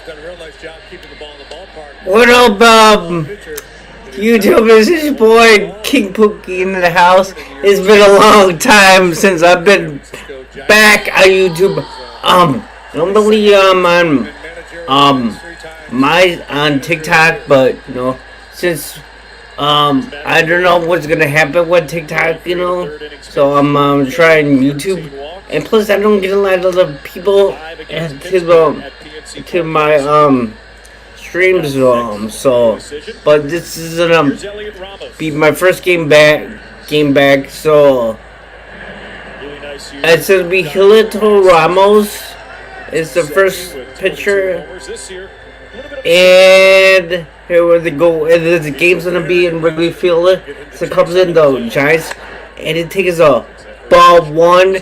What up, YouTube? This is your boy King Pookie in the house. It's been a long time since I've been back on YouTube. Normally on TikTok, but since I don't know what's gonna happen with TikTok, so I'm trying YouTube, and plus I don't get a lot of the people to my streams, so but this is gonna be my first game back, so it's gonna be Hilito Ramos is the first pitcher, and here where they go, and the game's gonna be in Wrigley Field. So it comes in the Giants, and it takes a ball one.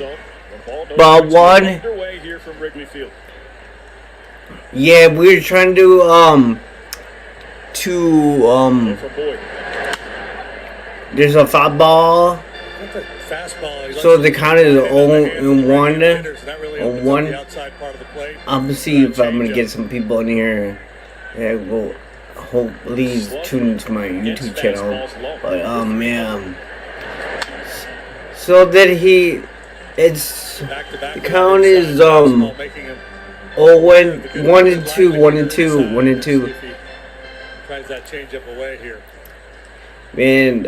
Yeah, we're trying to there's a foul ball, so the count is 0-1. I'm gonna see if I'm gonna get some people in here that will hopefully tune into my YouTube channel. But man, so that the count is 1-2. Tries that change up away here. Man,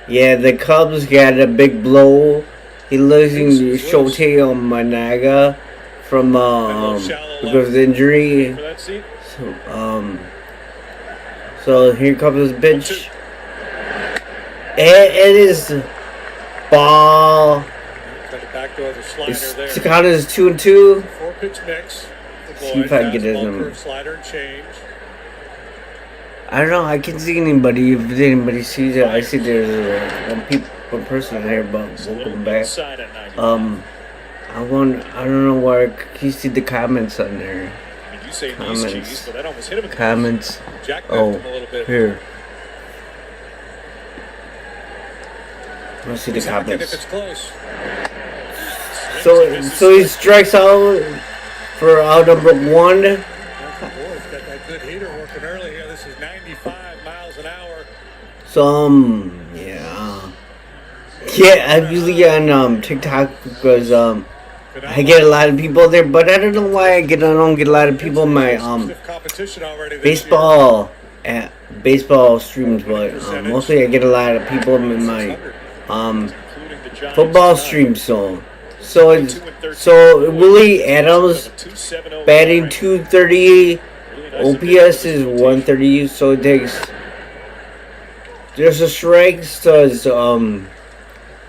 yeah, the Cubs got a big blow. He losing Shotei Managa from because of the injury. So here comes this pitch. It is ball. The count is 2-2. 4-pitch mix. See if I can get his number. Slider and change. I don't know. I can't see anybody. If anybody sees it, I see there's one person here, but welcome back. I don't know where. Can you see the comments on there? Comments. Oh, here. Let's see the comments. So he strikes out for out number 1. Got that good heater working early here. This is 95 miles an hour. So yeah, I'm usually on TikTok because I get a lot of people there, but I don't know why I don't get a lot of people in my baseball streams, but mostly I get a lot of people in my football streams. So Willie Adams batting 230, OPS is 130. So it takes. There's a strike. So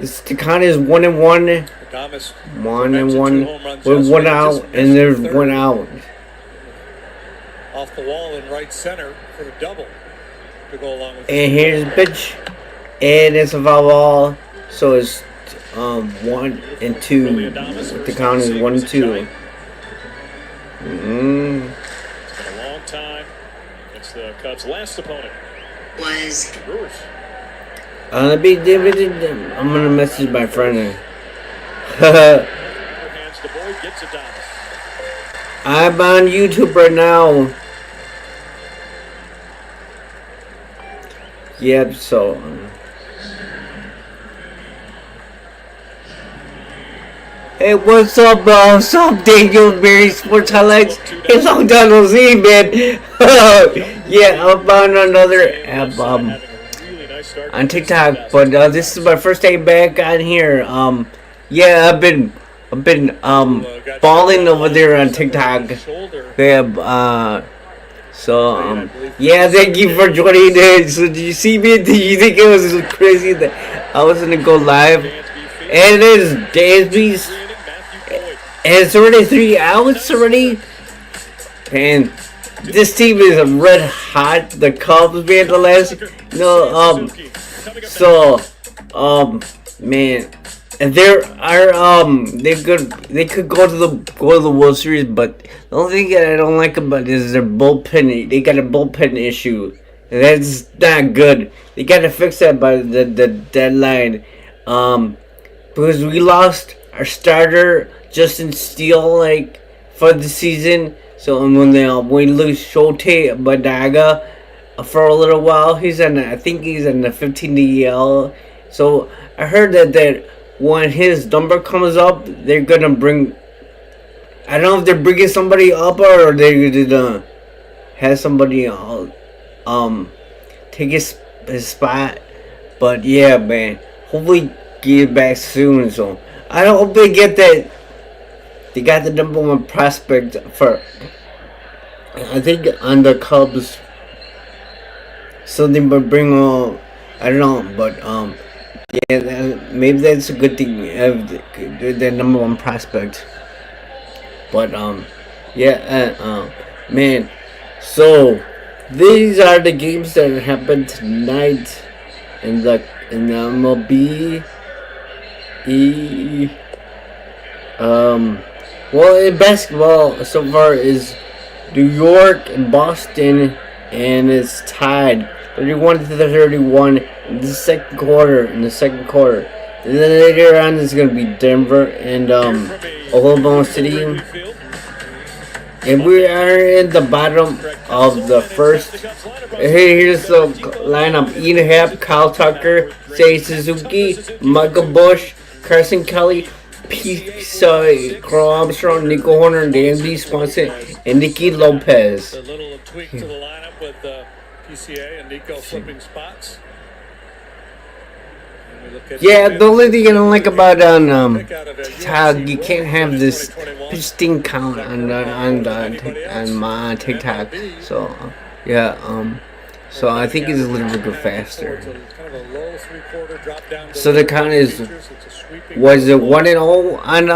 it's the count is 1-1. 1-1 with 1 out, and there's 1 out. Off the wall in right center for a double to go along with. And here's the pitch, and it's a foul ball. So it's 1-2. The count is 1-2. It's been a long time. It's the Cubs' last opponent. Was the Brewers. I'm gonna message my friend. I'm on YouTube right now. Yep, so. Hey, what's up, bro? What's up, Daniel Berry Sports Highlights? Hey, long time no see, man. Yeah, I'm on another app on TikTok, but this is my first day back on here. Yeah, I've been balling over there on TikTok. Yeah, yeah, thank you for joining in. So did you see me? Did you think it was crazy that I was gonna go live? And it is Dansby's. And it's already 3 outs already. And this team is red hot. The Cubs, man, the last man, and they could go to the World Series, but the only thing that I don't like about it is their bullpen. They got a bullpen issue, and that's not good. They got to fix that by the deadline, because we lost our starter Justin Steele for the season. So and when we lose Shote Badaga for a little while, I think he's in the 15 DL. So I heard that when his number comes up, they're gonna bring. I don't know if they're bringing somebody up or they're gonna have somebody take his spot. But yeah, man. Hopefully get back soon. So I hope they get that. They got the number one prospect for. I think on the Cubs. So they might bring I don't know, but yeah, maybe that's a good thing. The number one prospect. But yeah, man. So these are the games that happened tonight in the MLB. Well, in basketball so far is New York and Boston, and it's tied 31-31 in the second quarter. And then later on it's gonna be Denver and Oklahoma City. And we are in the bottom of the first. Here's the lineup: Ian Happ, Kyle Tucker, Seiya Suzuki, Michael Bush, Carson Kelly, Carl Armstrong, Nico Horner, Dan B. Swanson, and Nicky Lopez. A little tweak to the lineup with PCA and Nico flipping spots. Yeah, the only thing I don't like about TikTok, you can't have this pitch sting count on my TikTok. So yeah, so I think it's a little bit faster. So the count was it 1-0 on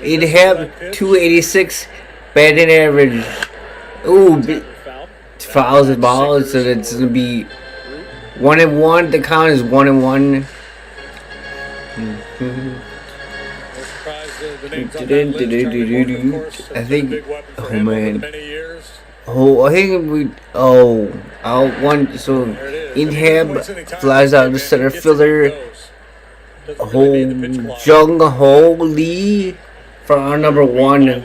it had 286 batting average. Ooh, fouls the ball, so it's gonna be 1-1. The count is 1-1. I think. Oh man. Oh, I think we. Oh, out one. So Inhab flies out the center fielder. Jung Ho Lee for our number one.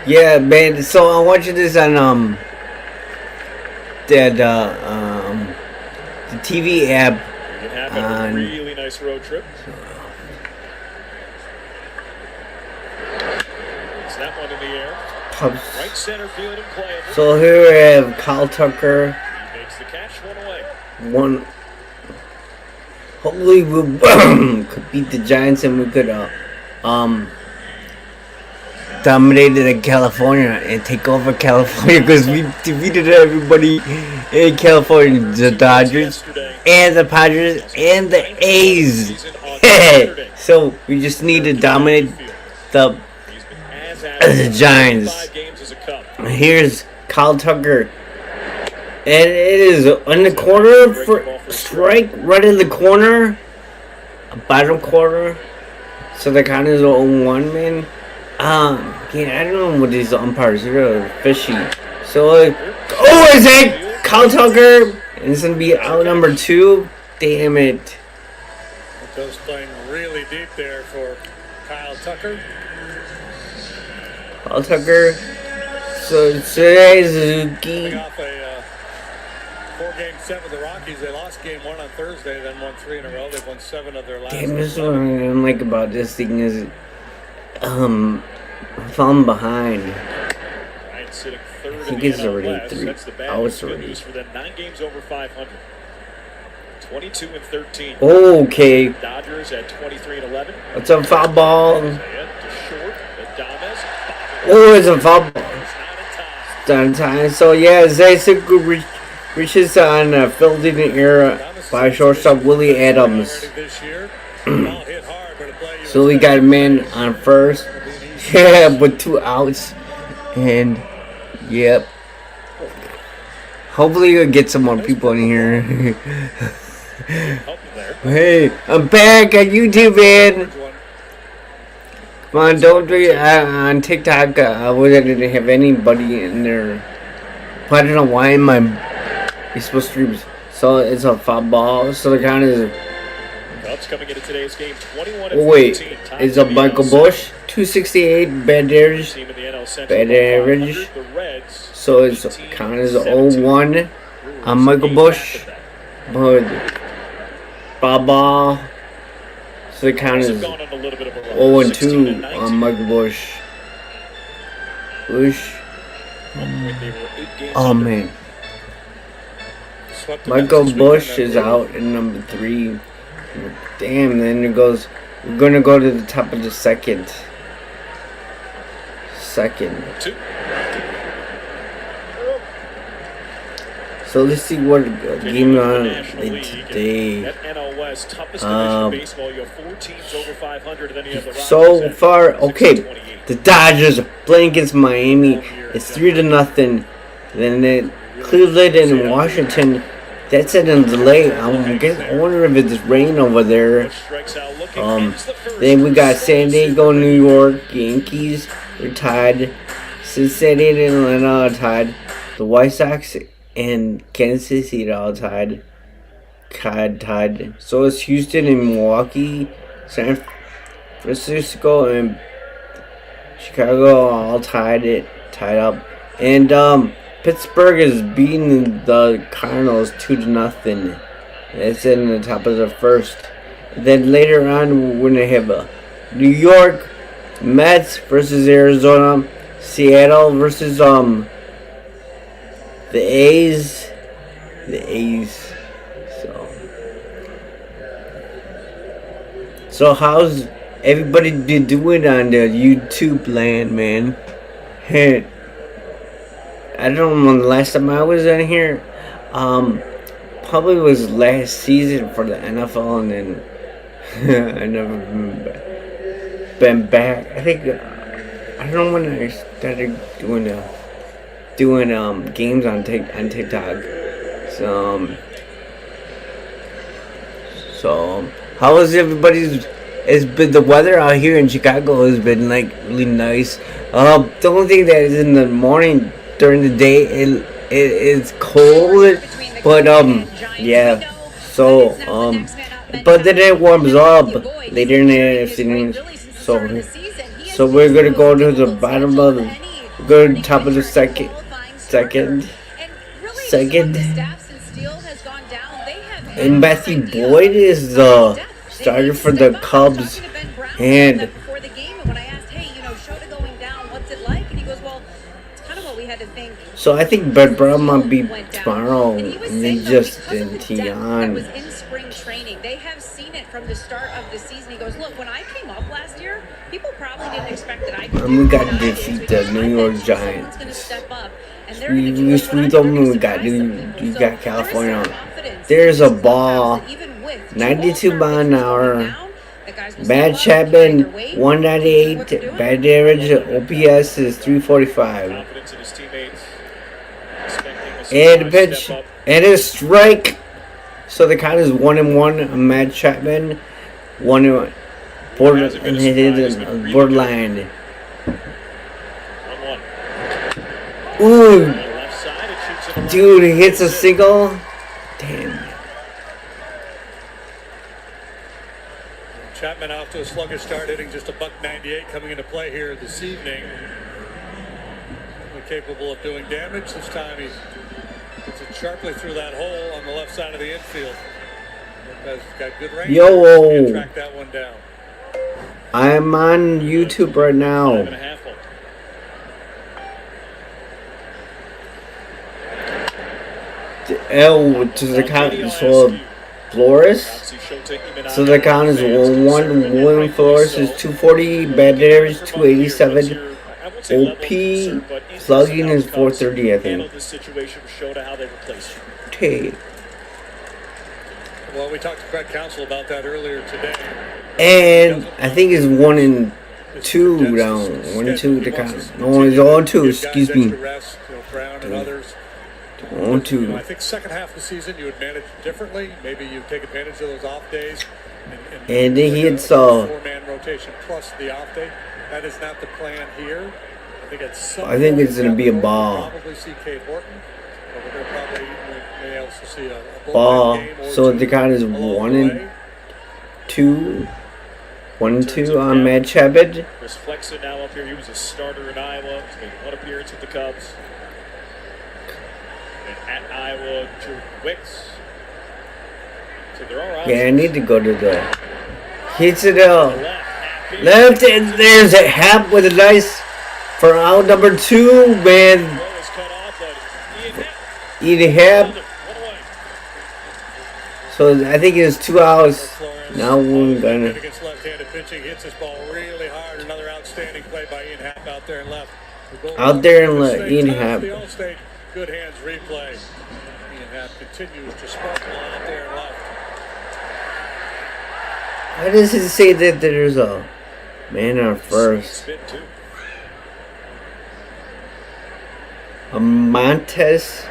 Yeah, man. So I watched this on the TV app. A really nice road trip. Snap one in the air. Right center field and play. So here we have Kyle Tucker. He makes the catch, one away. One. Hopefully we could beat the Giants and we could dominate in California and take over California because we defeated everybody in California, the Dodgers and the Padres and the A's. So we just need to dominate the Giants. Here's Kyle Tucker. And it is in the corner for strike, right in the corner, bottom corner. So the count is 0-1, man. Yeah, I don't know what these umpires are. They're fishy. So, is it Kyle Tucker? And it's gonna be out number 2. Damn it. Goes playing really deep there for Kyle Tucker. Kyle Tucker. So today Suzuki. Off a 4-game set with the Rockies. They lost game 1 on Thursday, then won 3 in a row. They've won 7 of their last. Damn, this is what I don't like about this thing is, if I'm behind. Ryan sitting third I think in it's the already NL West. 3 That's the bad hours news. Good already. news for them. 9 games over 500. 22-13. Okay. Dodgers at 23-11. It's a foul ball. To short. Adames. Oh, it's a foul ball. It's not in time. Done time. So yeah, Zaysuku reaches on fielding error by shortstop Willie Adams. This year. Ball hit hard, but a play So we got a man on first. Yeah, with 2 outs. And yep. Hopefully you'll get some more people in here. help you there. Hey, I'm back on YouTube, man. Come on, don't do it on TikTok. I didn't have anybody in there. But I don't know why my Facebook streams. So it's a foul ball. So the count is Cubs coming into today's game 21 Oh, wait, is a Michael Bush 268 batting average. So it's counted as 0-1 on Michael Bush, but Baba. So the count is 0-2 on Michael Bush. Oh man. Michael Bush is out in number 3. Damn, then it goes. We're gonna go to the top of the second. So let's see what game on today. So far, okay, the Dodgers playing against Miami. It's 3-0. Then Cleveland and Washington. That's at a delay. I wonder if it's rain over there. Then we got San Diego, New York Yankees. They're tied. Cincinnati and Atlanta are tied. The White Sox and Kansas City all tied. So it's Houston and Milwaukee, San Francisco and Chicago all tied up. And Pittsburgh is beating the Cardinals 2-0. It's in the top of the first. Then later on, we're gonna have a New York Mets versus Arizona, Seattle versus the A's. So how's everybody been doing on the YouTube land, man? Hey, I don't know, the last time I was in here, probably was last season for the NFL, and then I never been back. I think I don't know when I started doing games on TikTok. So how is everybody's? It's been the weather out here in Chicago has been like really nice. The only thing that is in the morning during the day it's cold, but yeah. So but then it warms up later in the afternoon. So we're gonna go to the bottom of, go to the top of the second. And Matthew Boyd is the starter for the Cubs, and so I think Brett Brown might be tomorrow, and then Justin Tian. They have seen it from the start of the season. He goes, look, when I came up last year, people probably didn't expect that I could. And we got to defeat the New York Giants. We got California. There's a ball, 92 mile an hour. Matt Chapman, 198. Bad average OPS is 345. And a pitch and a strike. So the count is 1-1 on Matt Chapman. 1-1. Borderline. Ooh. Dude, he hits a single. Damn. Chapman off to a sluggish start, hitting just a .198 coming into play here this evening. Capable of doing damage. This time he gets it sharply through that hole on the left side of the infield. Has got good range. Yo. Track that one down. I'm on YouTube right now. To the count for Flores. So the count is 1-1. William Flores is 240. Bad average 287. OP slugging is 430, I think. Okay. Well, we talked to Craig Counsell about that earlier today. And I think it's 1-2 down. 1-2 to count. No, it's 0-2. Excuse me. On to. I think second half of the season you would manage differently. Maybe you take advantage of those off days. And then he hits four-man rotation plus the off day. That is not the plan here. I think it's going to be a ball. Probably see Cade Horton, but we're going to probably may also see a ball. So the count is 1-2. 1-2. 1-2 on Matt Chabot. Chris Flexen now up here. He was a starter in Iowa. He's made one appearance with the Cubs. And at Iowa, Drew Wicks. So there are Yeah, I options. need to go to the. Hits it out. Left, Left, and there's a Hap with a nice for out number 2, man. throw was cut off, but Ian Happ Eat a held Hap. it. One away. So I think it's 2 outs. Flores, Now we're gonna. against left-handed pitching, hits this ball really hard. Another outstanding play by Ian Happ out there and left. Out there and Mistake. Ian Times Happ. The Allstate good hands replay. Ian Happ continues to sparkle out there and left. Why does it say that there's a man on first? Spin two. A Montes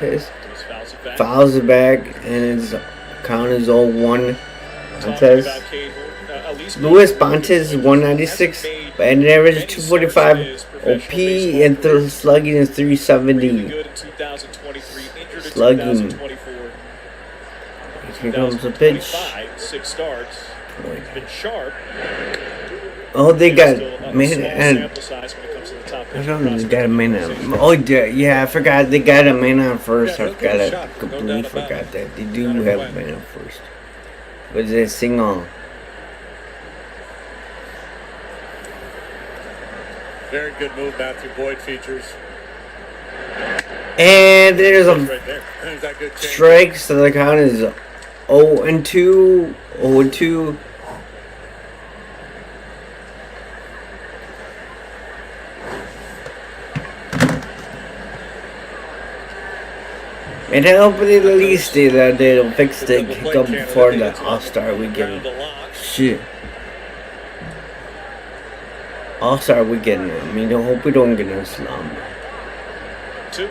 Those fouls it back. fouls it back, and his count is 0-1. Talking Montes. about Cade Horton, Elise Luis Bontes Pontes 196, batting average 245, OP and slugging is really 370. good in 2023, injured in Slugging. 2024. Here comes the pitch. 2025, 6 starts. It's been sharp. Oh, they Still got a man, small and sample size when it comes to the top I pitch don't know. They prospects. got a man on. Oh, yeah, I forgot they got a man on first. Yeah, I he'll get a forgot. shot, I no completely doubt about forgot it. that they do Matter have a when. man on first. But they sing on. Very good move Matthew Boyd features. And there's a Right there. There's that good change. strike, so the count is 0-2. 0-2. And I hope at least they'll fix the hiccup before the All-Star weekend. Shit. All-Star weekend. I mean, I hope we don't get in a slump. 2.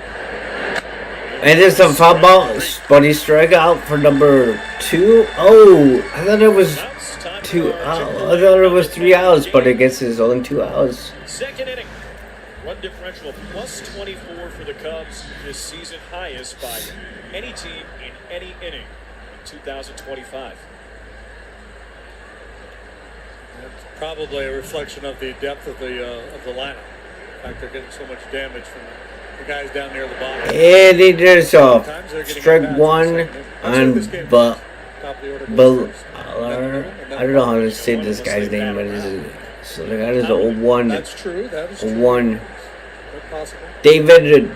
And there's a foul ball, Buddy strikeout for number 2. Oh, I thought it was Outs, time 2 for out. Timberlake. I thought it was 3 outs, but I guess it's only 2 outs. Second inning. Run differential of plus 24 for the Cubs. This season highest by any team in any inning in 2025. It's probably a reflection of the depth of the lineup. In fact, they're getting so much damage from the guys down near the bottom. And there's a Sometimes they're getting strike at bats 1 in the second inning. That's what this game on is. Top of the order goes first. I don't know how to say this guy's name, but so the guy is 0-1. That's true. That is true. 1. Quite possible. David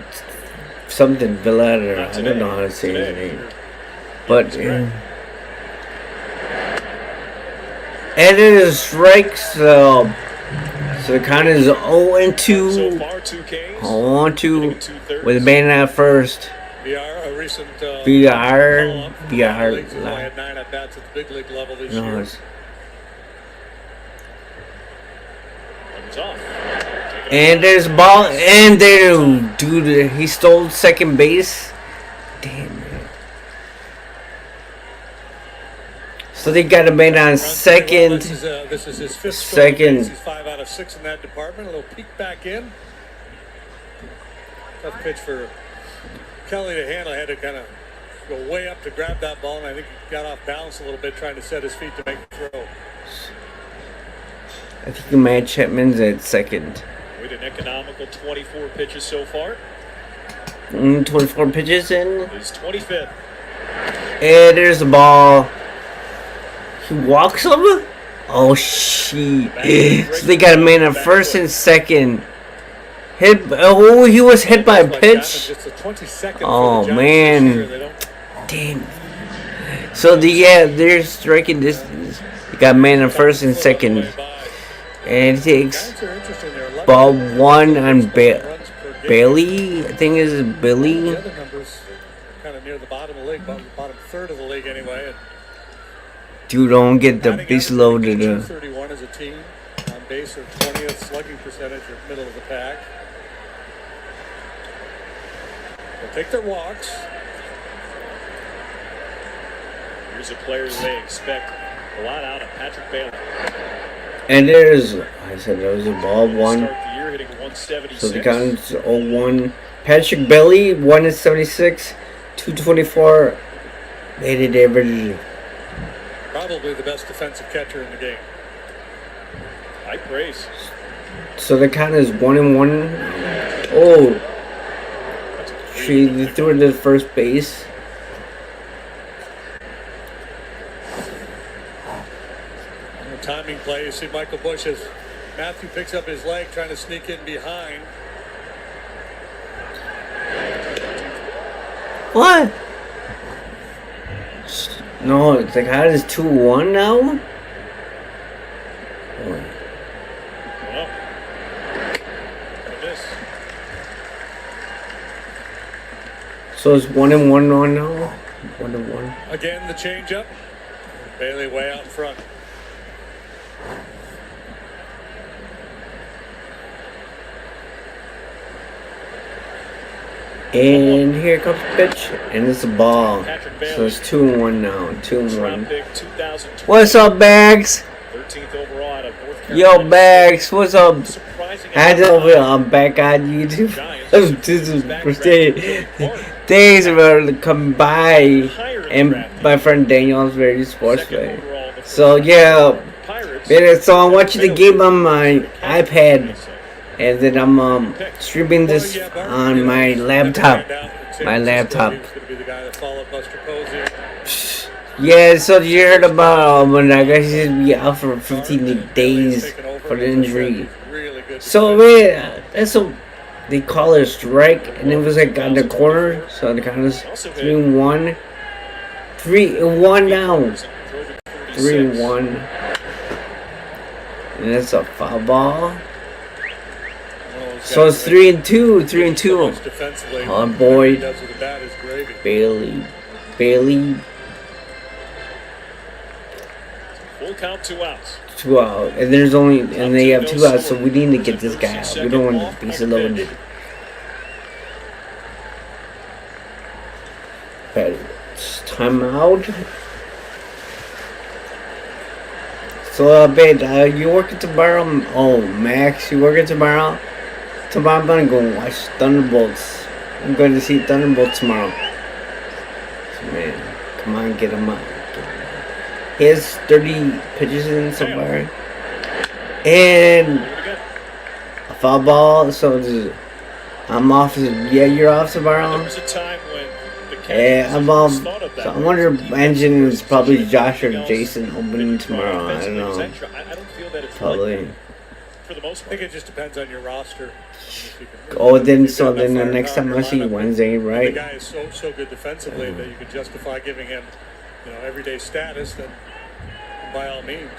something Villada. I don't know how to say his name. But and it is strikes. So the count is 0-2. So far, 2 Ks. 0-2 with a man at first. VR, a recent VR. Leagues who only had 9 at bats at the big league level this No, year. it's- Runs off. and there's ball, and there, dude, he stole second base. Damn man. So they got a man on Runs second. This is his 5th stolen Second. base. He's 5 out of 6 in that department. A little peek back in. Tough pitch for Kelly to handle. Had to kind of go way up to grab that ball, and I think he got off balance a little bit trying to set his feet to make the throw. I think Matt Chapman's at second. With an economical 24 pitches so far. 24 pitches in. His 25th. And there's the ball. He walks him? Oh, shit. So they got a man at first and second. Hit. Oh, he was hit by a Like that, pitch. and just the 22nd Oh, for the Giants man. this year. They don't- Damn. So they're striking distance. They got man at first and second. And he takes Giants are interesting. They're 11 ball 1 on runs per game. Bailey. I think it's Billy. The other numbers kind of near the bottom of the league, bottom third of the league anyway. And Dude, don't get the batting base average loaded. 231 as a team. On base are 20th, slugging percentage are middle of the pack. They'll take their walks. Here's a player they expect a lot out of, Patrick Bailey. And there's, I said there was a ball 1. Start the year hitting 176. So the count is 0-1. Patrick Bailey, 1-76, 224. Batted average. Probably probably the best defensive catcher in the game. High praise. So the count is 1-1. Oh, That's a great she threw it to first base. On the timing play, you see Michael Bush as Matthew picks up his leg, trying to sneak in behind. What? No, it's like how is 2-1 now? Oh. Well, gonna miss. So it's 1-1 now. 1-1. Again, the changeup. Bailey way out in front. And here comes the pitch, and it's a ball. Patrick Bailey. So it's 2-1 now. Round 2-1. pick 2020. What's up, Bags? 13th overall out of North Carolina. Yo, Bags, what's up? Surprising I I'm back on YouTube. This is days about to come by, and my friend Daniel's very sports fan. So yeah, man, so I'm watching the game on my iPad, and then I'm streaming this on my laptop. My laptop. He's going to be the guy that followed Buster Posey. Yeah, so you heard about when I guess he's gonna be out for 15 days for the injury. Really good. So man, that's so they call it a strike, and it was like on the corner, so the count is 3-1, 3-1 now, 3-1, and that's a foul ball. So it's 3-2, 3-2. Oh boy, Bailey. Full count, 2 outs. 2 out, and there's only, and they have 2 outs, so we need to get this guy out. We don't want to be so loaded. But it's time out. So, babe, you working tomorrow? Oh, Max, you working tomorrow? Tomorrow I'm gonna go watch Thunderbolts. I'm going to see Thunderbolts tomorrow. So, man, come on, get him out. He has 30 pitches in so far. And a foul ball, so I'm off. Yeah, you're off tomorrow. There was a time when the Yeah, I'm off. thought of that. So I wonder if engine is probably Josh or Jason opening tomorrow. I don't know. I don't feel that it's Probably. for the most I part. think it just depends on your roster. Oh, then so then the next time I see you Wednesday, The right? guy is so good defensively that you could justify giving him, everyday status. Then by all means.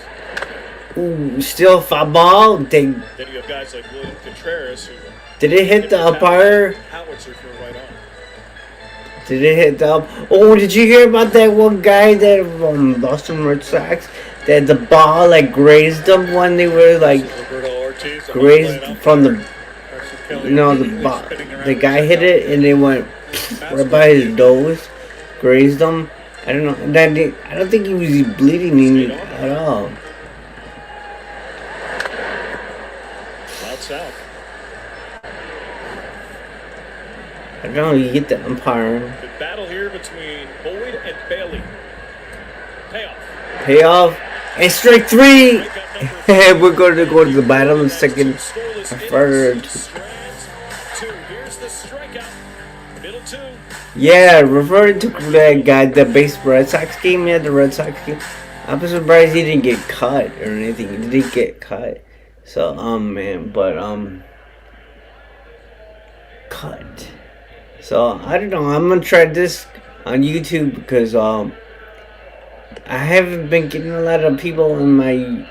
Ooh, still foul ball. Then you have guys like William Contreras who Did it hit the umpire? howitzer for right on. Did it hit the? Oh, did you hear about that one guy that from Boston Red Sox that the ball like grazed them when they were like Roberto Ortiz, grazed from the? Kelly, No, the guy hit it and it went right by his nose, grazed him. I don't know. I don't think he was bleeding at all. Out south. I don't know. You get the umpire The battle here between Boyd and Bailey. Payoff. payoff and strike 3. And we're going to go to the bottom of the second, third. Here's the strikeout. Middle 2. Yeah, referring to that guy, the base Red Sox game, yeah, the Red Sox game. I'm surprised he didn't get cut or anything. He didn't get cut. So, man, but, cut. So, I don't know. I'm gonna try this on YouTube because, I haven't been getting a lot of people in my,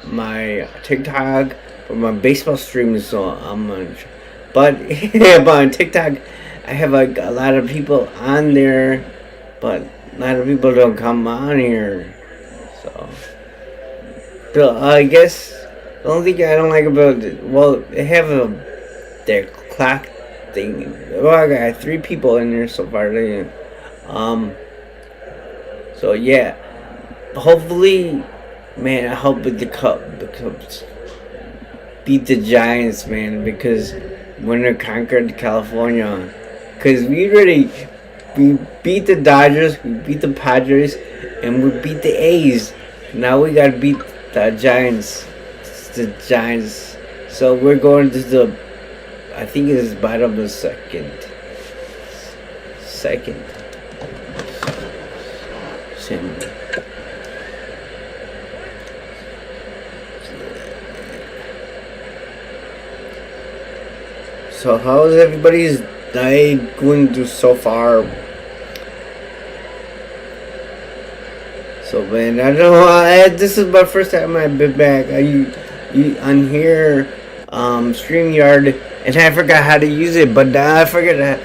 my TikTok for my baseball streams, so I'm gonna but, but on TikTok, I have like a lot of people on there, but a lot of people don't come on here. So I guess the only thing I don't like about it, well, they have their clock thing. Well, I got 3 people in there so far. So yeah, hopefully, man, I hope the Cubs beat the Giants, man, because winner conquered California. Because we we beat the Dodgers, we beat the Padres, and we beat the A's. Now we gotta beat the Giants. The Giants. So we're going to the, I think it's bottom of the second. Same. So how is everybody's night going to so far? So man, I don't know. This is my first time I've been back. On here, StreamYard, and I forgot how to use it. But now I forgot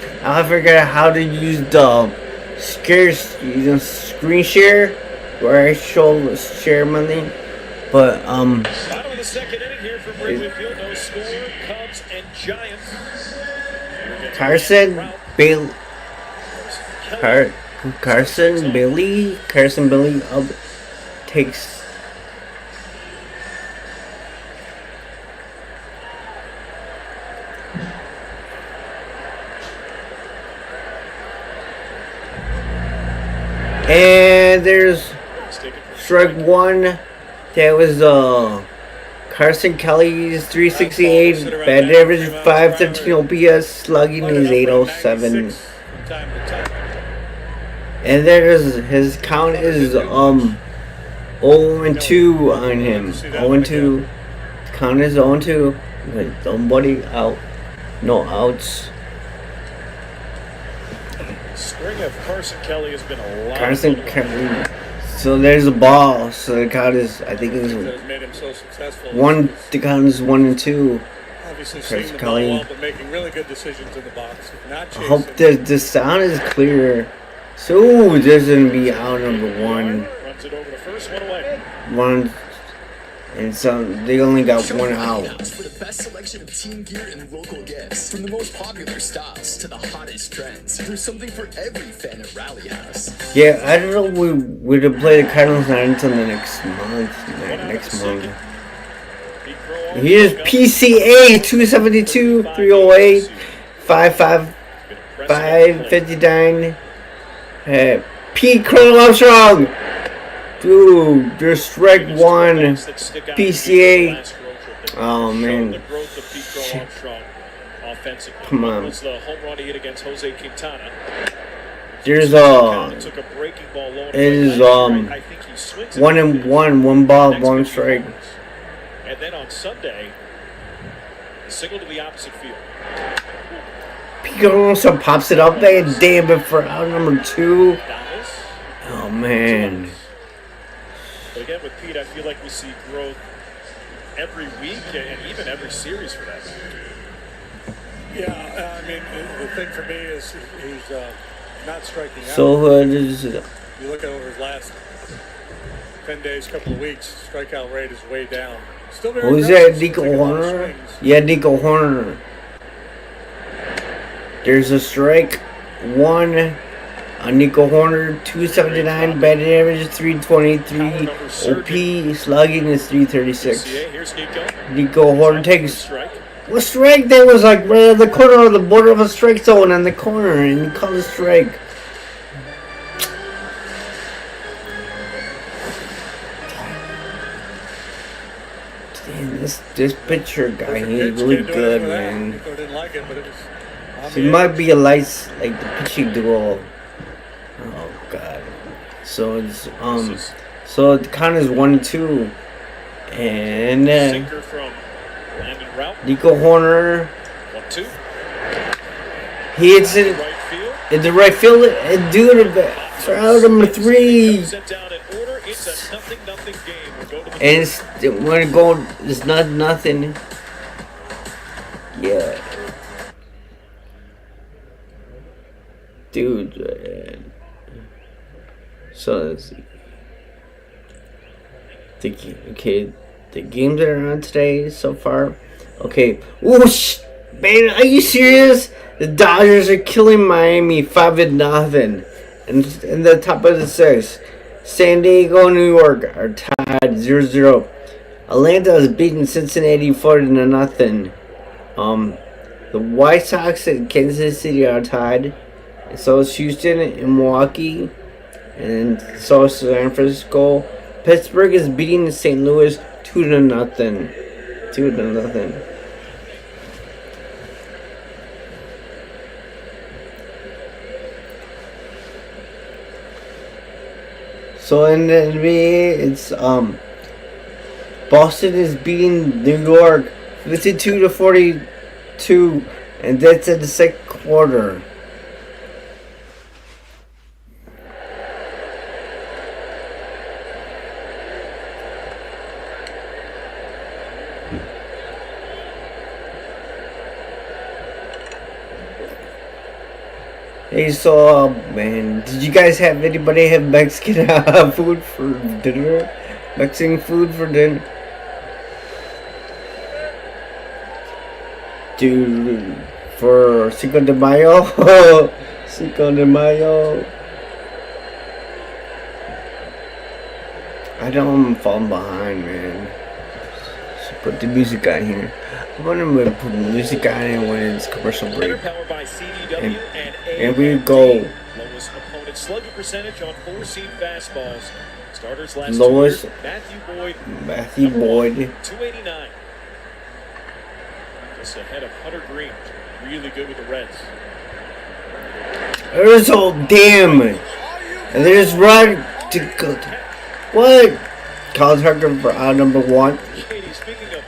how to use the screen share, where I share my thing. But Bottom of the second inning here from Wrigley Field. No score. Cubs and Giants. Carson Billy up takes. And there's strike one. That was Carson Kelly's 368, batting average 513 OPS, slugging is 807. And there's his count is 0-2 on him. 0-2. Count is 0-2 with nobody out, no outs. String of Carson Kelly has been a lot. Carson Kelly. So there's a ball. So the count is, I think it's made him so successful. the count is 1-2. Obviously Carson seeing the Kelly. ball well, but making really good decisions in the box. Not I chasing. hope that the sound is clear. So there's gonna be out number one. Runs it over the first one away. One, and so they only got one out. For the best selection of team gear and local gifts, from the most popular styles to the hottest trends, there's something for every fan at Rally House. Yeah, I don't know. We're to play the Cardinals not until the next month. Next month. Here's PCA 272 308 55 559. Pete Colonel Armstrong. Dude, there's strike one. PCA. Oh man. Come on. There's it is 1-1, one ball, one strike. And then on Sunday, signal to the opposite field. Pete also pops it up there, damn it, for out number 2. Oh man. But again, with Pete, I feel like we see growth every week and even every series for that matter. Yeah, I mean, the thing for me is he's not striking out. So this is, You look over his last 10 days, couple of weeks, strikeout rate is way down. Still very who's that? aggressive, Nico taking a lot of Horner? swings. Yeah, Nico Horner. There's a strike one on Nico Horner, 279, batting average 323, OP slugging is 336. Here's Nico. Nico Horner takes Strike. a strike that was like right at the corner of the border of a strike zone on the corner, and he called a strike. Damn, this pitcher guy, he's really good, man. Nico didn't like it, but it was on So the it edge. might be a lights like the pitching duo. Oh god. So it's so the count is 1-2, and Sinker from Landon Rout. Nico Horner 1-2. he hits it Right field. in the right field, and dude for out number 3, Sent down in order. It's a 0-0 game. We'll go to the and when it going, it's not nothing. Yeah, dude. So let's see. The games that are on today so far. Okay. Whoosh! Man, are you serious? The Dodgers are killing Miami 5-0. And in the top of the 6th. San Diego, New York are tied 0-0. Atlanta is beating Cincinnati 4-0. The White Sox and Kansas City are tied So it's Houston and Milwaukee, and so it's San Francisco. Pittsburgh is beating St. Louis 2-0. 2-0. So in the NBA, it's Boston is beating New York 52-42, and that's in the second quarter. Hey, so man, did you guys have anybody have Mexican food for dinner? Mexican food for dinner? Dude, for Cinco de Mayo? Cinco de Mayo. I know I'm falling behind, man. So put the music on here. I'm wondering if we put music on it when it's commercial break. Powered by CDW And we go. Lowest opponent slugging percentage on 4-seam fastballs. Starters last Lowest. 2 years, Matthew Boyd. 289. Just ahead of Hunter Green. Really good with the Reds. There's all damn. And there's Rod to go. What? Kyle Tucker for number 1. Katie, speaking of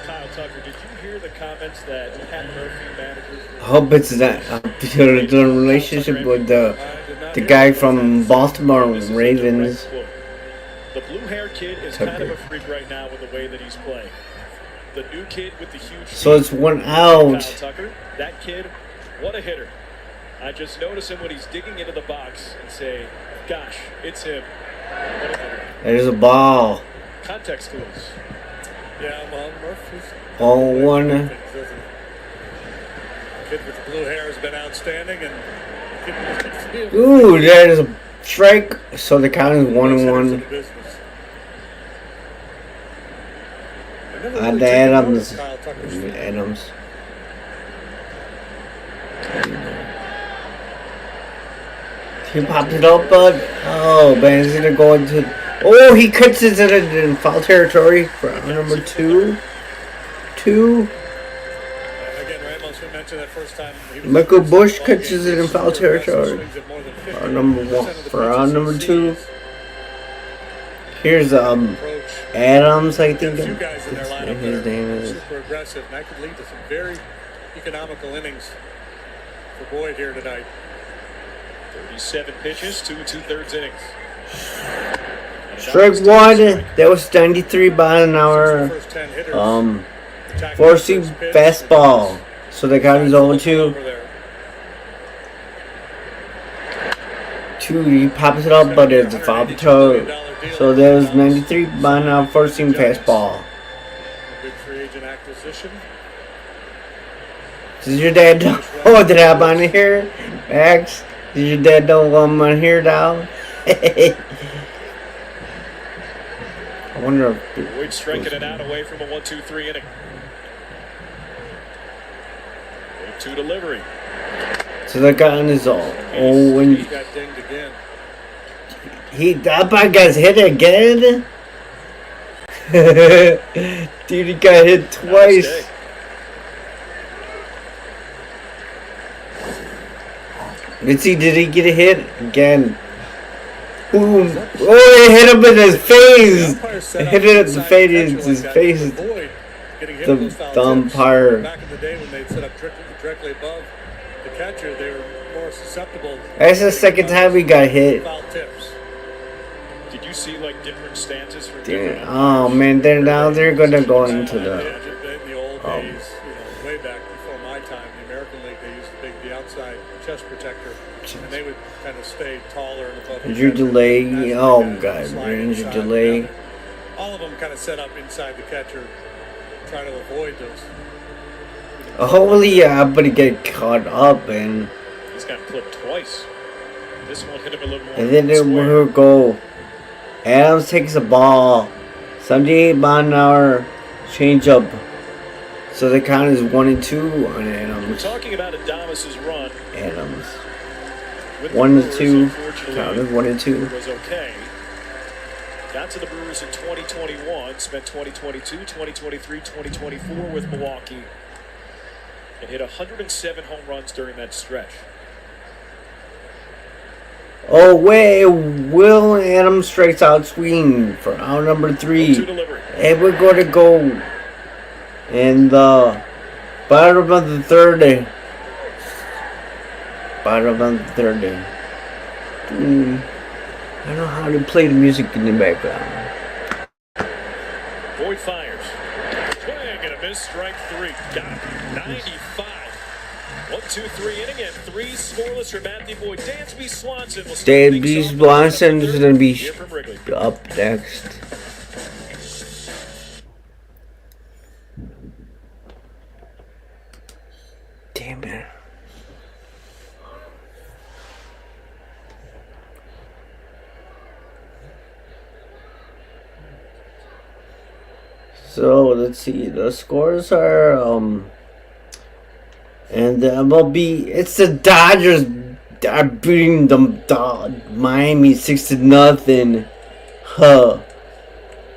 Kyle Tucker, did you hear the comments that Pat Murphy managers? I hope it's not the relationship with the guy from Baltimore Ravens. The blue-haired kid is kind of a freak right now with the way that he's playing. The new kid with the huge. So it's one Kyle out. Tucker, that kid, what a hitter! I just notice him when he's digging into the box and say, "Gosh, it's him." What a hitter. There's a ball. Context clues. Yeah, well, Murphy's. All one. Kid with the blue hair has been outstanding, and kid with the field. Ooh, there's a strike. So the count is 1-1. And Adams. Adams. He popped it up, bud. Oh, man, he's gonna go into. Oh, he cuts it in foul territory for number 2. Again, Ramos, we mentioned that first time. Michael Bush catches it in foul territory. Our number 1 for our number 2. Here's Adams, I think. A few guys in their lineup His that name are is. super aggressive, and that could lead to some very economical innings for Boyd here tonight. 37 pitches, 2 2/3 innings. Strike 1. That was 93 by an hour. First 10 hitters. Forcing fastball. So the count is 0-2. 2. He pops it up, but it's a foul toe. So there's 93 by now forcing fastball. Big free agent acquisition. Does your dad know what did I have on here? Max? Does your dad know what I'm on here now? I wonder if Boyd striking it out away from a 1-2-3 inning. 2 delivery. so the gun is all. Oh, He when got dinged again. that bad guy's hit again. Dude, he got hit twice. Nice day. Let's see, did he get a hit again? Boom! Oh, it hit him in his face. It hit him in the face. His face. The umpire. Back in the day when they'd set up directly above the catcher, they were more susceptible. That's the second time we got hit. Foul tips. Did you see like different stances for Damn. different? Oh man, now they're gonna go into In the. the old days, way back before my time, the American League, they used the outside chest protector, and they would kind of stay taller and above. the Injury catcher. delay. That's Oh when they god, slide injury inside. delay. All of them kind of set up inside the catcher, try to avoid those. Hopefully, everybody get caught up and He's got clipped twice. This one hit him a little more. then it square. will go. Adams takes the ball. 78 mile an hour change up. So the count is 1-2 on We're Adams. talking about Adames' run. Adams. with the 1 to Brewers, 2. unfortunately, Counted 1 and 2. was okay. Got to the Brewers in 2021, spent 2022, 2023, 2024 with Milwaukee, and hit 107 home runs during that stretch. Oh, wait. Will Adams strikes out swing for out number 3. 2 delivery. And we're going to go in the bottom of the third. Bottom of the third. I don't know how to play the music in the background. Boyd fires. Swing and a miss. Strike 3. Got it. 95. 1, 2, 3 inning and 3 scoreless for Matthew Boyd. Dansby Swanson will start Dansby things off Swanson with is the going to be here from Wrigley. up next. Damn it. So let's see. The scores are and the MLB. It's the Dodgers are beating the Miami 6-0. Huh.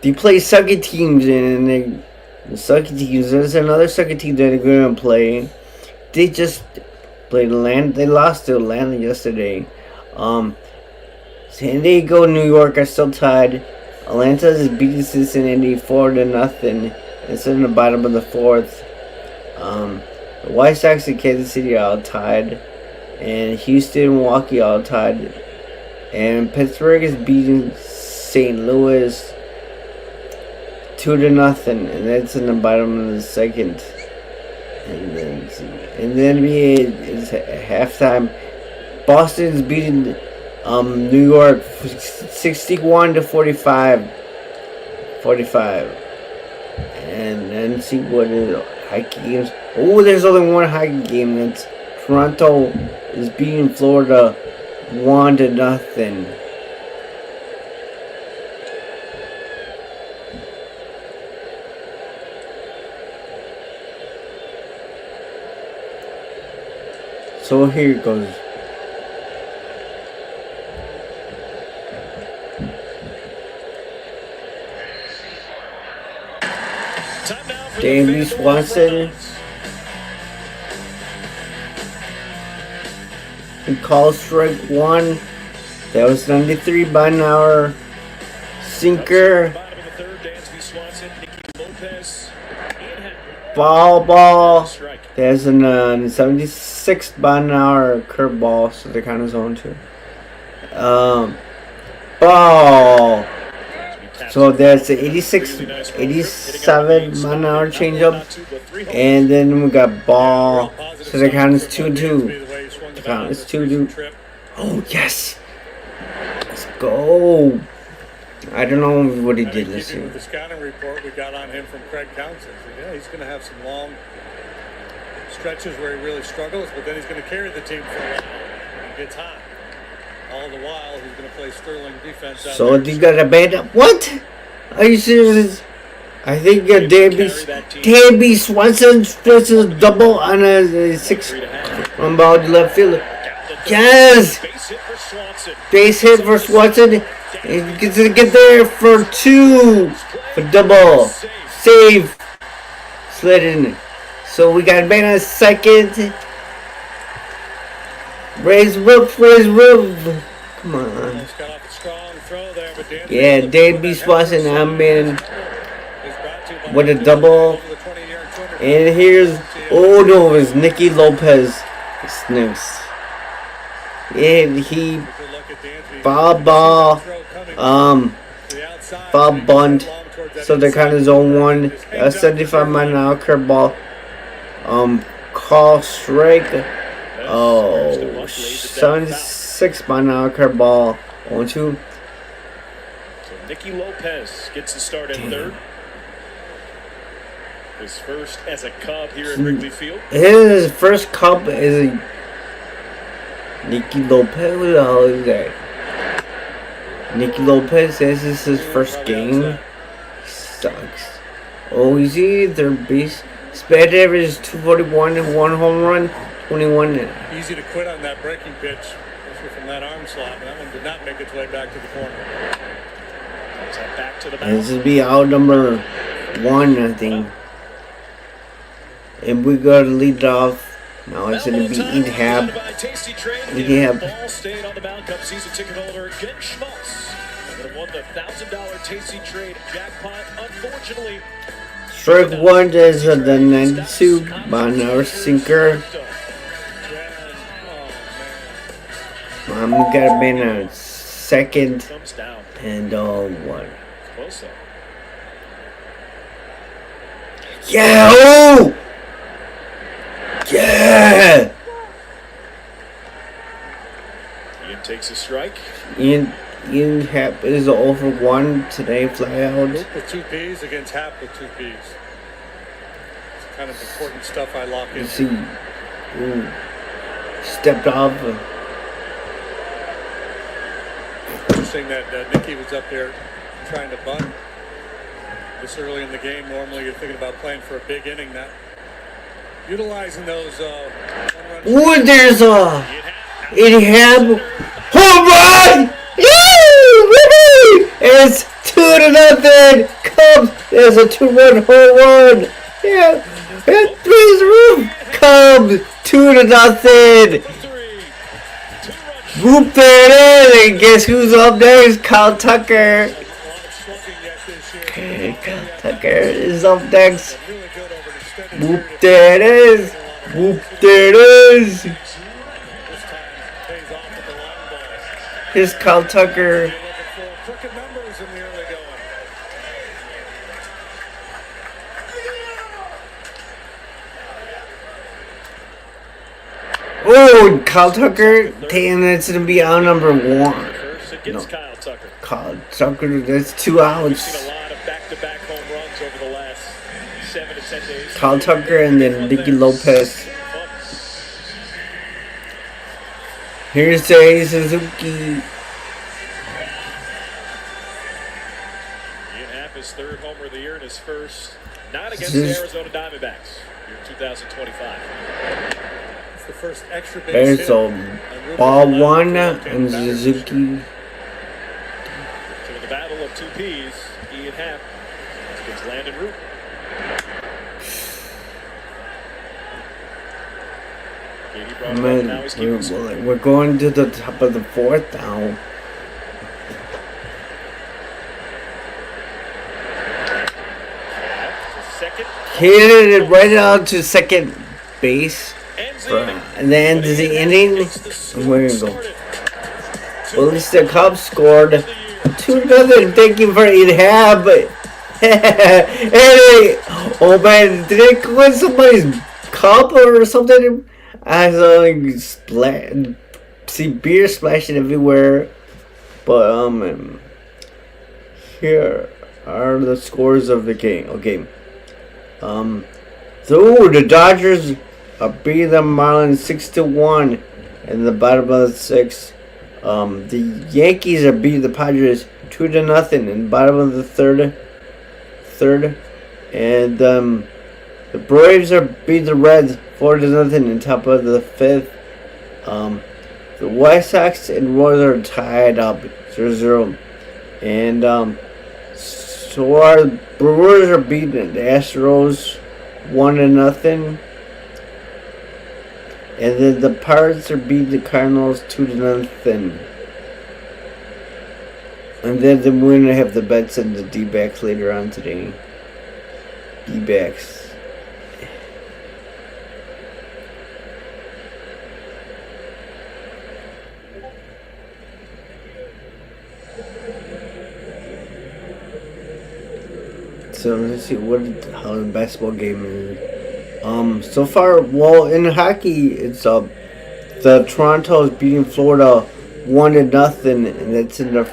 They play sucky teams and the sucky teams. There's another sucky team that they're gonna play. They just played Atlanta. They lost to Atlanta yesterday. San Diego, New York are still tied. Atlanta is beating Cincinnati 4-0. It's in the bottom of the 4th. The White Sox and Kansas City are all tied, and Houston and Milwaukee are all tied. And Pittsburgh is beating St. Louis 2-0, and that's in the bottom of the 2nd. And then NBA is halftime. Boston is beating New York 61-45. And then see what is hockey games. Oh, there's only one hockey game. That's Toronto is beating Florida 1-0. So here it goes. Time now for Dansby the Swanson. He calls strike 1. That was 93 by an hour. Sinker. bottom of the 3rd, Dansby Swanson, Nicky Lopez, Ian Henry. Ball. Strike. There's an 76 by an hour curveball, so they're kind of zone 2. Ball. So that's 86, 87 mile an hour changeup, and then we got ball. So the count is 2-2. The count is 2-2. Oh yes, let's go. I don't know what he did this With year. the scouting report we got on him from Craig Townsend, yeah, he's going to have some long stretches where he really struggles, but then he's going to carry the team for a while when he gets hot. All the while, he's going to play sterling defense out So there. you got a bad. What? Are you serious? I think Dansby Swanson versus double on a 6-run ball to left field. Yes! Base hit for Swanson. Base hit for Swanson. He gets to get there for 2 for double. Save. Slid in. So we got a man on 2nd. Raise roof. Come on. Almost got off a strong throw there, but Dansby Yeah, Dansby Swanson. I'm in is brought to you by with a double. over the 20-year and 200. And here's, oh no, it's Nicky Lopez. Sniffs. And he Good look at Dansby. ball, Throw coming um, to the outside. foul Long bunt. towards that So they're kind of inside zone corner. 1. 75 mile an hour curveball. Call strike. Oh, 76 mile an hour curveball. 1-2. So Nicky Lopez gets the start at 3rd. His first as a Cub here at Wrigley Field. His first cup is a Nicky Lopez. Who the hell is that? Nicky Lopez says this is his first game. Sucks. Oh, he's in third base. His batting average is 241 and 1 home run, 21. Easy to quit on that breaking pitch. pressure from that arm slot. That one did not make its way back to the corner. Is that back to the And this mound? will be out number 1, I think. And we got to lead off. Now it's going to be Ehab. Ehab. Ball stayed on the mound. Cup season ticket holder Ken Schmaltz would have won the $1,000 Tasty Trade jackpot. Unfortunately, Strike 1 is the Nansu Banner Sinker. I'm gonna be in a second thumbs down. and 1. Close though. Yeah! Oh! Yeah! Ian takes a strike. Ian Happ is over 1 today, fly out. Hoop with 2 Ps against Hap with 2 Ps. It's kind of important stuff I lock You into. see, ooh, stepped off. Interesting that Nicky was up there trying to bunt this early in the game. Normally you're thinking about playing for a big inning. That utilizing those one-run Ooh, there's a Ian Ehab home run! Yee! It's 2-0 Cubs. There's a 2-run home run. Yeah, it three's roof. Cubs 2-0. three. 2-run Whoop there it is. And guess who's up next? Kyle Tucker. A lot of slugging yet this year. Kyle Tucker is up next. Really good over an extended Whoop period of there it is. Whoop there it is. This time pays off with the long ball. Here's Kyle Tucker. You're looking for crooked numbers in the early going. Oh, Kyle Tucker. Damn, that's gonna be out number 1. first against Kyle Tucker. Kyle Tucker, that's 2 We've outs. seen a lot of back-to-back home runs over the last 7 to 10 days. Kyle Tucker and then Nicky Lopez. Here's Jay Suzuki. Ian Happ his 3rd homer of the year and his first, not against the This- Arizona Diamondbacks here in 2025. It's the first extra base There's hit a on Ruben ball Allen 1 to and batters. Suzuki. So in the battle of 2 Ps, Ian Happ gets Landon Root. Katie brought it up, Man, now he's keeping score. we're going to the top of the 4th now. Second, Hit it right out to second base. ends the inning. And then But the Ian Happ inning. gets the score Where you go? started. Well, at least the Cubs scored Of the year. 2-0. Thank you for Ehab. Hey, oh man, did it go in somebody's cup or something? I saw like see beer splashing everywhere. But here are the scores of the game. Okay. So the Dodgers beat the Marlins 6-1 in the bottom of the 6th. The Yankees are beating the Padres 2-0 in the bottom of the third, and the Braves are beating the Reds 4-0 in top of the 5th. The White Sox and Royals are tied up 0-0, and so our Brewers are beating the Astros 1-0. And then the Pirates are beating the Cardinals 2-0. And then we're gonna have the bets and the D-backs later on today. D-backs. So let's see how the basketball game is. So far, well, in hockey, it's the Toronto is beating Florida 1-0, and that's in the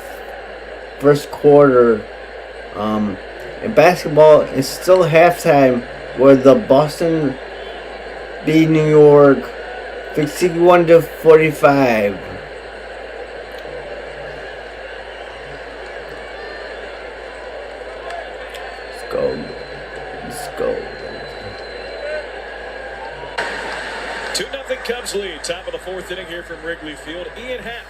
first quarter. In basketball, it's still halftime, where the Boston beat New York 61-45. Let's go. 2-0 Cubs lead. Top of the 4th inning here from Wrigley Field. Ian Happ,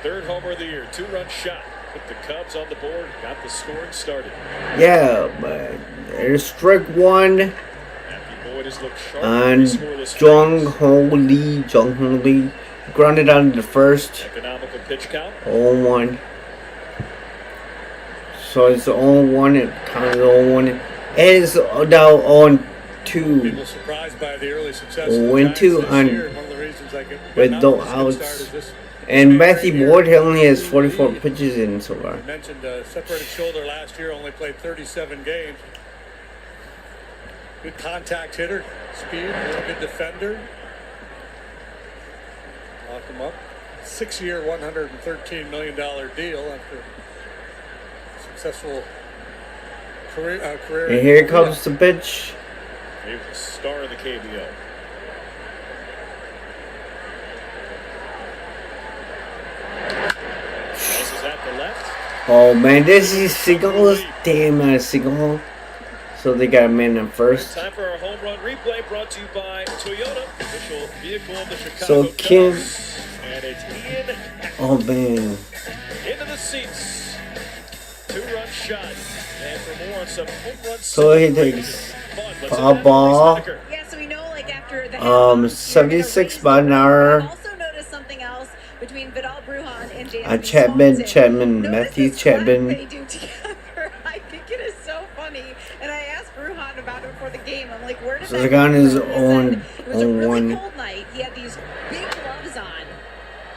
3rd homer of the year. 2-run shot. Put the Cubs on the board. Got the scoring started. Yeah, but there's strike one Matthew Boyd has looked sharp. on Scoreless Jung Ho Lee. Grounded on the first. Economical pitch count. 0-1. So it's 0-1. It counted 0-1. And it's now 0-2. People surprised by the early success. Went to on with no outs. And Matthew Boyd only has 44 pitches in so far. I mentioned separated shoulder last year, only played 37 games. Good contact hitter, speed, good defender. Lock him up. 6-year, $113 million deal after successful career. And here comes the pitch. He was a star of the KBO. This is at the left. Oh man, this is Seagull's damn Seagull. So they got a man in first. Time for our home run replay brought to you by Toyota, official vehicle of the Chicago So Kim, Cubs. And it's Ian Happ oh man, into the seats. 2-run shot. And for more on some home run so he celebrations, takes fun. Let's foul have ball. Lisa Decker. Yeah, so we know like after the 76 by an hour. I've also noticed something else between Vidal Brujan and Dansby Chapman, Swanson. Matthew Notice this clap Chapman. they do together. I think it is so funny. And I asked Brujan about it before the game. I'm like, where did So that the guy on come his from? He own- said it was a really own cold night. He had these big gloves on.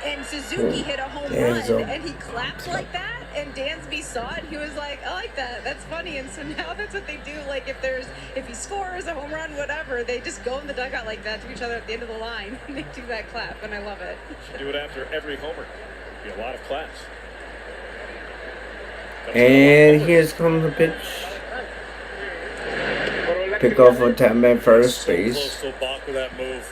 And Suzuki hit a home there's run, a- and he clapped like that. And Dansby saw it. He was like, "I like that. That's funny." And so now that's what they do. Like if he scores a home run, whatever, they just go in the dugout like that to each other at the end of the line. And they do that clap, and I love it. Should do it after every homer. Be a lot of claps. And here's comes the pitch. Pick off a Chapman first base. Close to a balk with that move.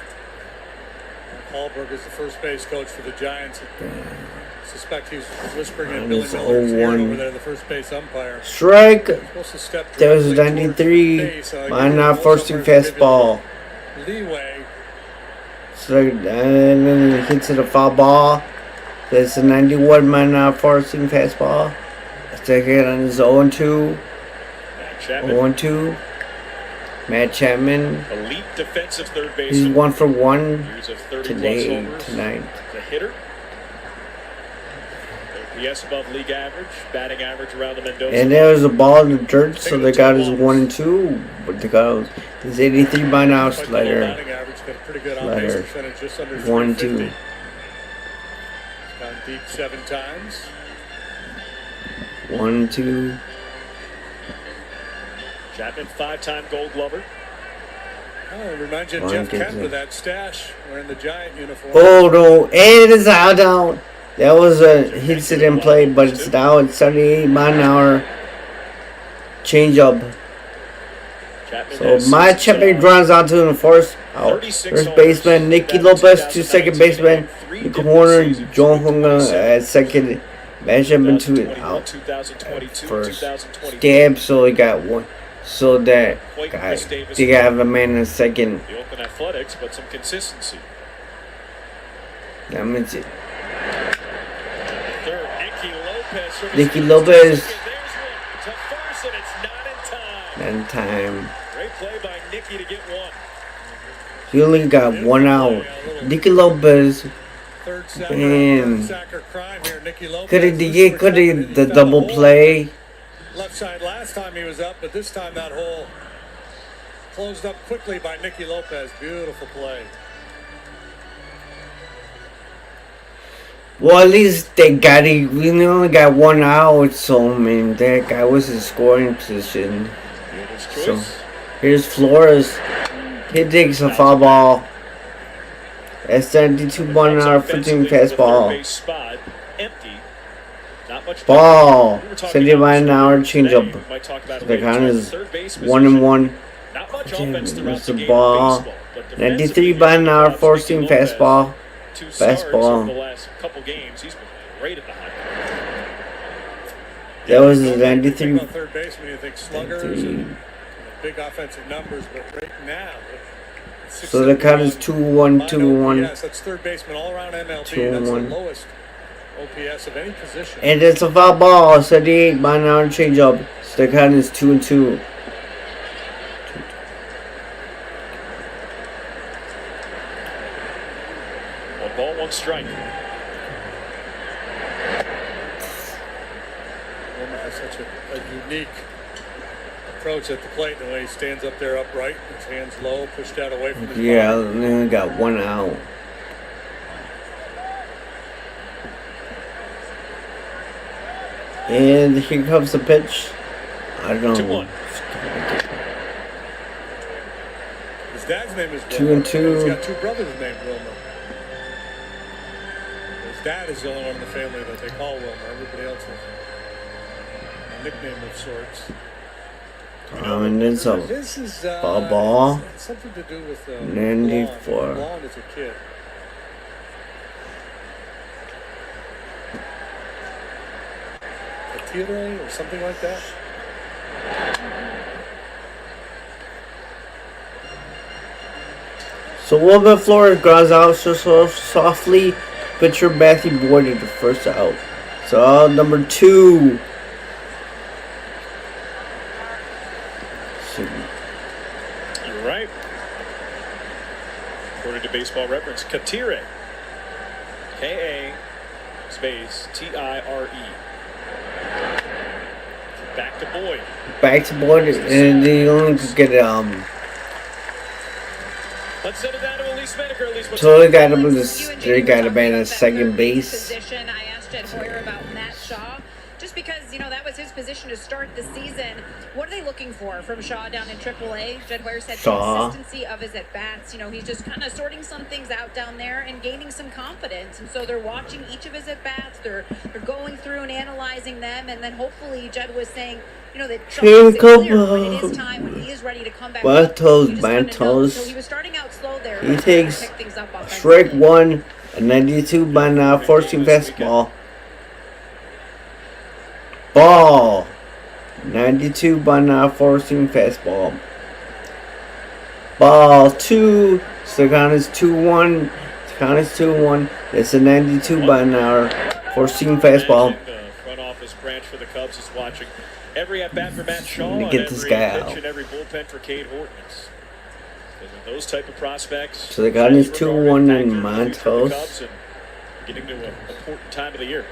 Hallberg is the first base coach for the Giants. I suspect he's whispering in Billy It's Miller's ear 0-1. over there, the first base umpire. Strike. Supposed to step There's directly towards 93. base, Why give not both forcing umpires maybe a fastball? little leeway. Strike, and then it hits it a foul ball. There's a 91 man not forcing fastball. Second on his 0-2. Matt Chapman, 0-2. Matt Chapman. elite defensive third He's baseman. 1 for 1 Years of 30 today, plus homers. tonight. The hitter. OPS above league average. Batting average around the Mendoza. And there was a ball in the dirt, so they got his 1-2. But they got his 83 by now Quite the low slider. batting average, got a pretty good on-base Slider. percentage, just under 1-2. 350. Gone deep 7 times. 1-2. Chapman, 5-time Gold Glover. Oh, it reminds you of One Jeff gets Kent it. with that stash wearing the Giant uniform. Oh no, and it is out down. That was a hits it in play, but it's now at 78 mile an hour. Change up. Chapman So has my since, Chapman runs out to the first. 36 First homers. baseman Nicky Back in Lopez to 2019, second baseman. three The different corner seasons, John Hunga 2027, at second. Match up into it 2021, out 2022, first. 2023. Stab, so he got one. So that Quite guy, Chris Davis. they have a man in second. The Oakland Athletics, but some consistency. That means it. Third, Nicky Lopez. from his Nicky first Lopez. There's one to first, and it's not in time. That time. Great play by Nicky to get one. He only got one out. Nicky Lopez Third sacker, Man. third sacker crime here. Nicky Lopez. could have the Found double hole. play. Left side last time he was up, but this time that hole closed up quickly by Nicky Lopez. Beautiful play. Well, at least they got it. We only got one out, so I mean that guy was in scoring position. Fielder's So choice. here's Flores. He takes a foul ball. At 72 1 an hour, 15 fastball. Base spot, empty. Not much Ball. We were talking 70 mile an hour today, changeup. we might talk about it The later. count is Third base 1-1. Not much Damn, offense throughout it's the a game ball. of baseball, but 93 defensively, by an hour, Nicky 14 Lopez, fastball. 2 starts Fastball. over the last couple games. He's been great at the high. That was You a think 93. about third baseman, you think sluggers and big offensive numbers, but right now, So the count is 2-1, 2-1. Yes, that's third baseman all around MLB. 2-1. That's the lowest OPS of any position. And it's a foul ball. 78 by an hour change up. So the count is 2-2. 1 ball, 1 strike. Wilmer has such a unique approach at the plate. The way he stands up there upright, his hands low, pushed out away from his Yeah, body. and then we got 1 out. And here comes the pitch. I don't know. 2-1. His dad's name is 2-2. He's got 2 brothers named Wilmer. His dad is the only one in the family that they call Wilmer. Everybody else is a nickname of sorts. And then some. This is ball. something to do with 94. blonde as a kid. A theater or something like that. So Wilbur Flores grounds out so softly. Pitcher Matthew Boyd at the first out. So out number 2. So, You're right. According to Baseball Reference, Katire. K-A space T-I-R-E. Back to Boyd. back to Boyd, and they only could get Let's send it down to Elise Smedeker. Elise, what's so they got him in You the and they Jamie got were a man talking at about that second third base base. position. I asked Jed Hoyer about Matt Shaw, just because that was his position to start the season. What are they looking for from Shaw down in AAA? Jed Hoyer said Shaw. consistency of his at bats. He's just kind of sorting some things out down there and gaining some confidence. And so they're watching each of his at bats. They're going through and analyzing them, and then hopefully Jed was saying, that Here something's clear come when it is time, when he is ready to come back. Bartos, You just kinda know. Bartos. So he was starting out slow there. He but takes picked things up strike offensively. 1, a 92 by now, forcing fastball. Ball. 92 by now, forcing fastball. Ball 2. So the count is 2-1. The count is 2-1. It's a 92 by an hour, forcing fastball. The front office branch for the Cubs is watching every at bat for Matt Shaw Let me and get this every guy pitch out. and every bullpen for Cade Horton. And those type of prospects. So the count is regarded 2-1 factor in the future of the Montos. Cubs and getting to an important time of the year.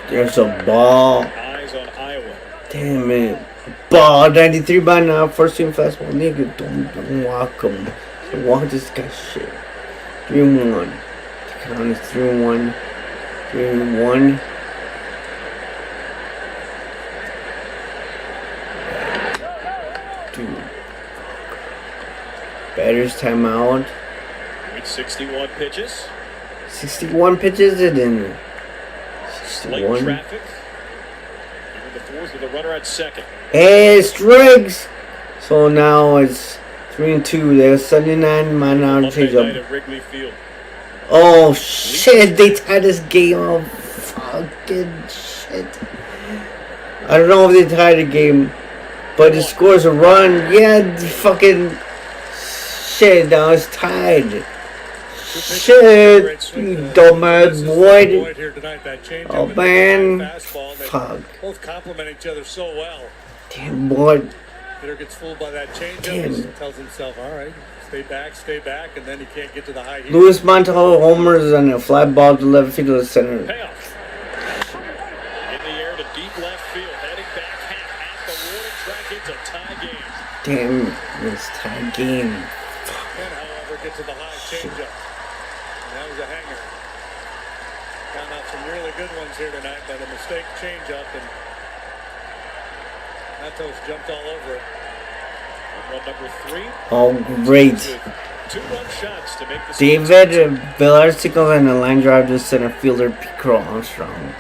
There's a ball. Eyes on Iowa. Damn it. Ball 93 by now, forcing fastball. Nigga, don't walk him. Don't walk this guy shit. 3-1. The count is 3-1. 3-1. Dude. Batter's timeout. 61 pitches. 61 pitches and then Late 61. traffic. Here in the fourth with a runner at second. Hey, strikes! So now it's 3-2. There's 79 mile an hour Monday change night up. at Wrigley Field. Oh shit! They tied this game up. Fucking shit. I don't know if they tied the game, but it scores a run. Yeah, the fucking shit. Now it's tied. Shit, you dumbass boy. Here tonight, that changeup Oh, and the man. fastball, and they Fuck. both complement each other so well. Damn boy. Hitter gets fooled by that changeup. Damn. He tells himself, "All right, stay back," and then he can't get to the high heat. Luis Montoya homers on a fly ball to left field to the center. Payoff. In the air to deep left field. Heading back half at the warning track. It's a tie game. Damn, this tie game. Can, however, get to the high changeup. And that was a hanger. Found out some really good ones here tonight, but a mistake changeup, and Matos jumped all over it. Run number 3. Oh, great. With 2-run shots to make the David Villarcico and a line drive to center fielder Pico Armstrong.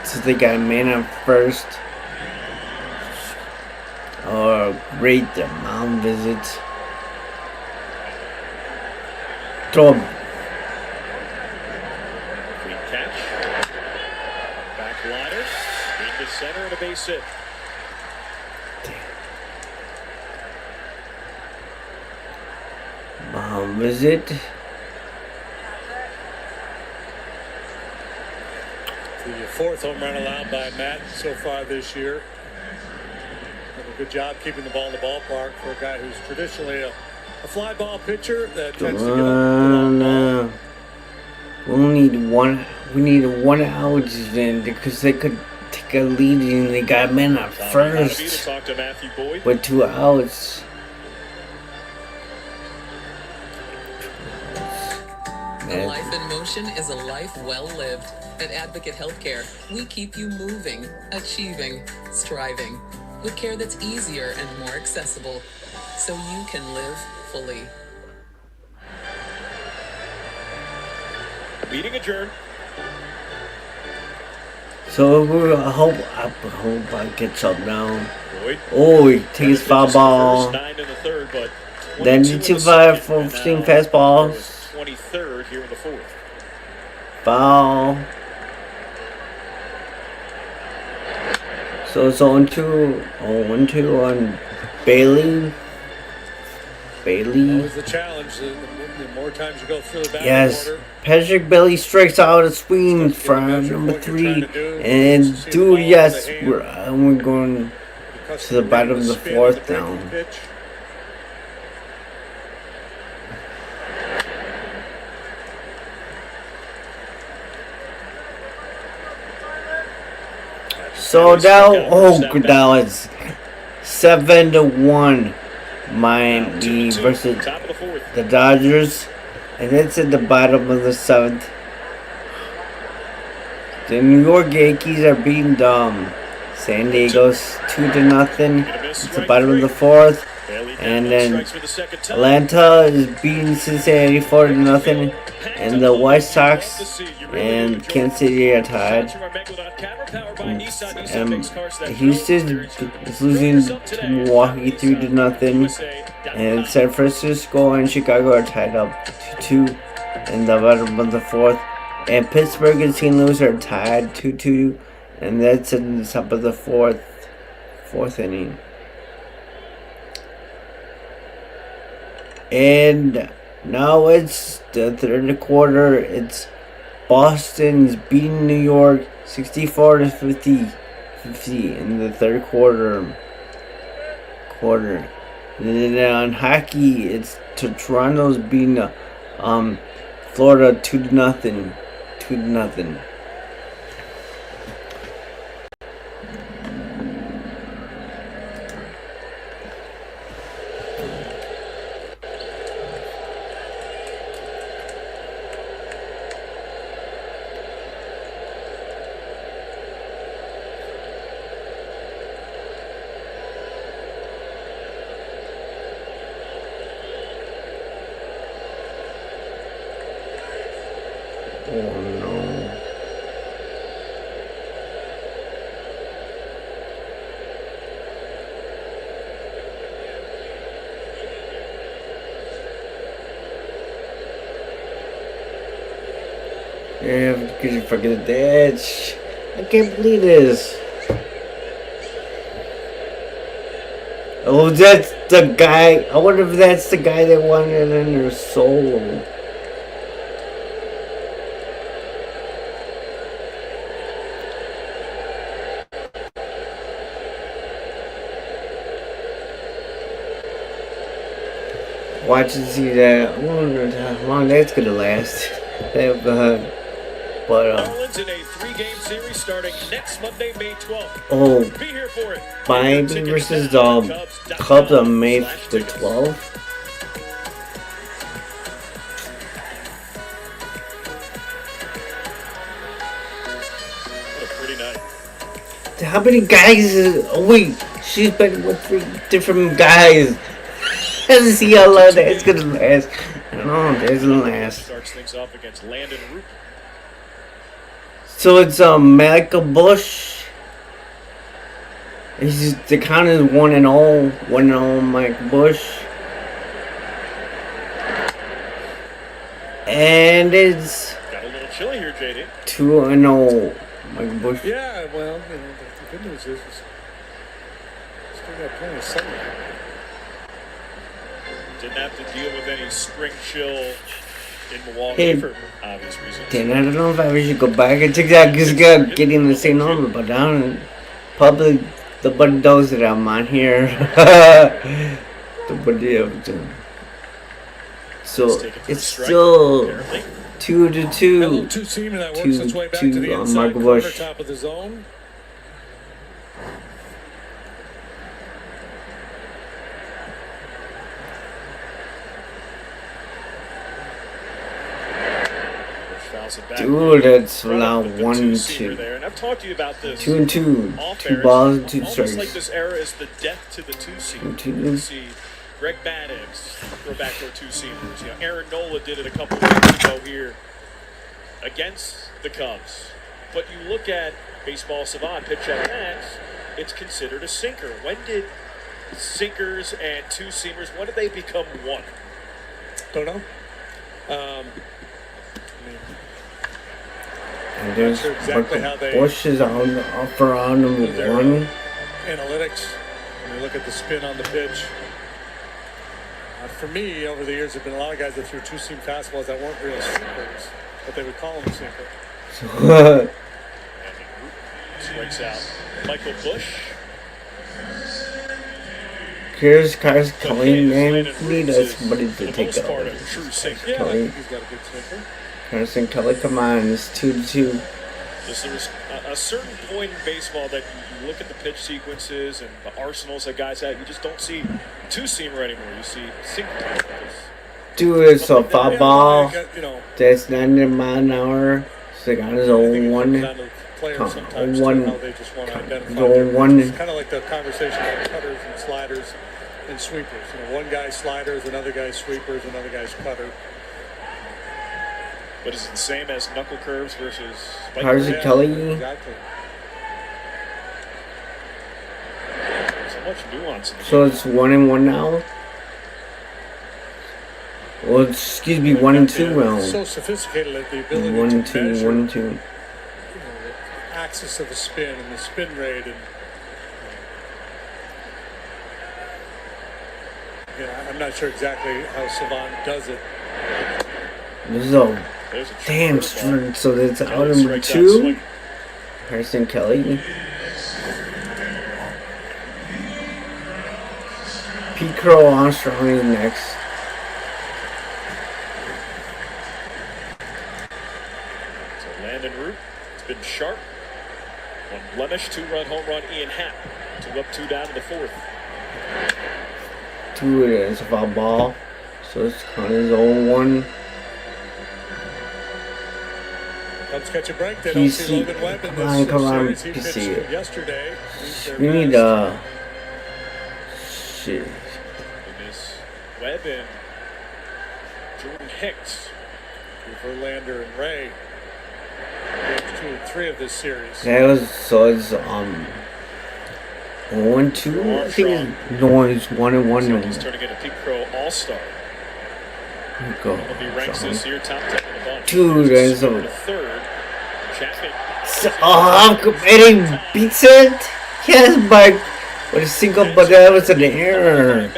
So they got a man on first. Oh, great, the mound visit. Throw a Clean catch. Back glider. In Center and a base hit. Is it? The fourth home run allowed by Matt so far this year. Done a good job keeping the ball in the ballpark for a guy who's traditionally a fly ball pitcher that tends to get up the long ball. We'll need one. We need 1 out then because they could take a lead and they got men at To first talk to Matthew Boyd. with 2 outs. A life in motion is a life well lived. At Advocate Healthcare, we keep you moving, achieving, striving, with care that's easier and more accessible, so you can live fully. Meeting adjourned. So I hope I get something down. Boyd. Oh, he takes foul ball. 9 in the third, but Then 22 in the 2-5 second, for and 15 now fastballs. 23rd here in the fourth. Foul. So it's 0-2. 0-2 on Bailey. Always the challenge. The more times you go through the batting Yes. order, Patrick Bailey strikes out a swing from number 3. And dude, yes, we're going because to the of bottom of the spin and fourth breaking down. pitch. So now it's 7-1 Miami versus Top of the fourth. the Dodgers, and it's at the bottom of the 7th. The New York Yankees are beating San Diego's 2-0. It's the bottom of the 4th, Bailey and down, then strikes for the second time. Atlanta is beating Cincinnati 4-0, and the White Sox and Kansas City are tied. And Houston is losing to Milwaukee 3-0, and San Francisco and Chicago are tied up 2-2 in the bottom of the 4th. And Pittsburgh and St. Louis are tied 2-2, and that's in the top of the fourth inning. And now it's the third quarter. It's Boston's beating New York 64-50 in the third quarter. And then on hockey, it's Toronto's beating Florida 2-0. 2-0. Oh no. Yeah, because you forget that. I can't believe this. Oh, that's the guy. I wonder if that's the guy that wanted in their soul. Watch and see that. I wonder how long that's gonna last. Marlins in a 3-game series starting next Monday, May 12th. Oh, Be here for it. Miami versus Cubs on May the 12th. What a pretty night. How many guys is? Oh wait, she's been with 3 different guys. Let's see how long that's gonna last. I don't know, that's gonna last. Starts things off against Landon Root. So it's Malcolm Bush. The count is 1-0. 1-0 Mike Bush. And it's Got a little chilly here, JD. 2-0 Mike Bush. Yeah, well, Good news is still got plenty of sunlight. Didn't have to deal with any spring chill in Milwaukee Hey. for obvious reasons. Then I don't know if I should go back and check that because I'm getting the same number, but I don't. Public, the buddy knows that I'm on here. The buddy of them. So Let's take it to it's the strike, still apparently. 2 to That little 2. two-seamer that works Two- its way back two to the on inside Michael corner, Busch. top of the zone. Fouls it back. Dude, that's Brought up now with the 1 two-seamer 2. there. And I've talked to you about this 2 and 2. off 2 air. balls and It's 2 almost strikes. like this era is the death to the two-seamer. 2 You 2. see Greg Maddux throw backdoor two-seamers. You know, Aaron Nola did it a couple of weeks ago here against the Cubs. But you look at Baseball Savant pitch at max, it's considered a sinker. When did sinkers and two-seamers, when did they become one? Don't know. And there's sure exactly how they- Bush is on for on number Their 1. Analytics, when you look at the spin on the pitch. For me, over the years, there have been a lot of guys that threw two-seam fastballs that weren't real sinkers, but they would call them a sinker. So, Strikes out Michael Busch. here's Carson But Kelly, his man. Landon We need Roots somebody is, to for the take most part, over. a true sinker. Yeah, I Kelly. think he's got a good sinker. Carson Kelly, come on. It's 2 to 2. There's a certain point in baseball that you look at the pitch sequences and the arsenals that guys have, you just don't see two-seamer anymore. You see sinker. Dude, it's a foul Yeah, ball. you know, That's 90 mile an hour. So they got his I think own it comes one. down to the players Come sometimes, on, too, how they just want to identify go their one. pitches. Kind of like the conversation about cutters and sliders and sweepers. You know, one guy's sliders, another guy's sweepers, another guy's cutter. But is it the same as knuckle curves versus spike Carson curves? Kelly. Exactly. So much nuance in the So it's 1 and 1 now. Well, excuse me, 1 and 2 So round. sophisticated at the ability 1 and to 2, measure 1 and 2. you know, the axis of the spin and the spin rate, and I'm not sure exactly how Savant does it. This is a There's a true damn curveball. strike. So that's out Kelly number strikes out 2. swinging. Carson Kelly. Pete Crow Armstrong is next. So Landon Root, it's been sharp. One blemish, 2-run home run, Ian Happ. 2 up, 2 down to the 4th. 2 is a foul ball. So it's on his own 1. Cubs catch a break. They don't see PC. Logan Webb in Come on, this come on, series. He PC. pitched yesterday. He's their We need best. shit. And this Webb and Jordan Hicks. Verlander and Ray. Games 2 and 3 of this series. That was so it's 1-2. I think it's no, it's 1 and 1 So now. he's turning into Pete Crow All-Star. Go. If he ranks this year, top 10 in the bunch. Dude, There's that's a a- to third. Chapman. And he beats it. Yes, but with a single, but that was an error.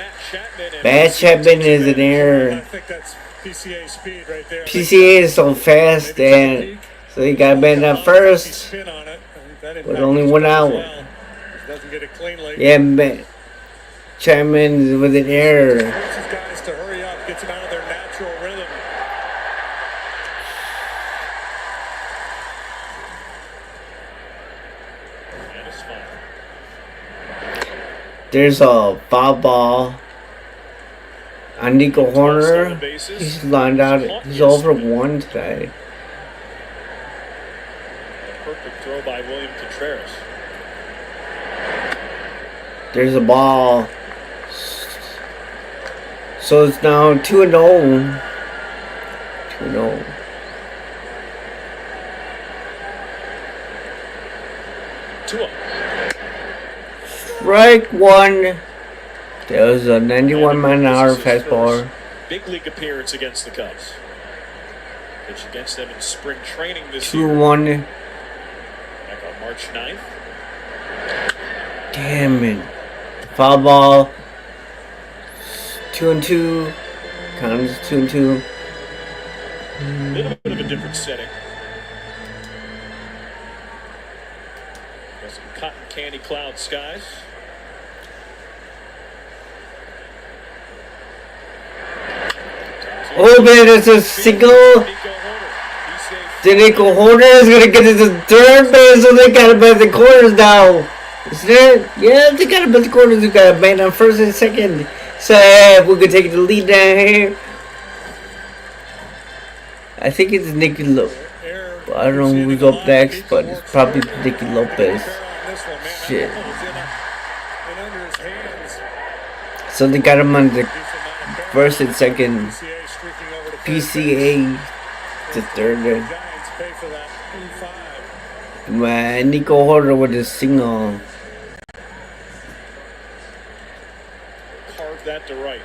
Bad Chapman is an I error. think that's PCA speed right there. PCA is so fast, and so he got banned at first. Spin on it. I think that With impacted only his 1 play as out. well. Doesn't get it cleanly. Yeah, man. Chapman with an error. Forces guys to hurry up, gets them out of their natural rhythm. That is fine. There's a foul ball on Nico Horner. He's lined out. He's over 1 today. Perfect throw by William Contreras. There's a ball. So it's now 2-0. 2-0. Tua. Strike 1. That was a 91 mile an hour This is his fastball. first big league appearance against the Cubs. Pitched against them in spring training this year. 2-1. Back on March 9th. Damn it. Foul ball. 2-2. Count is 2-2. A little bit of a different setting. Got some cotton candy cloud skies. Oh man, it's a single. Nico Horner is gonna get into third base, so they gotta bet the corners now. Isn't it? Yeah, they gotta bet the corners. They gotta bet on first and second. So we could take the lead down here. I think it's Nicky Lopez. I don't know who's up next, but it's probably Nicky Lopez. Shit. So they got him on the first and second. PCA to third. Man, Nico Horner with a single. Carve that to right.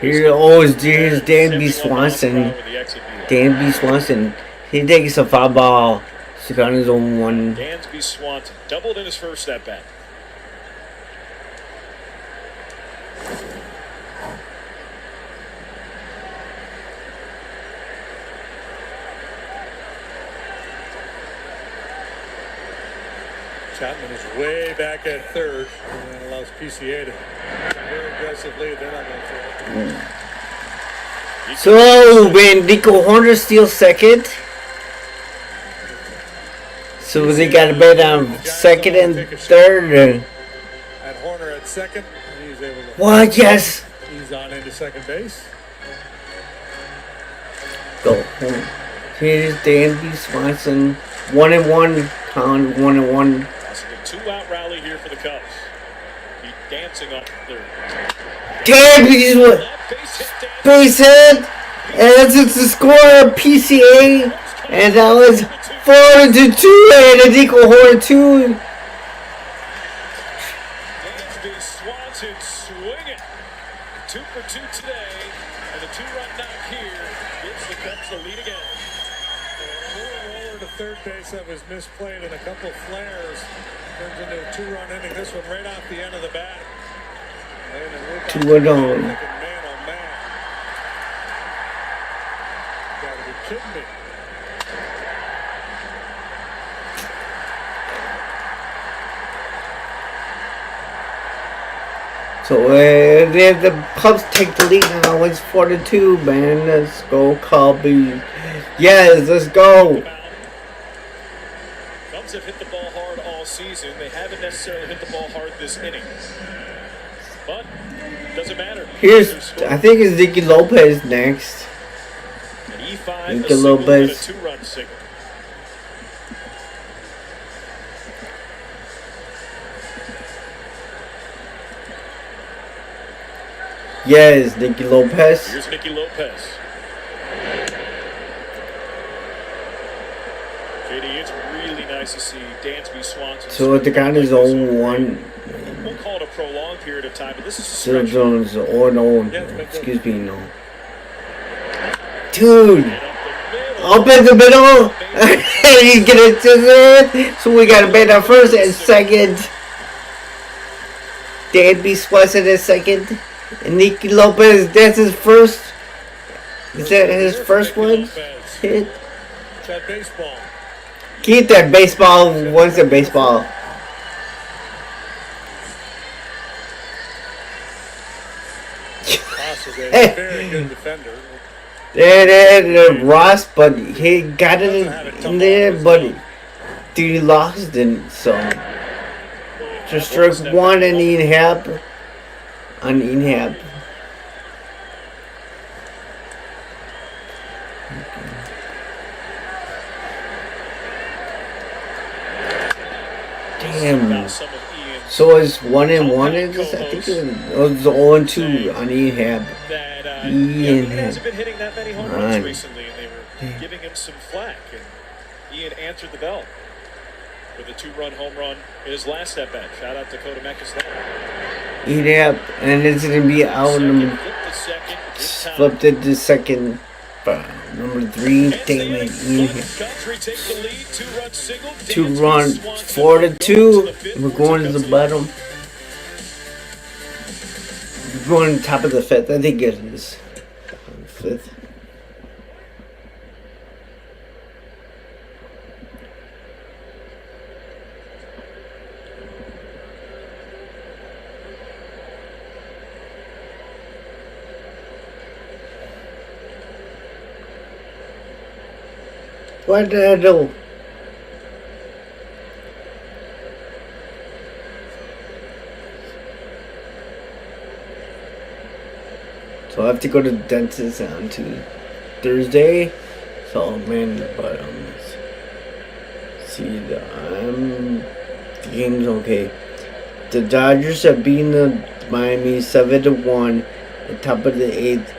Here's Danby Swanson. Danby Swanson. He takes a foul ball. He's on his own one. Dansby Swanson doubled in his first at bat. Chapman is way back at third, and that allows PCA to very aggressively. They're not going to throw it. So when Nico Horner steals second, so they got to bet on second and third. At Horner at second, he's able to. What? Yes. He's on into second base. Go home. Here's Danby Swanson. 1-1. Count 1-1. Two-out rally here for the Cubs. He's dancing up third. Damn, he just went base hit, and that's the score. PCA, and that was 4-2, and a Nico Horner 2. Dansby Swanson swinging. 2 for 2 today, and the 2-run knock here gives the Cubs the lead again. Roller to third base that was misplayed, and a couple flares turns into a 2-run inning. This one right off the end of the bat. 2-1. Man, oh man. Gotta be kidding me. So the Cubs take the lead now. It's 4-2, man. Let's go, Cubbies. Yes, let's go. Cubs have hit the ball hard all season. They haven't necessarily hit the ball hard this inning. But doesn't matter. I think it's Nicky Lopez next. An E5, Nicky a single, Lopez. and a 2-run single. Yes, Nicky Lopez. Here's Nicky Lopez. JD, it's really nice to see Dansby Swanson. So the count is 0-1. We'll call it a prolonged period of time, but this is a So stretch. Jones, no. Excuse me, no. Dude, up in the middle. He's gonna scissor. So we gotta bet on first and second. Danby Swanson at second. And Nicky Lopez, that's his first. Is that his first one? Hit. It's that baseball. Keep that baseball. What's the baseball? Ross is a very good defender. There, Ross, but he got it in there, but he lost it. So just struck one and Ian Happ on Ian Happ. Damn. So it's 1-1. Is this? I think it was 0-2 on Ian Happ. Ian hasn't been hitting that many home runs recently, and they were giving him some flack. And Ian answered the bell with a 2-run home run in his last at bat. Shout out to Dakota Meckes there. Ian Happ, and it's gonna be out. Second, Flipped it to second. Number 3, And damn it, Stanley in here. Cubs retake the lead, 2-run single. 2-run, Swanson 4-2. will We're going to the bottom. We're going to top of the 5th. I think it is 5th. What did I do? So I have to go to the dentist on Thursday. So man, but see the game's okay. The Dodgers are beating the Miami 7-1 at top of the 8th.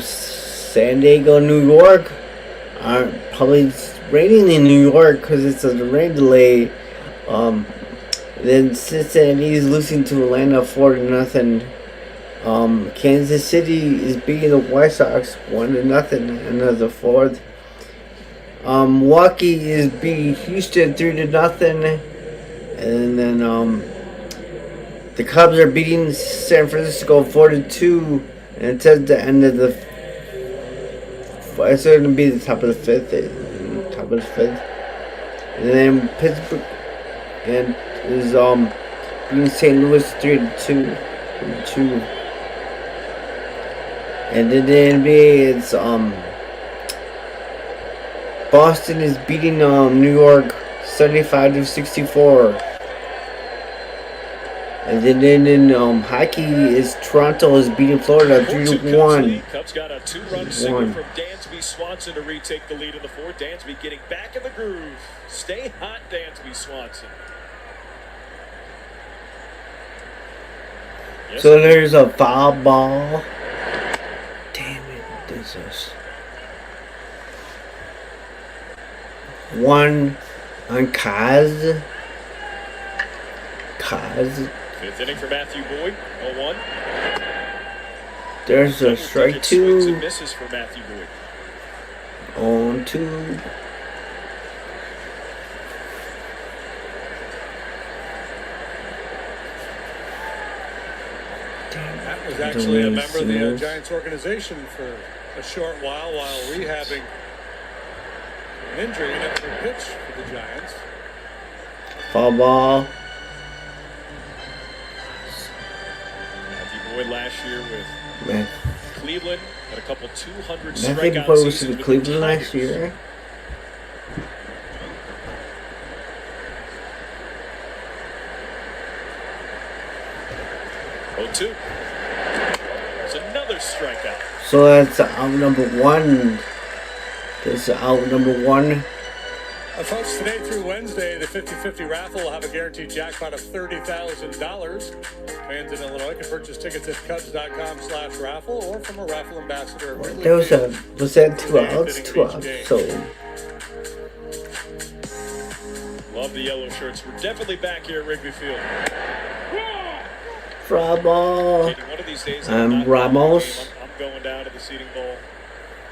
San Diego, New York are probably raining in New York because it's a rain delay. Then Cincinnati's losing to Atlanta 4-0. Kansas City is beating the White Sox 1-0 another 4th. Milwaukee is beating Houston 3-0. And then the Cubs are beating San Francisco 4-2. And it's at the end of the it's going to be the top of the 5th. Top of the 5th. And then Pittsburgh and is beating St. Louis 3-2. And then the NBA, it's Boston is beating New York 75-64. And then in hockey, is Toronto is beating Florida 3-1. Cubs got a 2-run single from Dansby Swanson to retake the lead in the 4th. Dansby getting back in the groove. Stay hot, Dansby Swanson. Yes, So there's a foul ball. Damn it, this is one on Kaz. 5th inning for Matthew Boyd, 0-1. There's a strike Swings and 2 misses for Matthew Boyd. on 2. That was actually a member of the Giants organization for a short while rehabbing an injury. He never pitched for the Giants. Foul ball. Matthew Boyd last year with Man, Cleveland had a couple 200 Matthew strikeout Boyd was seasons in with Cleveland the last Tigers. year. Oh, 2. It's another strikeout. So that's out number 1. That's out number 1. Folks, today through Wednesday, the 50-50 raffle will have a guaranteed jackpot of $30,000. Fans in Illinois can purchase tickets at Cubs.com/raffle or from a raffle ambassador. There was that 2 outs? 2 outs. So Love the yellow shirts. We're definitely back here at Wrigley Field. foul ball. Katie, one of these days, I'm Ramos. I'm going down to the seating bowl,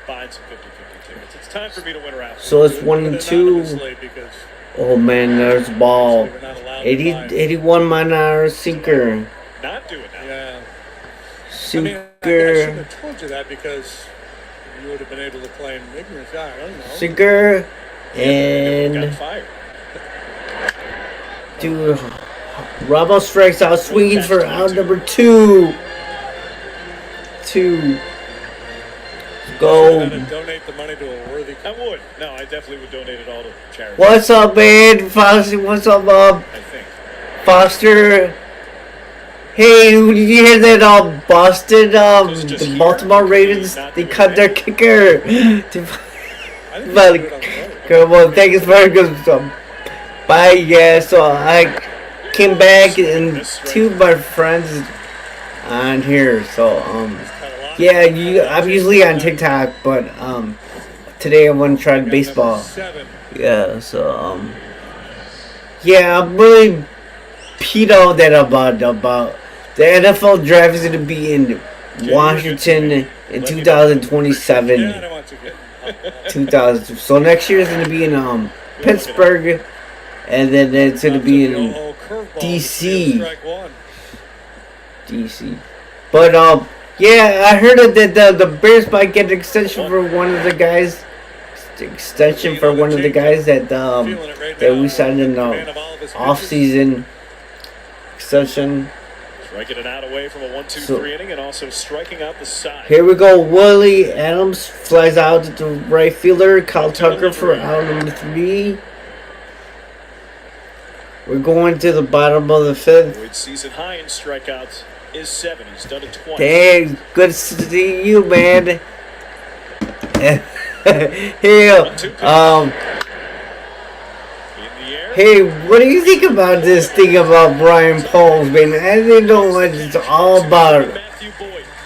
buying some 50-50 tickets. It's time for me to win a raffle. So it's 1-2. Because Oh man, there's ball. we're not allowed to 80, buy. 81 mile sinker. Not doing that. Yeah. I Sinker. shouldn't have told you that because you would have been able to claim ignorance. I don't know. Sinker. Got And fired. dude, Ramos strikes out, swinging for out number 2. 2. Go. I'm going to donate the money to a worthy I would. No, I definitely would donate it all to charity. What's up, man? Foster, what's up, I think. Foster? Hey, did you hear that? Boston, the Baltimore Ravens, they cut their kicker. I think you should do it on the road. Come on, thank you very good. Bye, yeah. So I came back and 2 of my friends on here. So yeah, I'm usually on TikTok, but today I want to try baseball. 7. Yeah, so yeah, I'm really pedo that about the NFL draft is gonna be in Washington in Yeah, I 2027. don't want you getting 2000. So next year is gonna be in Pittsburgh, and then it's gonna be in DC. DC. But yeah, I heard that the Bears might get an extension for one of the guys. Extension for one of the guys that we signed in off-season extension. Striking it out away from a 1-2-3 inning, and also striking out the side. Here we go. Willie Adams flies out to the right fielder. Kyle Tucker for out number 3. We're going to the bottom of the 5th. Boyd's season high in strikeouts is 7. He's done it twice. Hey, good to see you, man. Hey, hey, what do you think about this thing about Brian Poles, man? I didn't know what it's all about.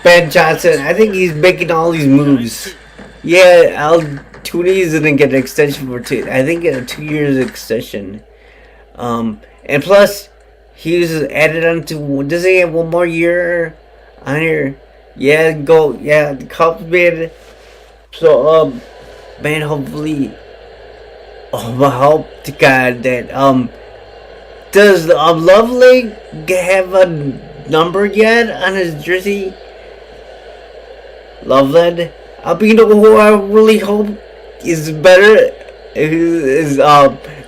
Ben Johnson, I think he's making all these moves. Yeah, Altuve is gonna get an extension for 2. I think a 2 years extension. And plus, he was added on to. Does he have one more year on here? Yeah, the Cubs, man. So, man, hopefully, I hope to God that, does Lovely have a number yet on his jersey? Loveland? You know who I really hope is better is,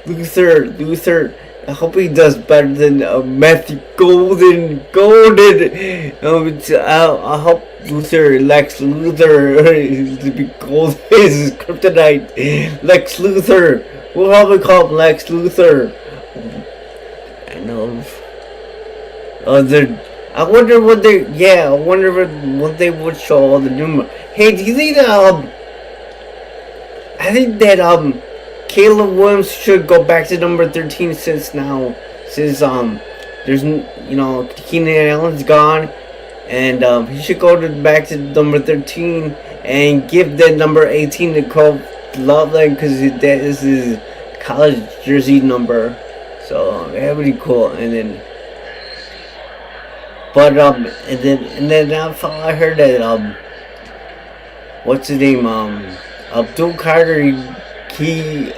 Luther. I hope he does better than Matthew Golden. I hope Lex Luthor to be gold is kryptonite. Lex Luthor. We'll probably call him Lex Luthor. I know. I wonder what they. Yeah, I wonder what they would show all the new. Hey, do you think that I think that Caleb Williams should go back to number 13 since there's Keenan Allen's gone, and he should go back to number 13 and give that number 18 to Cole Loveland because that is his college jersey number. So that would be cool. And then, I heard that what's his name? Abdul Carter. He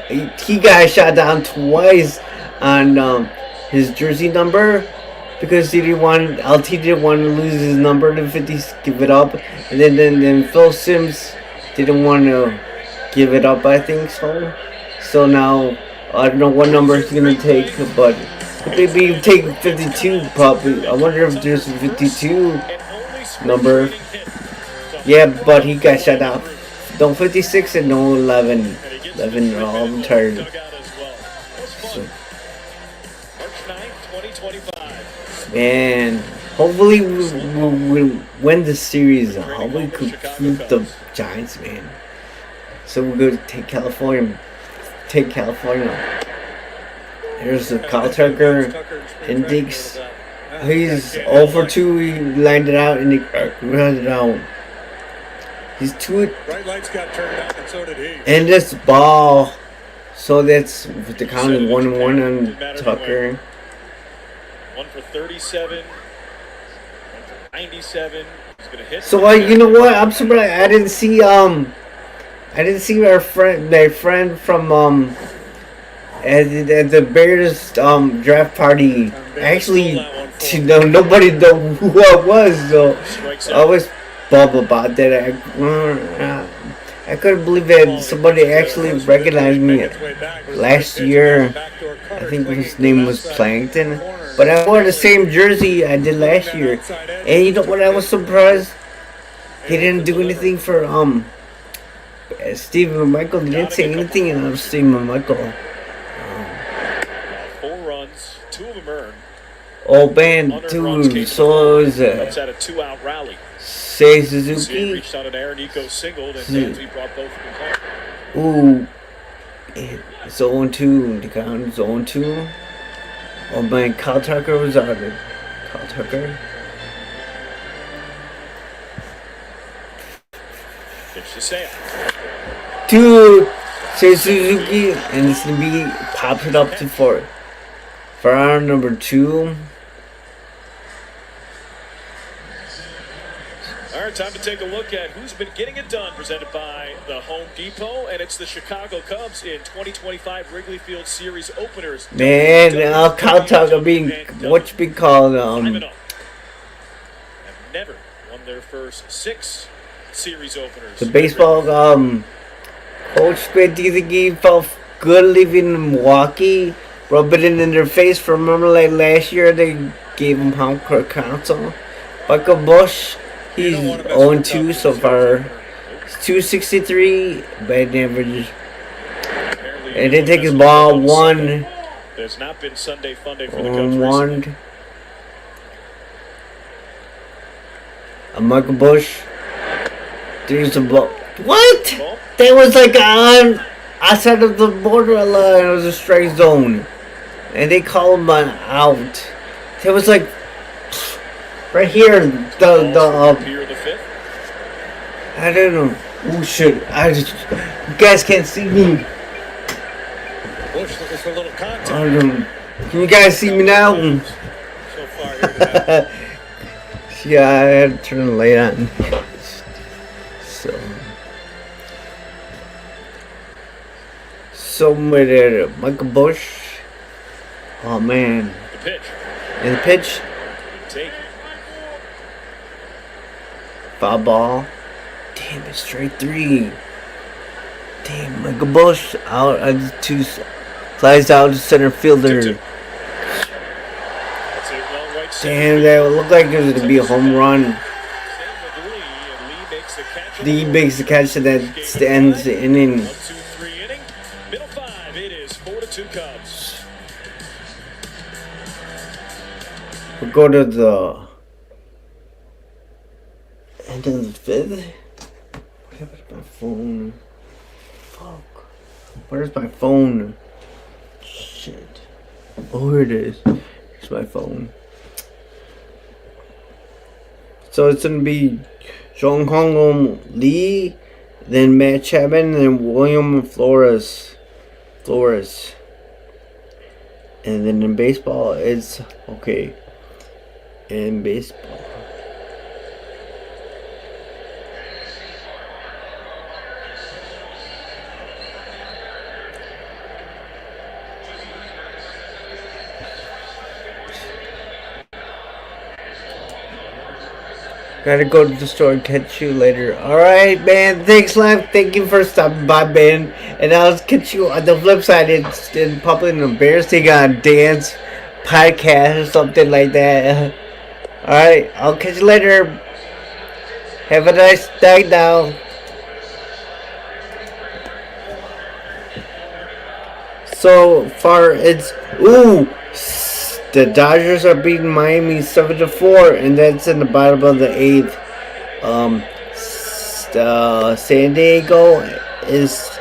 got shot down twice on his jersey number because LT didn't want to lose his number to 50, give it up, and then Phil Simms didn't want to give it up. I think so. So now I don't know what number he's gonna take, but maybe he'll take 52 probably. I wonder if there's a 52 number. Yeah, but he got shut down. No 56 and no 11. 11 are all retired. So, man, hopefully we'll win the series. Hopefully we could beat the Giants, man. So we're going to take California. Here's the Kyle Tucker index. He's 0 for 2. He lined it out and he grounded it out. He's 2. Bright lights got turned on, and so did he. And this ball. So that's with the count of 1-1 on Tucker. 1 for 37. 1 for 97. He's gonna hit. So you know what? I'm surprised I didn't see my friend from at the Bears draft party. Actually, nobody know who I was, so I was bummed about that. I couldn't believe that somebody actually recognized me last year. I think his name was Plankton, but I wore the same jersey I did last year. And you know what? I was surprised he didn't do anything for Stephen Michael. He didn't say anything about Stephen Michael. 4 runs, 2 of them earned. Oh man, dude, so is Comes out a 2-out rally. Say Suzuki. Reached out an air, Nico singled, and Dansby brought both of them home. Ooh, it's 0-2. The count is 0-2. Oh man, Kyle Tucker was out of it. Kyle Tucker. Pitch to Sale. Dude, say Suzuki, and it's gonna be popped it up to 4. For our number 2. All All right, time to take a look at who's been getting it done, presented by the Home Depot, and it's the Chicago Cubs in 2025 Wrigley Field Series openers. Man, Caltech being what you be called 5-0. Have never won their first 6 series openers. the baseball coach. But do you think he felt good leaving Milwaukee, rubbing it in their face? Remember, like last year they gave him home court counsel. Michael Busch, he's 0-2 so far. He's 263 batting average. And they take his ball 1. There's not been Sunday Funday for the Cubs 1. Michael Busch. There's a ball. What? That was like on outside of the borderline. It was a strike zone, and they called him an out. That was like right here. The I don't know. Oh shit! You guys can't see me. Bush looking for a little contact. Can you guys see me now? So far here tonight. Yeah, I had to turn the light on. So with Michael Busch. Oh man. The pitch. And the pitch. Take it. Foul ball. Damn it, straight 3. Damn, Michael Busch out at 2. Flies out to center fielder. Damn, that would look like it was gonna be a home run. Lee makes the catch and that ends the inning. 1-2-3 inning. Middle 5. It is 4-2 Cubs. We'll go to the end of the 5th. What happened to my phone? Fuck. Where's my phone? Shit. Oh, here it is. Here's my phone. So it's gonna be Jung Hong Lee, then Matt Chapman, and then William Flores. And then in baseball, it's okay. In baseball. Gotta go to the store and catch you later. Alright, man. Thanks, Live. Thank you for stopping by, man. And I'll catch you on the flip side. It's in public embarrassing on Dan's podcast or something like that. Alright, I'll catch you later. Have a nice day now. So far, it's... Ooh! The Dodgers are beating Miami 7-4, and that's in the bottom of the 8th. San Diego is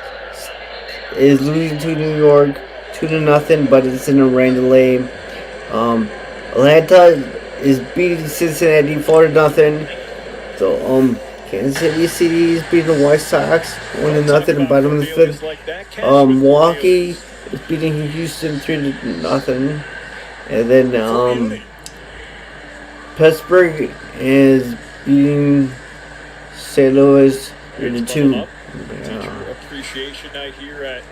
losing to New York 2-0, but it's in a rain delay. Atlanta is beating Cincinnati 4-0. So Kansas City is beating the White Sox 1-0 in the bottom of the 5th. Milwaukee is beating Houston 3-0. And then Pittsburgh is beating St. Louis 3-2. Teacher appreciation night here at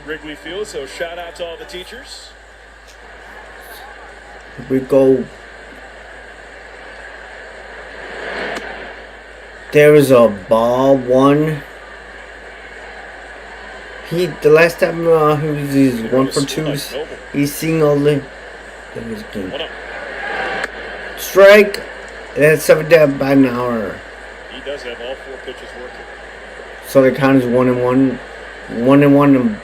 Wrigley Field. So shout out to all the teachers. Here we go. There is a ball 1. The last time he was his 1 for 2s. He singled it. That was good. Strike. And that's 7 down by an hour. He does have all 4 pitches working. So the count is 1-1. 1-1.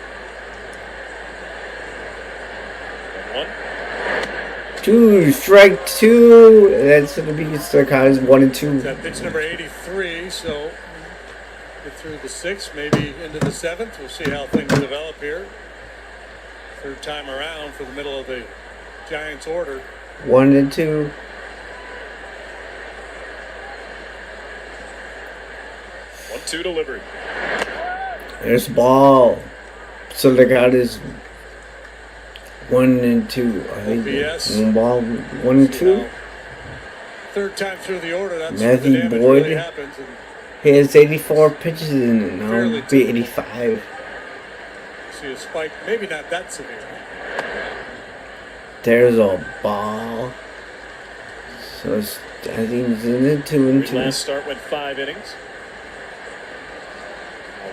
1. 2. Strike 2. That's gonna be the count is 1-2. That pitch number 83. So get through the 6th, maybe into the 7th. We'll see how things develop here. 3rd time around for the middle of the Giants order. 1-2. 1-2 delivery. There's the ball. So the count is 1-2. I think OPS. 1 ball. 1-2. third time through the order, that's Matthew the damage Boyd. really happens. And He has 84 pitches in it now. Fairly It'll be 85. see a spike, maybe not that severe. There's a ball. So I think it's in the 2-2. Last start went 5 innings.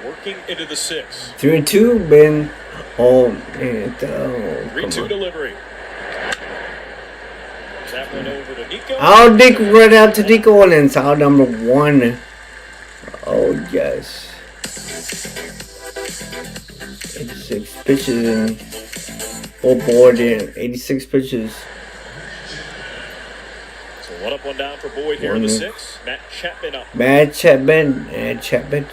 Working into the 6th. 3-2, Ben. Oh, man. Oh, 3-2 delivery. That one over to Nico. I'll Nick right out to Nico and it's out number 1. Oh, yes. 86 pitches and full board in 86 pitches. So 1 up, 1 down for Boyd here in the 6th. Matt Chapman up. Matt Chapman.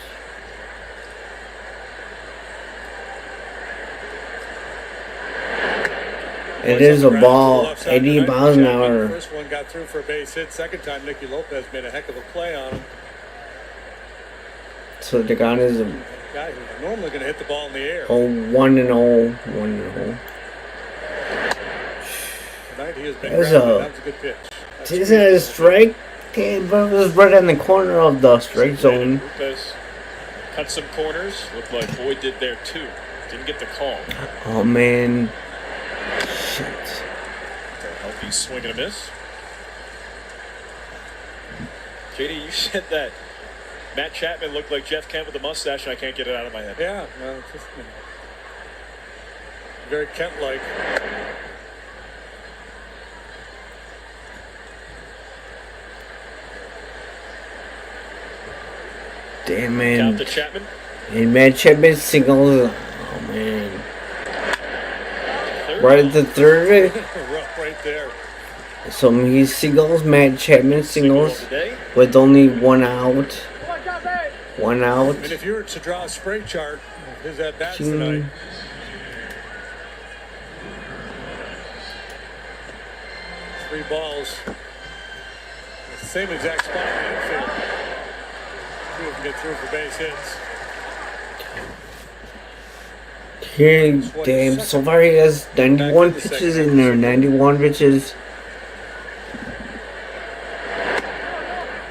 It is a ball, 80 miles an hour. First one got through for a base hit. Second time, Nicky Lopez made a heck of a play on him. So the guy is a Guy who's normally going to hit the ball in the air. 1-0. Tonight he has been There's grounded. That was a good pitch. That's Is that a strike? Okay, but it was right in the corner of the strike zone. Lopez cut some corners. Looked like Boyd did there too. Didn't get the call. Oh man. Shit. Healthy swing and a miss. JD, you said that Matt Chapman looked like Jeff Kent with a mustache, and I can't get it out of my head. Yeah, well, it's just very Kent-like. Damn Count man. to Chapman. And Matt Chapman singles. Oh man. Third. Right at the third. Rough right there. So he singles. Matt Chapman Single singles of the day. with only 1 out. 1 out. I mean, if you were to draw a spray chart of his at-bats Hmm. tonight, three balls, the same exact spot in the infield. Two of them get through for base hits. Here, damn, so far he has 91 pitches in there. 91 pitches.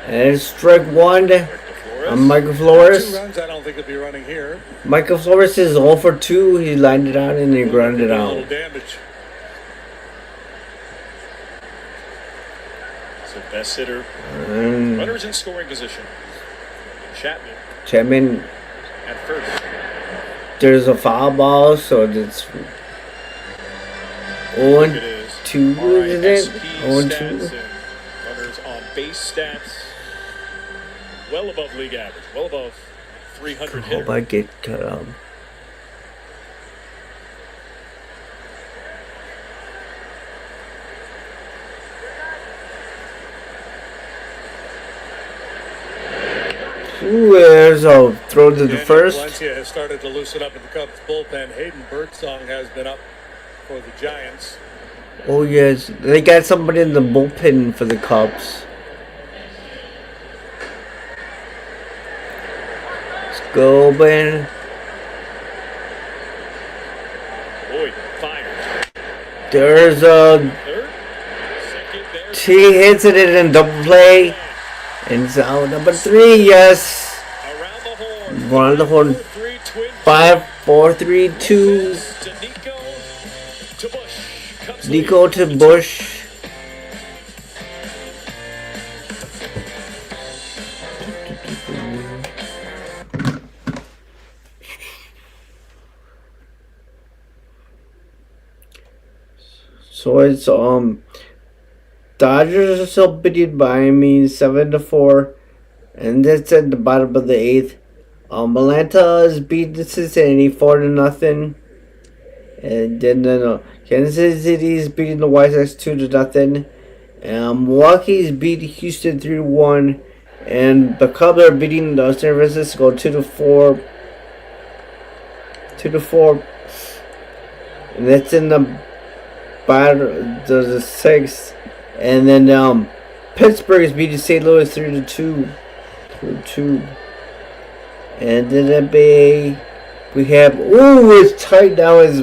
And strike 1 on Michael Two Flores. runs, I don't think he'll be running here. Michael Flores is 0 for 2. He lined it out and he grounded A little out. damage. So best hitter. And Runners in scoring position. Chapman Chapman, at first. there's a foul ball, so it's It 0-2, is. isn't it? RISP 0-2. stats and runners on base stats. Well above league average. Well above 300 Hope hitter. I get cut up. Ooh, there's a throw to the Daniel first. Valencia has started to loosen up in the Cubs bullpen. Hayden Birdsong has been up for the Giants. Oh yes, they got somebody in the bullpen for the Cubs. Let's go, Ben. Boyd fires. There's a Third. Second. There's he hits it in double play. And it's out number 3, yes. around the horn. Around the horn. 4-3 twin. 5, 4, 3, 2. To Nico. To Bush. Cubs Nico lead. to Bush. So it's Dodgers are still beaten by me 7-4, and that's at the bottom of the 8th. Atlanta is beating Cincinnati 4-0, and then Kansas City is beating the White Sox 2-0. Milwaukee's beat Houston 3-1, and the Cubs are beating the San Francisco 2-4. 2-4, and that's in the bottom, the 6th. And then Pittsburgh is beating St. Louis 3-2. 3-2. And then we have it's tight now. As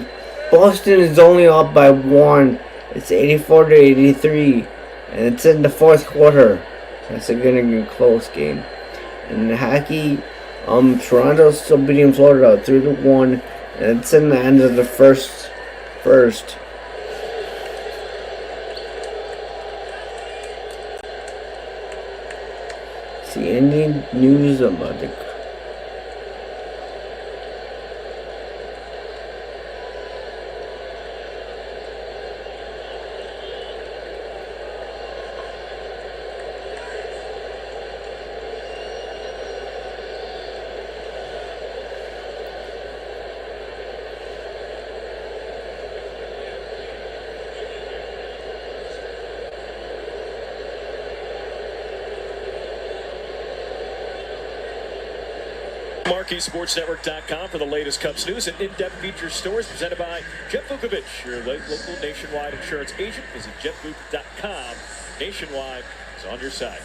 Boston is only up by 1. It's 84-83. and it's in the fourth quarter. That's gonna be a close game. And in hockey, Toronto's still beating Florida 3-1, and it's in the end of the first. It's the ending news about the. MarqueeSportsNetwork.com for the latest Cubs news and in-depth feature stories presented by Jeff Vukovich, your local nationwide insurance agent. Visit JeffVuk.com. Nationwide is on your side.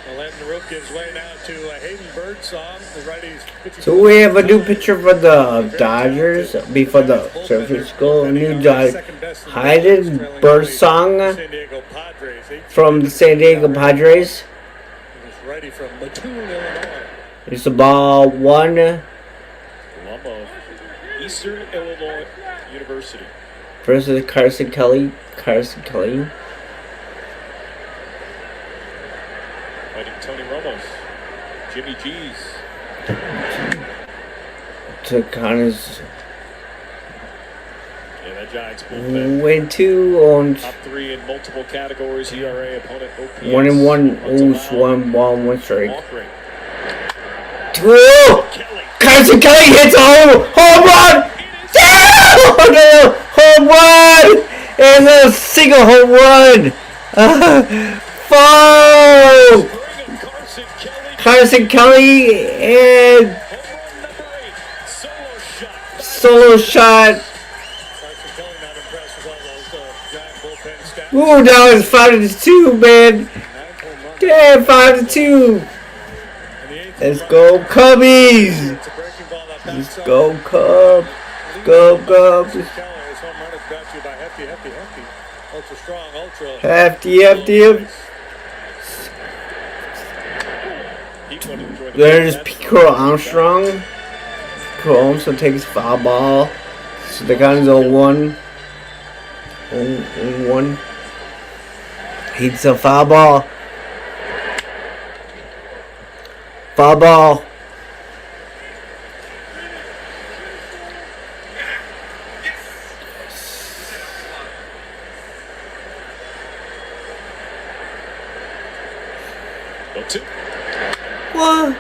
Well, letting the rook gives way now to a Hayden Birdsong. The righties. So we have a new picture for the Dodgers before the San Francisco new Dodgers. Hayden Birdsong from the San Diego Padres. Righty from Mattoon, Illinois. It's the ball one. Colombo, Eastern Illinois University. Versus Carson Kelly. Fighting Tony Ramos. Jimmy G's. To Connors. Yeah, that Giants bullpen. Went 2 on Top 3 in multiple categories. ERA, opponent, OPS. 1-1. Oh, 1 ball, 1 strike. Walk rate. Whoa! Carson Kelly hits a home run! Yeah! Home run! And a single home run! Fall! Carson Kelly and solo shot. Ooh, now it's 5-2, man. Damn, 5-2. Let's go, Cubbies. Let's go, Cubs. Go, Cubs. Hefty. There's Pico Armstrong. Pico Armstrong takes foul ball. So the gun is 0-1. 0-1. Hits a foul ball. Foul ball. What?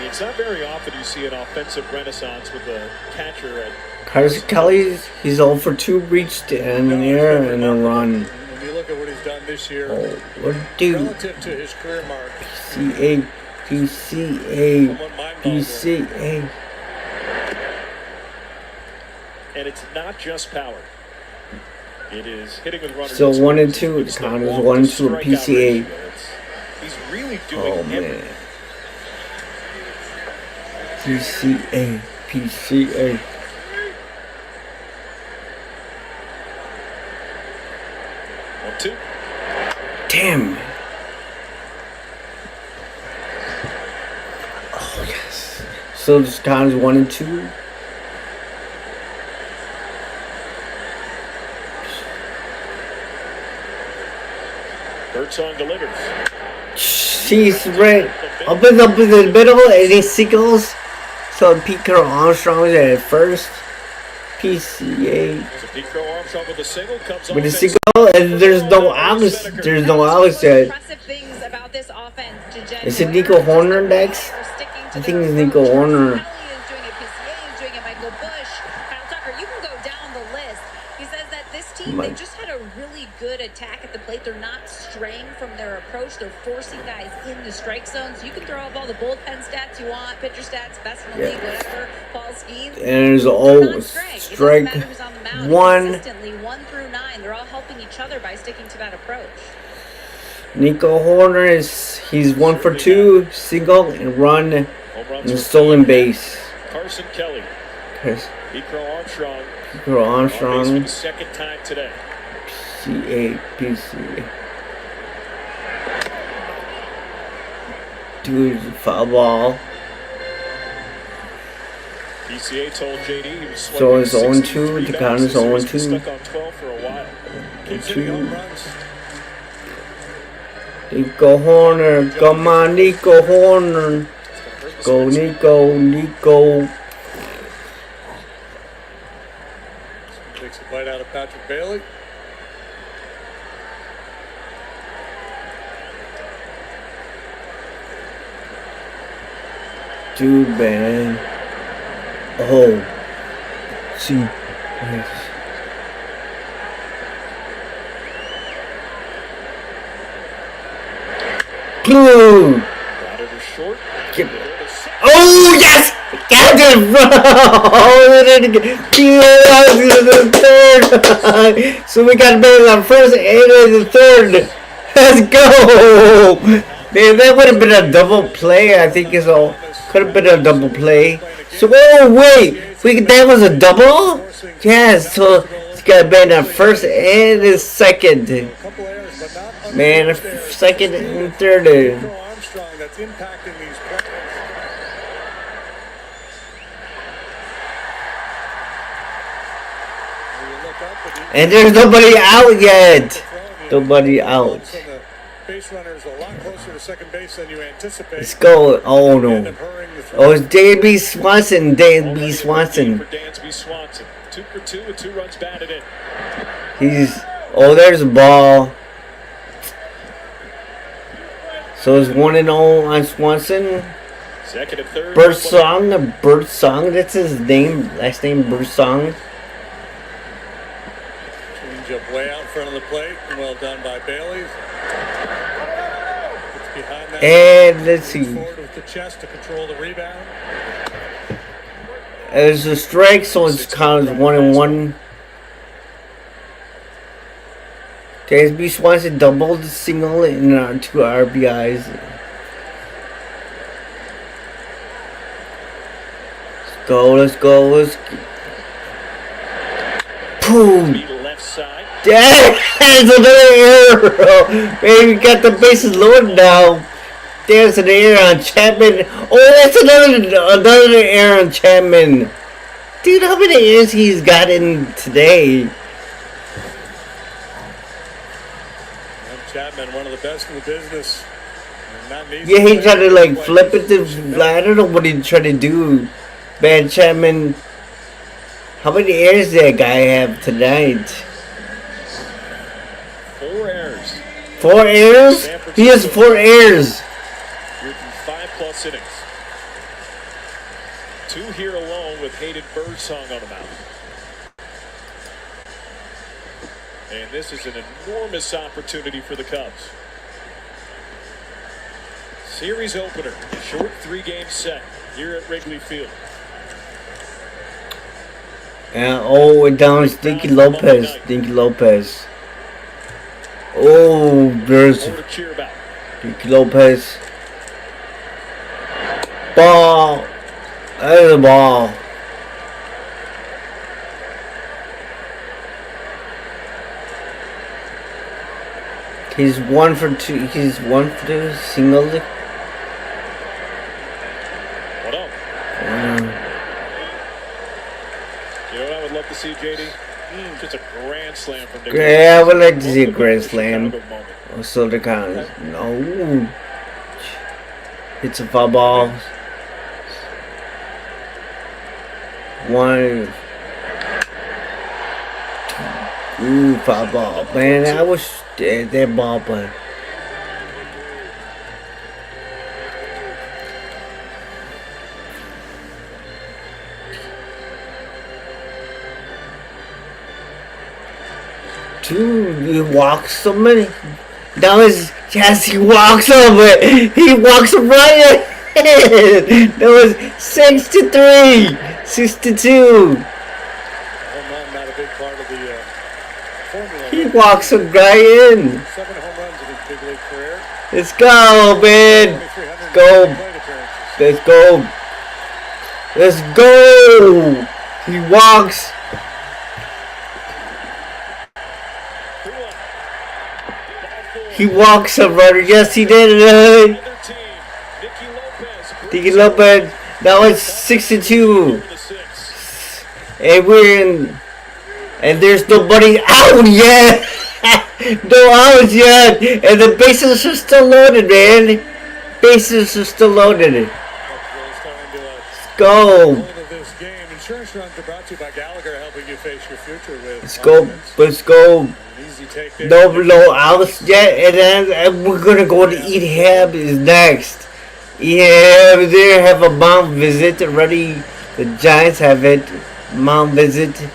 It's not very often you see an offensive renaissance with a catcher at Carson Kelly, he's 0 for 2, reached in the air and a run. When you look at what he's done this year, Oh, what do? relative to his career mark, PCA. and it's not just power. It is hitting with runners. So 1 and 2, the count is 1 and 2 PCA. He's really doing Oh man. everything. PCA. 1-2. Damn. Oh yes. So this count is 1 and 2. Birdsong delivers. She's right up in the middle, and he singles. So Pico Armstrong is at first. PCA So Pico Armstrong with a single comes with a offense. single, and there's no Alex. There's no Alex yet. Impressive things about this offense to Jen Is it Moore. Nico Horner next? Are sticking to I think their it's Nico approach. Horner. Kelly is doing it. PCA is doing it. Michael Bush, Kyle Tucker. You can go down the list. He says that this team, they just had a really good attack at the plate. They're not straying from their approach. They're forcing guys in the strike zone. So you can throw up all the bullpen stats you want, pitcher stats, best in the league, whatever. Paul Skeens. And there's Not straying. It doesn't strike matter who's on the mound. 1. Consistently 1 through 9. They're all helping each other by sticking to that approach. Nico Horner he's 1 for 2, single and run Home runs and for stolen base. Carson Kelly. Ecro Armstrong. Go On base for Armstrong. the second time today. C8PC. Dude, foul ball. PCA told JD he was So it's 0-2, 63 the count is bounces. He's 0-2. been stuck on 12 for a while. Keeps hitting home runs. Nico Horner, come on, Nico Horner. Go, Nico, Nico. Takes a bite out of Patrick Bailey. Dude, man. Oh. See. Yes. Boom. Got over short. Keep- Oh, yes! Got it! Third. So we got both on first and the third. Let's go! Man, that would have been a double play. I think it's all could have been a double play. So oh wait, that was a double? Yes. So it's got been a first and a second. A couple errors, but not Man, a unfinished. second and third. Ecro Armstrong that's impacting these plays. When you look up at the- And there's nobody out yet. Nobody out. So the base runner is a lot closer to second base than you anticipate. Let's go. Oh End no. up hurrying the throw. Oh, it's Dansby Swanson. Dansby Already Swanson. for Dansby Swanson. 2 for 2 with 2 runs batted in. He's. Oh, there's a ball. So it's 1-0 on Swanson. Second and third. Birdsong. That's his name. Last name Birdsong. Change up way out in front of the plate. Well done by Bailey. It's behind that. And let's see. Forward with the chest to control the rebound. There's a strike, so it's counted 1-1. Dansby Swanson doubled, single, and 2 RBIs. Let's go. Boom! Beat left side. There's another error! Man, we got the bases loaded now. There's an error on Chapman. Oh, that's another error on Chapman. Dude, how many errors he's gotten today? And Chapman, one of the best in the business. And not an easy Yeah, he play. tried to like flip it to. I don't know what he tried to do. Man, Chapman. How many errors did that guy have tonight? 4 errors. 4 errors? He has 4 errors. You're 5+ innings. 2 here alone with Hayden Birdsong on the mound. And this is an enormous opportunity for the Cubs. Series opener, short 3-game set here at Wrigley Field. And and down is Dinky Lopez. Oh, there's Over to cheer about. Dinky Lopez. Ball. There's a ball. He's 1 for 2. He's 1 for 2. Single. What up? You know what I would love to see, JD? Just a grand slam from Nick. Yeah, I would like to see a grand slam. Chicago moment. So the count is no. It's a foul ball. 1. Ooh, foul ball. Man, I was that ball, but. Dude, he walks so many. That was yes, he walks over it. He walks right ahead. That was 6-3, 6-2. Home run, not a big part of the formula. He walks a guy in. 7 home runs in his big league career. Let's go, man. 2,300 Go. plate appearances. Let's go. Let's go. He walks. 2-1. He walks a runner. Yes, he did. Other team, Nicky Lopez. Nicky Lopez. Now it's 6-2. For the 6. And we're in. And there's nobody out yet. No outs yet. And the bases are still loaded, man. Bases are still loaded. Really starting to Go. hold of this game. Insurance runs are brought to you by Gallagher, helping you face your future with. Let's go. Let's go. An easy take there. No outs yet. And then we're going to go to Ehab is next. Ehab, they have a mound visit already. The Giants have it. Mound visit.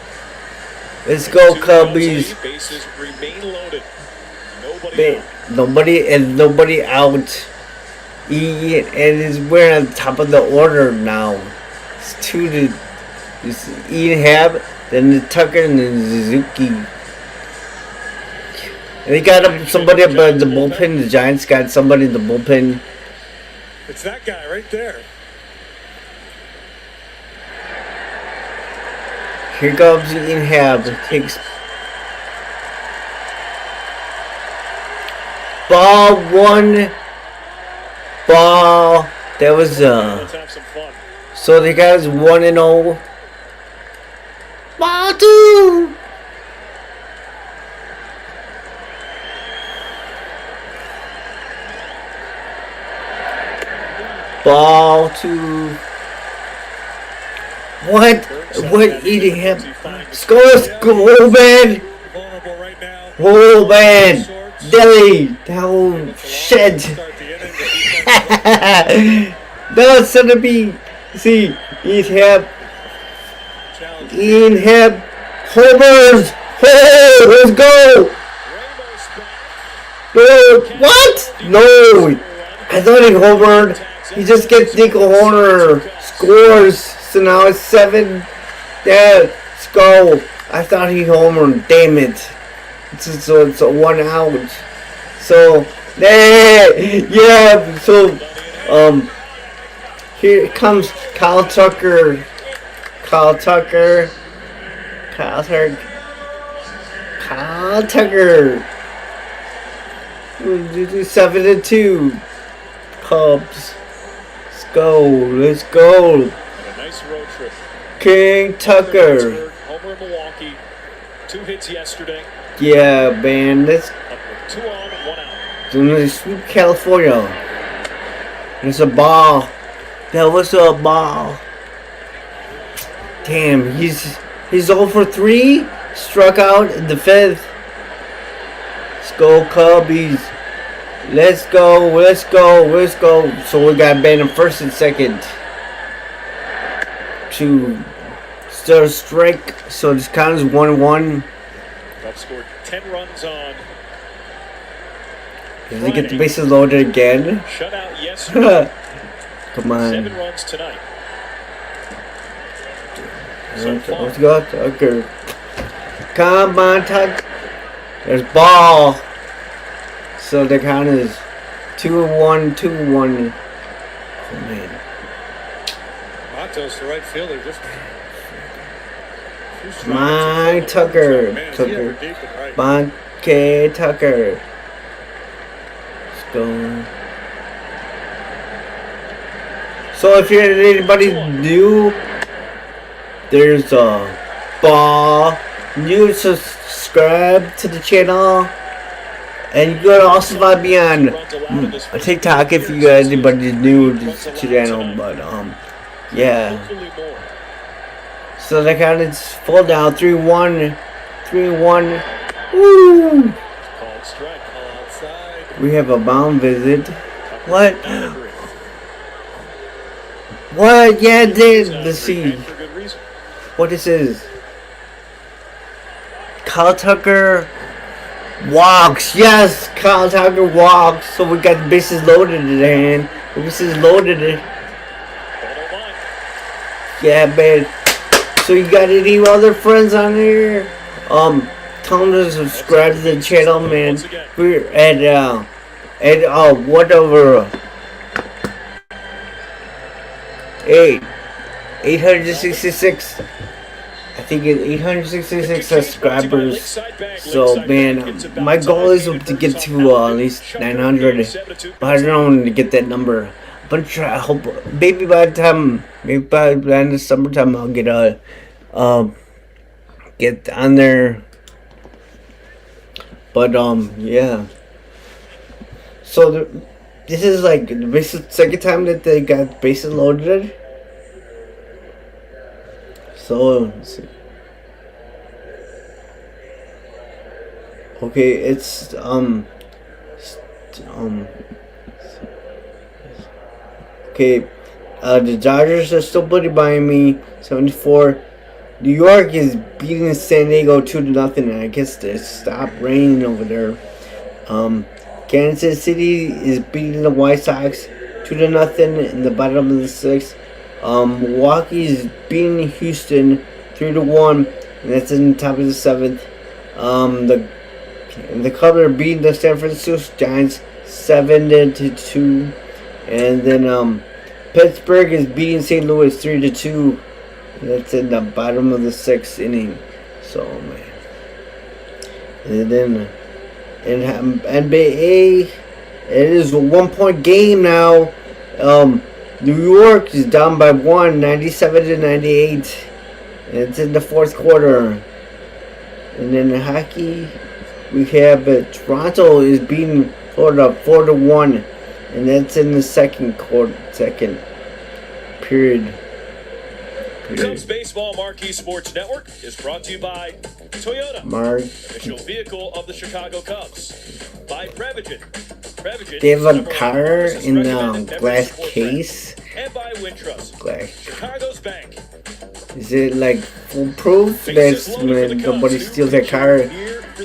Let's go, Cubbies. Bases remain loaded. Nobody out. Nobody out. And is we're on top of the order now. It's two to it's Ehab, then the Tucker and then Suzuki. And they got somebody up in the bullpen. The Giants got somebody in the bullpen. It's that guy right there. Here comes Ehab. Takes ball one. Ball. That was Let's have some fun. So the guys 1-0. Ball two. Ball two. What? What eating him? Scores go man. Vulnerable right now. Oh man. Delhi. Oh shit. Start the inning, but defense No, it's gonna be. See, Ehab. challenge. Ehab. Homers. Hey, let's go. Ramos back. No, what? No. I thought he homered. He just gets Nico Horner. Scores. So now it's 7. Yeah, let's go. I thought he homered. Damn it. So it's a 1 out. So, yeah. So, here comes Kyle Tucker. Kyle Tucker. 7-2. Cubs. Let's go. A nice road trip. King Tucker. Pittsburgh, homer in Milwaukee. 2 hits yesterday. Yeah, man. Let's Up with 2 on, 1 out. do sweep California. It's a ball. That was a ball. Damn, he's 0 for 3. Struck out in the 5th. Let's go, Cubbies. Let's go. So we got banned in 1st and 2nd. To start a strike. So this count is 1-1. Cubs scored 10 runs on. Did they get the bases loaded again? Shutout yesterday. Come on. 7 runs tonight. So far. Let's go, Tucker. Come on, Tucker. There's ball. So the count is 2-1, 2-1. Oh, man. Matos, the right fielder, just. My Tucker. Man, is he Tucker. ever deep and right? Bonke Tucker. Let's go. So if you're anybody new, there's a ball. You subscribe to the channel. And you could also find me on TikTok if you guys anybody new to the channel. But yeah. Hopefully more. So the count is full down. 3-1. 3-1. Woo! Called strike. All outside. We have a mound visit. What? Not agree. What? Yeah, He's out let's of see. green for good reason. What this is. Kyle Tucker walks. Yes, Kyle Tucker walks. So we got the bases loaded in the hand. The bases loaded it. Ball line. Yeah, man. So you got any other friends on here? Tell them to subscribe to the channel, man. We're at whatever 866 I think it's 866 subscribers. So man, my goal is to get to at least 900. But I don't know to get that number. But I hope maybe by the end of summertime I'll get get on there. But yeah. So this is like the second time that they got bases loaded. So let's see. Okay, it's okay, the Dodgers are still putting by me 74. New York is beating San Diego 2-0, and I guess it stopped raining over there. Kansas City is beating the White Sox 2-0 in the bottom of the sixth. Milwaukee is beating Houston 3-1, and that's in the top of the seventh. The Cubs are beating the San Francisco Giants 7-2, and then Pittsburgh is beating St. Louis 3-2. That's in the bottom of the sixth inning. So man, and then in NBA, it is a 1-point game now. New York is down by 1, 97-98. And it's in the fourth quarter. And then in hockey, we have Toronto is beating Florida 4-1, and that's in the second period. Cubs Baseball Marquee Sports Network is brought to you by Toyota, official vehicle of the Chicago Cubs. By Prevagen. They have a car in a glass case. And by Wintrust, Chicago's bank. Is it like foolproof? That's when nobody steals their car.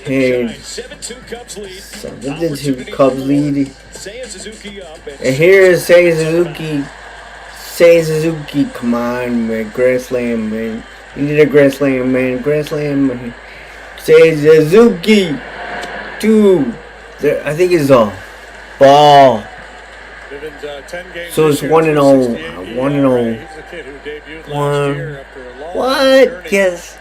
Hey, 7-2 Cubs lead. And here is Seiya Suzuki, come on, man. Grand Slam, man. We need a Grand Slam, man. Grand Slam, man. Seiya Suzuki. 2. I think it's a ball. So it's 1-0. 1-0. What? Yes.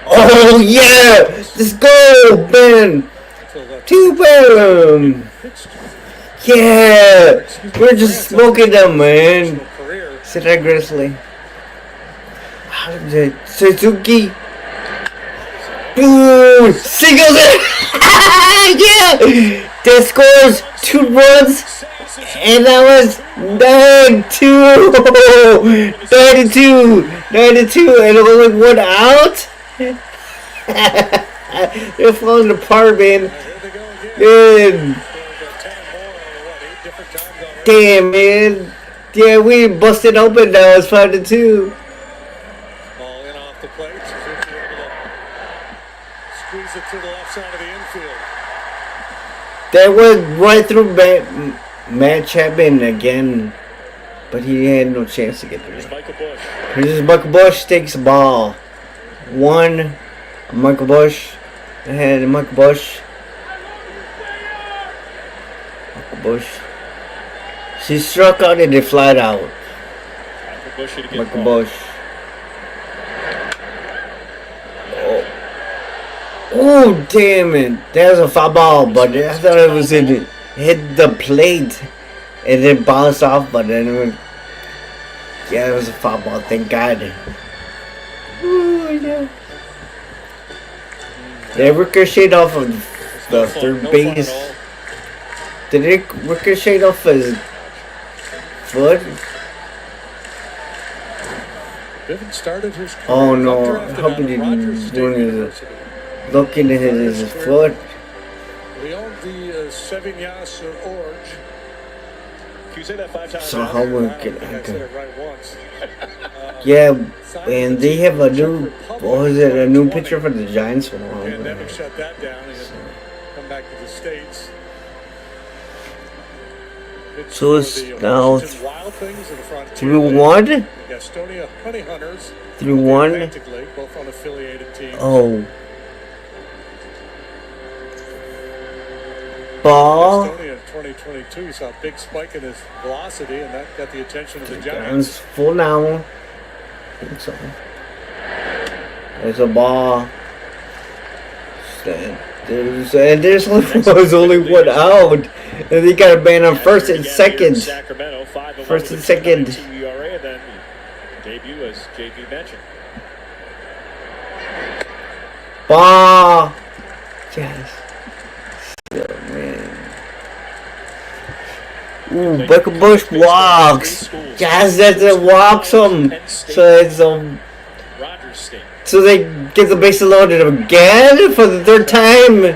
Oh yeah! Let's go, Ben. 2 boom. Yeah, we're just smoking them, man. Sit there, Grizzly. Suzuki. Boom! Singles it! Yeah! That scores 2 runs, and that was 9-2, 9-2, and only 1 out. They're falling apart, man. Good. Damn, man. Yeah, we busted open now. It's 5-2. Ball in off the plate. Suzuki able to squeeze it to the left side of the infield. That went right through Matt Chapman again, but he had no chance to get through. Here's Michael Bush takes the ball. 1, Michael Bush. Ahead, Michael Bush. She struck out and they flied out. Michael Bush. Oh, damn it. That was a foul ball, but I thought it was in it. Hit the plate and then bounced off, but then it went. Yeah, it was a foul ball, thank God. Ooh, yeah. They ricocheted off of the third base. Did it ricochet off his foot? Oh no, I hope he didn't do anything. Looking at his foot. So how we get yeah, and they have a new, what was it, a new pitcher for the Giants? Pandemic shut that down. He had to come back to the States. So it's now 3-1? Gastonia Honey Hunters. 3-1. Both unaffiliated teams. Oh. Ball. Gastonia in 2022, you saw a big spike in his velocity, and that got the attention of the Giants. Giants full now. I think so. There's a ball. There's only one out. And he got a ban on first and second. Sacramento, 5-11 First and with a second. 2.92 ERA, and then debut as JP mentioned. Ball. Yes. Oh, man. Ooh, Becker Bush walks. Yes, that's it. Walks him. So it's Rogers State. So they get the bases loaded again for the third time.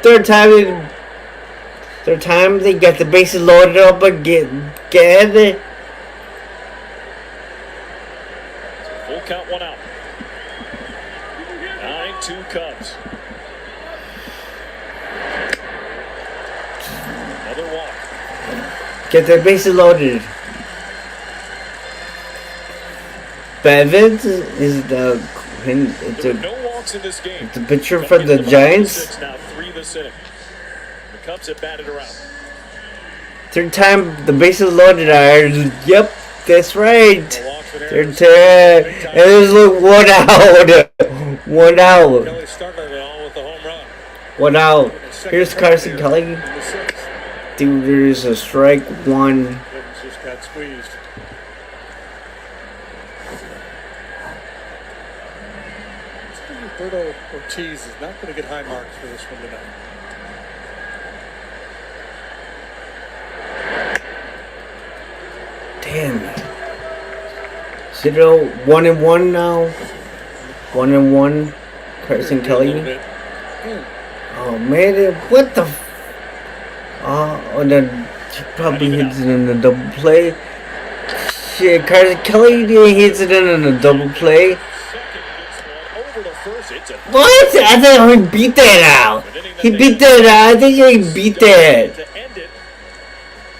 Third time they get the bases loaded up again. Full count, one out. 9-2 Cubs. Another walk. Get their bases loaded. Bevins is There were no walks in this game. the pitcher for the Giants. Now 3 this inning. The Cubs have batted around. Third time the bases loaded are. Yep, that's right. No walks for Third Aaron. time. And there's like 1 out. 1 out. Kelly started it all with the home run. 1 out. Here's Carson Kelly. In the sixth. Dude, there's a strike 1. Gibbons just got squeezed. Roberto Ortiz is not going to get high marks for this one tonight. Damn. 1-1 now. 1-1. Carson A Kelly. little bit. Oh man, what the? And then he probably hits it in the double play. Shit, Carson Kelly hits it in a double play. Over to first. It's a What? I thought he beat that out. He beat that out. I think he beat that. to end it.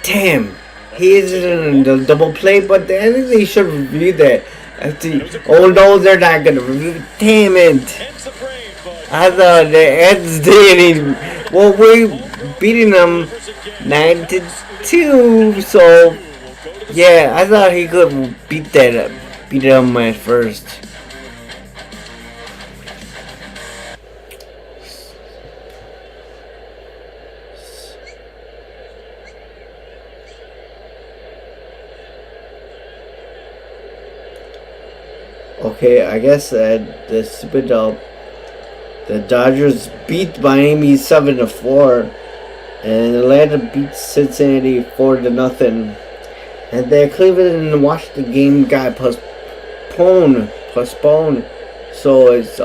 Damn. He hits it in the double play, but I think they should review that. Oh no, they're not gonna review. Damn it. Ends the frame, but I thought the Eds did. Well, we're beating them 9-2, so yeah, I thought he could beat them at first. Okay, I guess the stupid the Dodgers beat Miami 7-4, and Atlanta beat Cincinnati 4-0, and the Cleveland and Washington game got postponed. So it's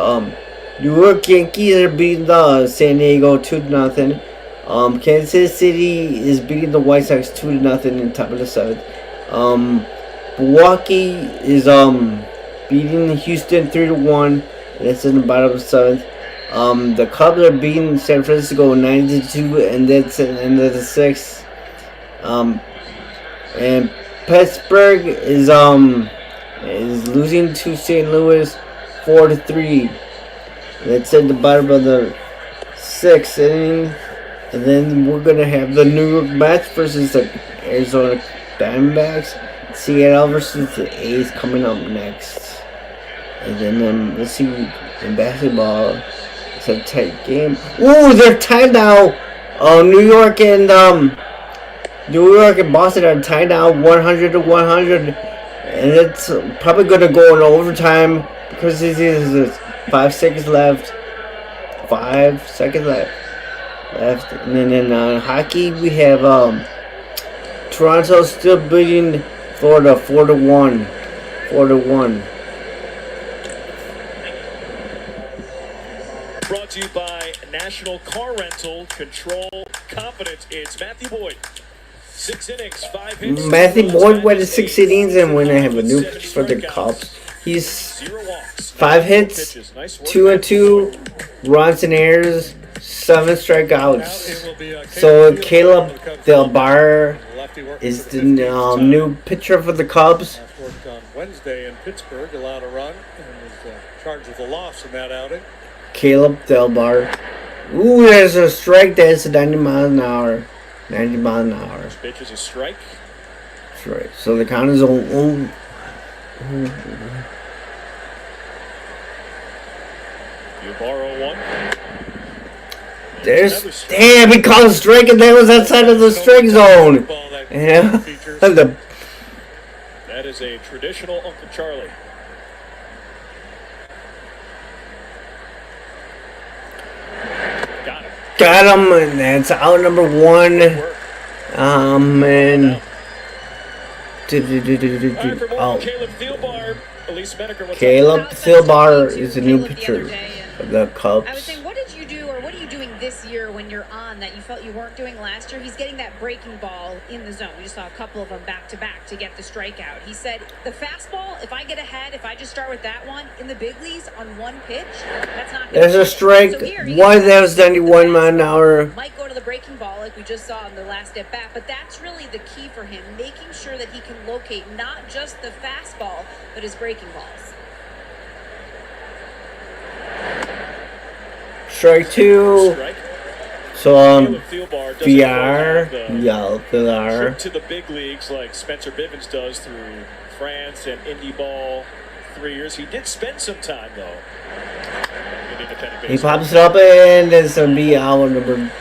New York Yankees are beating the San Diego 2-0. Kansas City is beating the White Sox 2-0 in top of the 7th. Milwaukee is beating Houston 3-1. That's in the bottom of the 7th. The Cubs are beating San Francisco 9-2, and that's at the end of the 6th. And Pittsburgh is losing to St. Louis 4-3. That's at the bottom of the 6th inning. And then we're gonna have the New York Mets versus the Arizona Diamondbacks. Seattle versus the A's coming up next. And then let's see, in basketball, it's a tight game. Ooh, they're tied now. New York and Boston are tied now, 100-100, and it's probably gonna go in overtime because this is 5 seconds left. 5 seconds left. And then in hockey, we have Toronto still beating Florida 4-1. 4-1. Brought to you by National Car Rental. Control confidence. It's Matthew Boyd. 6 innings, 5 hits. Matthew Boyd went to 6 innings, and when I have a new pitch for the Cubs, he's 0 walks. 5 hits, 2-2 runs and errors, 7 strikeouts. So Caleb Del Bar is the new pitcher for the Cubs. Worked on Wednesday in Pittsburgh, allowed a run, and was charged with a loss in that outing. Caleb Del Bar. Ooh, there's a strike that's 90 miles an hour. 90 miles an hour. First pitch is a strike. That's right. So the count is on. You borrow one. There's damn, he called a strike and that was outside of the strike zone. Yeah. That is a traditional Uncle Charlie. Got him. Got him, and that's out number one. And Oh. Caleb Thielbar. Elise Menaker, what's Caleb up? Thielbar is a new pitcher of the Cubs. I was saying, what did you do, or what are you doing this year when you're on that you felt you weren't doing last year? He's getting that breaking ball in the zone. We just saw a couple of them back to back to get the strikeout. He said, the fastball, if I get ahead, if I just start with that one in the big leagues on one pitch, that's not good. There's a strike. So here, One that was 91 mile an hour. Might go to the breaking ball like we just saw in the last at bat, but that's really the key for him, making sure that he can locate not just the fastball, but his breaking balls. Strike two. Strike. So Caleb Thielbar doesn't VR, quite have the yeah, VR. trip to the big leagues like Spencer Bivens does through France and Indy ball 3 years. He did spend some time though in independent He baseball. pops it up and it's gonna be out number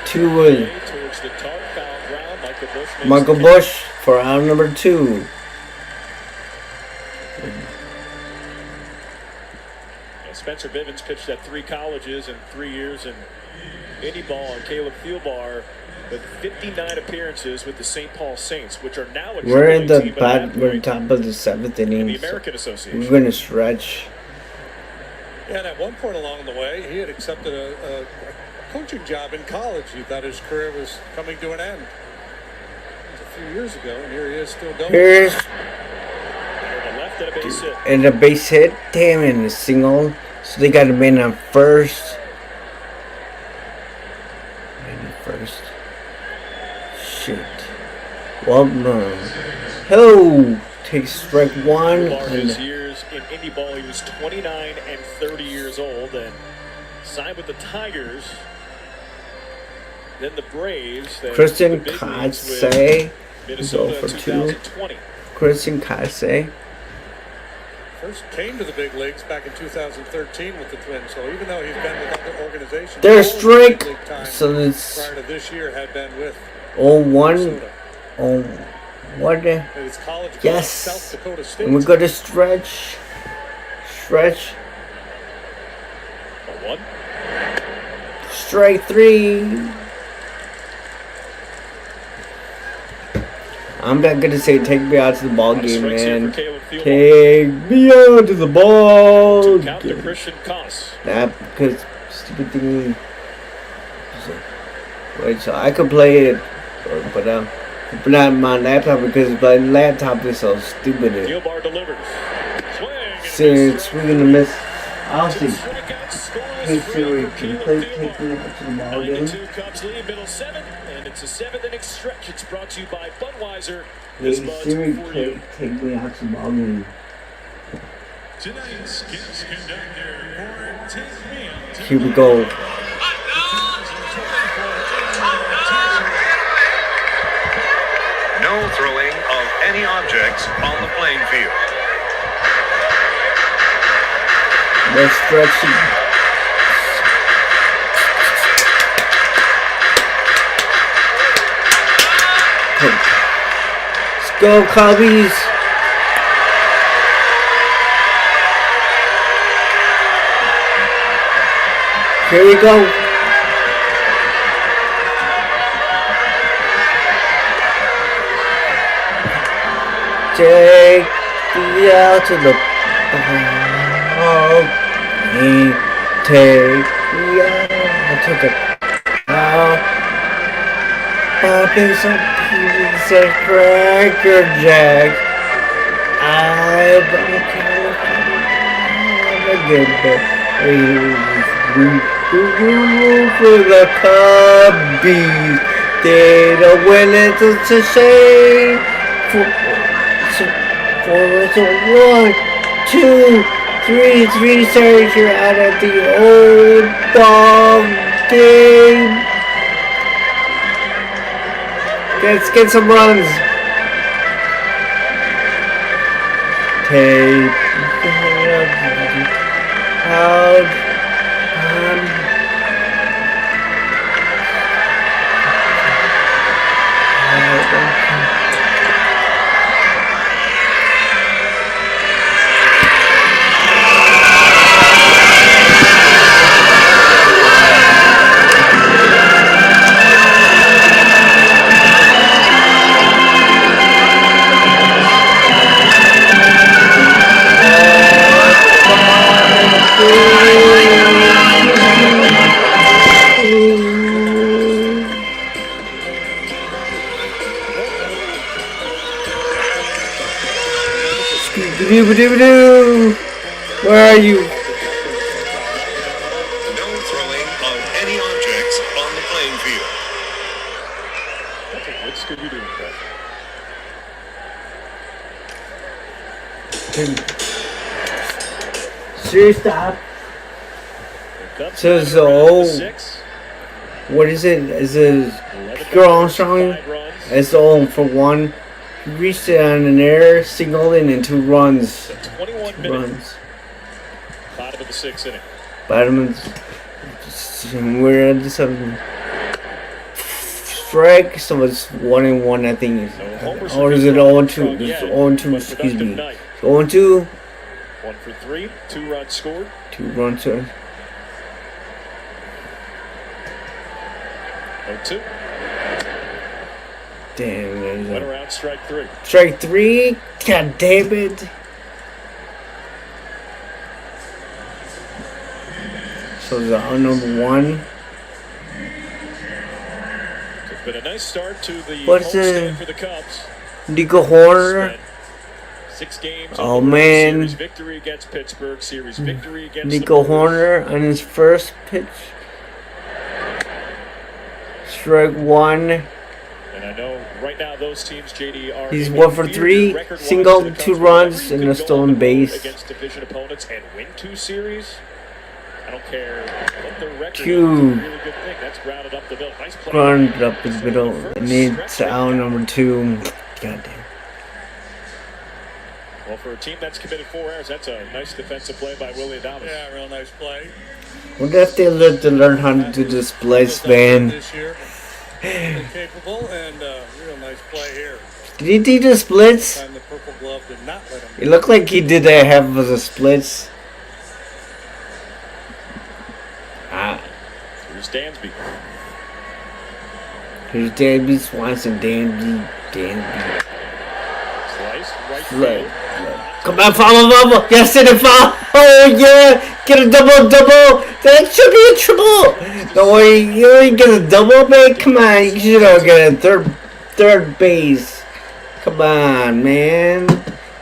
two. Towards the tarp, foul ground. Michael Bush. makes Michael the Bush for out number two. catch. Spencer Bivens pitched at 3 colleges in 3 years in Indy ball, and Caleb Thielbar with 59 appearances with the St. Paul Saints, which are now a We're in AAA the team at bottom, that we're point top of the seventh in the inning. So American Association. we're gonna stretch. Yeah, and at one point along the way, he had accepted a coaching job in college. He thought his career was coming to an end. It was a few years ago, and here he is still going. Here's To the left and a base hit. and a base hit. Damn, and a single. So they got a man on first. Man on first. Shit. Well, no. Hello. Takes strike one. Thielbar, his And years in Indy ball, he was 29 and 30 years old, and signed with the Tigers. Then the Braves. Then Christian the big leagues with Kase. Minnesota Go in for two. 2020. Christian Kase. First came to the big leagues back in 2013 with the Twins. So even though he's been with other organizations, There's all of his big strike. league time So it's prior to this year had been with 0-1. Minnesota. Oh, what the? And his college club, Yes. South Dakota State. And we're gonna stretch. Stretch. 1. Strike three. I'm not gonna say take me out to the ball game, Strikes here man. for Caleb Thielbar. Take me out to the ball Count to game. Christian Koss. Nah, because stupid thing. Wait, so I could play it, but not on my laptop because my laptop is so stupid. Thielbar delivers. Swing and a Serious miss. swing and a miss. I'll Two see. strikeouts, scoreless Hey for Siri, can you play Caleb take me Thielbar. out to the ball game? 9-2 Cubs lead, middle 7th, and it's a 7th inning stretch. It's brought to you by Budweiser. Hey This Bud's Siri, for you. take me out to the ball game. Tonight's guest conductor for Take Me Out to Here we go. No throwing of any objects on the playing field. Let's stretch it. Let's go, Cubbies. Here we go. Take me out to the ball game. Take me out to the ball. Popping some pieces of Cracker Jack. I don't care if I'm a good for the Cubbies. They don't win it, it's a shame. It's a 1, 2, 3, 3 stars. You're out at the old ball game. Let's get some runs. Take out Doo-ba-doo-ba-doo. Where are you? No throwing of any objects on the playing field. That's a good Scooby-Doo impression. Serious stop. Cubs So it's batting around all- the 6. What is it? Is it 11 Peter Armstrong? 5 runs. It's all for one. He reached it on an air, singled in, and 2 runs. So 21 2 minutes. runs. Bottom of the 6th inning. Bottom. We're at the 7th strike, so it's 1-1, I think. No homers Or for is it Peter 0-2? Armstrong It's yet, 0-2, but excuse productive me. night. 0-2, 1 for 3, 2 runs scored. 2 runs. 0-2. Damn, Went there's a around strike 3. strike 3. God damn it. So it's on number 1. So it's been a nice start to the What's homestand for the Cubs. Nico Horner. Spent 6 games. Oh, on the road. man. Series victory against Pittsburgh. Series victory against the Nico Brewers. Horner on his first pitch. Strike 1. And I know right now those teams, JD, are He's maybe 1 for inferior 3, record-wise single, to the 2 Cubs, but runs, if you and could a go stolen on the road base. against division opponents and win 2 series. I don't care what the record is. Q. It's a really good thing. That's grounded up the middle. Nice play. Grounded up the middle. And it's out number 2. God damn. Well, for a team that's committed 4 errors, that's a nice defensive play by Willie Adames. Yeah, real nice play. Wonder if they learn to learn how to do this splice, man. This year. Really capable and real nice play here. Did he do the splits? Time the purple glove did not let him. It looked like he did that half of the splits. Ah, Here's Dansby. here's Danby Swanson. Danby. Slice, right Right. field. Come on, follow. Yes, hit it, foul. Oh, yeah. Get a double. That should be a triple. Don't worry. You ain't get a double, man. Come on. You should have get a third base. Come on, man.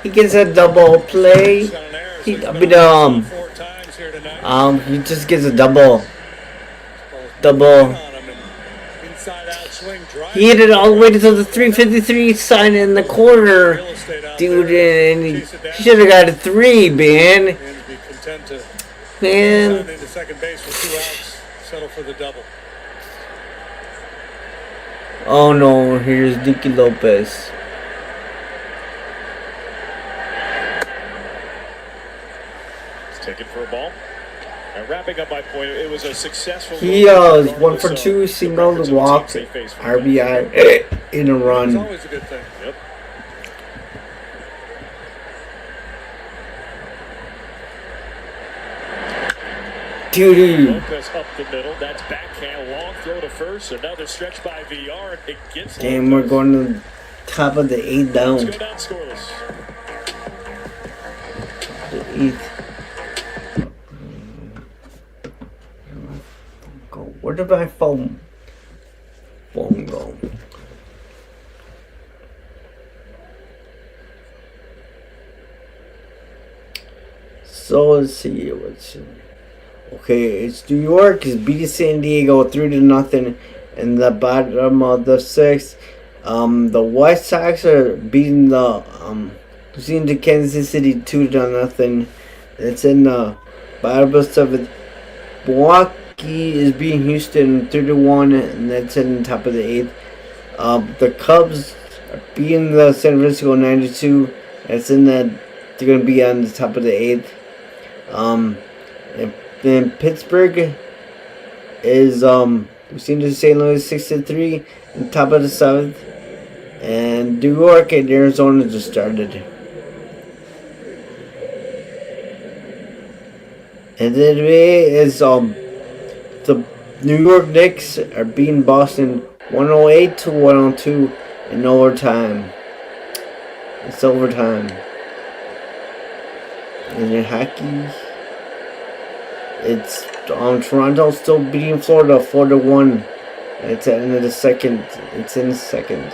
He gets a double play. He's got an error, so He, he's I been mean, on 4 times here tonight. he just gets a double. On him and inside out swing, drive. He hit it all the way to the 353 sign in the corner. Real estate out Dude, there. and Chase it down. he should have got a 3, man. And be content to Man. run into second base with 2 outs. Settle for the double. Oh no, here's Nicky Lopez. He's taken for a ball. And wrapping up my point, it was a successful. He move is 1 for regardless 2, of single, the records the of the walk, teams they face from RBI in a It's run. always a good thing. Yep. Dude, Lopez up the middle. That's backhand long throw to first. Another stretch by VR. It gets. damn, we're Lopez. going to the top of the 8th Let's down. go down scoreless. The 8th. Go. Where did my phone go? So let's see what's. Okay, it's New York is beating San Diego 3-0 in the bottom of the 6th. The White Sox are beating losing to Kansas City 2-0. It's in the bottom of the 7th. Milwaukee is beating Houston 3-1, and that's in the top of the 8th. The Cubs are beating the San Francisco 92. That's in the. They're gonna be on the top of the 8th. And Pittsburgh is we seem to St. Louis 6-3 on top of the 7th, and New York and Arizona just started. And then today is the New York Knicks are beating Boston 108-102 in overtime. It's overtime. And in hockey, it's Toronto still beating Florida 4-1. It's at the end of the second. It's in the second.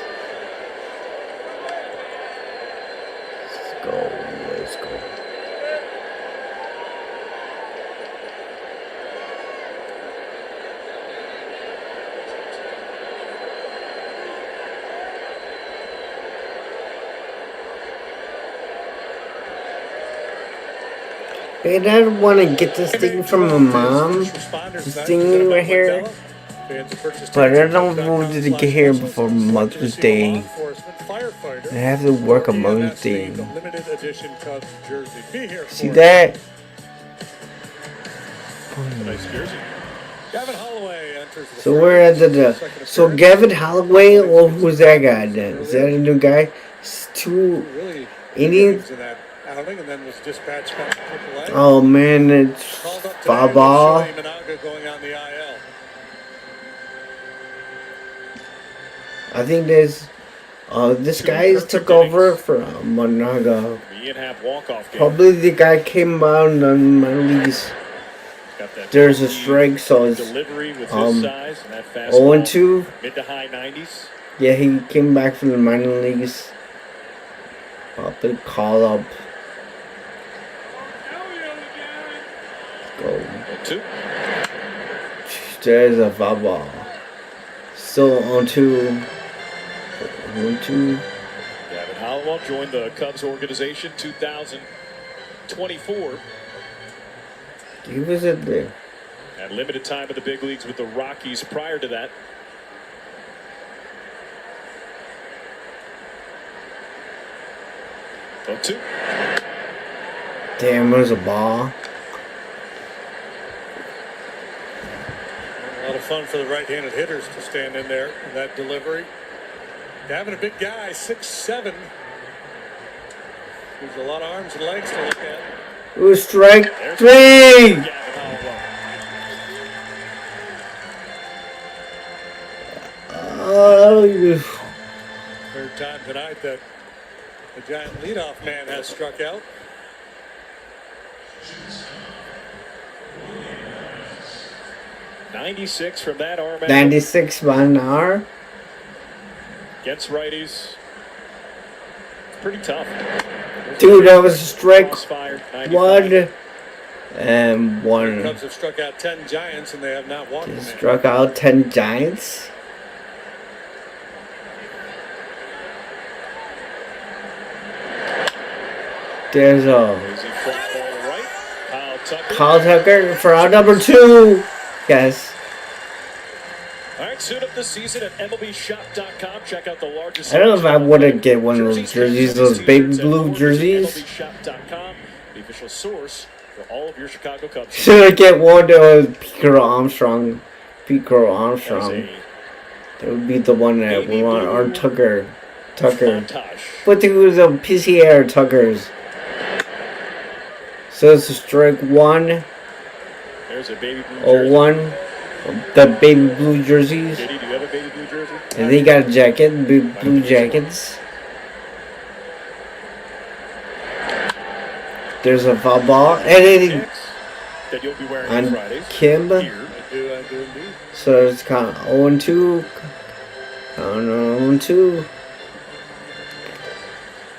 Let's go. Man, I don't want to get this thing from my mom. This thing right here. But I don't want it to get here before Mother's Day. I have to work on Mother's Day. See that? Nice jersey. Gavin Holloway enters the So we're at the so Gavin Holloway, or who's that guy then? Is that a new guy? It's two really Indians. in that outing and then was dispatched back to AAA. Oh man, it's Called up today foul with ball. Shohei Managa going on the IL. I think this guy took over for Managa. The Ian Happ walk-off game. Probably the guy came out on my leagues. Got that There's a strike, so it's delivery with his um, size and that fastball. 0-2. Mid to high 90s. Yeah, he came back from the minor leagues. Big call up. Go. 2. There's a foul ball. Still on 2. 1-2. Gavin Hollowell joined the Cubs organization 2024. He was at there. Had limited time in the big leagues with the Rockies prior to that. Oh, 2. Damn, there's a ball. A lot of fun for the right-handed hitters to stand in there in that delivery. Having a big guy, 6'7". There's a lot of arms and legs to look at. Ooh, strike There's 3! Gavin Hollowell. Oh, Third time tonight that the giant leadoff man has struck out. '96 from that arm. 96 mile an hour. Against righties. Pretty tough. Dude, that was a strike Crossfire, 95. 1 and The 1. Cubs have struck out 10 giants and they have not walked a He man. struck out 10 Giants. There's a Easy fly ball to right. Kyle Tucker. Kyle Tucker for out number 2. Yes. All right, suit up this season at MLBShop.com. Check out the largest. I don't know if I want to get one of those jerseys, those baby blue jerseys. MLBShop.com, the official source for all of your Chicago Cubs. Should I get one of Pico Armstrong? Pico As Armstrong. a That would be the one that we want. Or Tucker. Tucker. montage. But there was a PCR Tuckers. So it's a strike 1 There's a baby blue or jersey. 1. The baby blue jerseys. JD, do you have a baby blue jersey? And they got a jacket, big blue jackets. There's a foul ball. And then Kicks that you'll be wearing on on Fridays. Kim. Here. I do indeed. So it's kind of 0-2. I don't know, 0-2.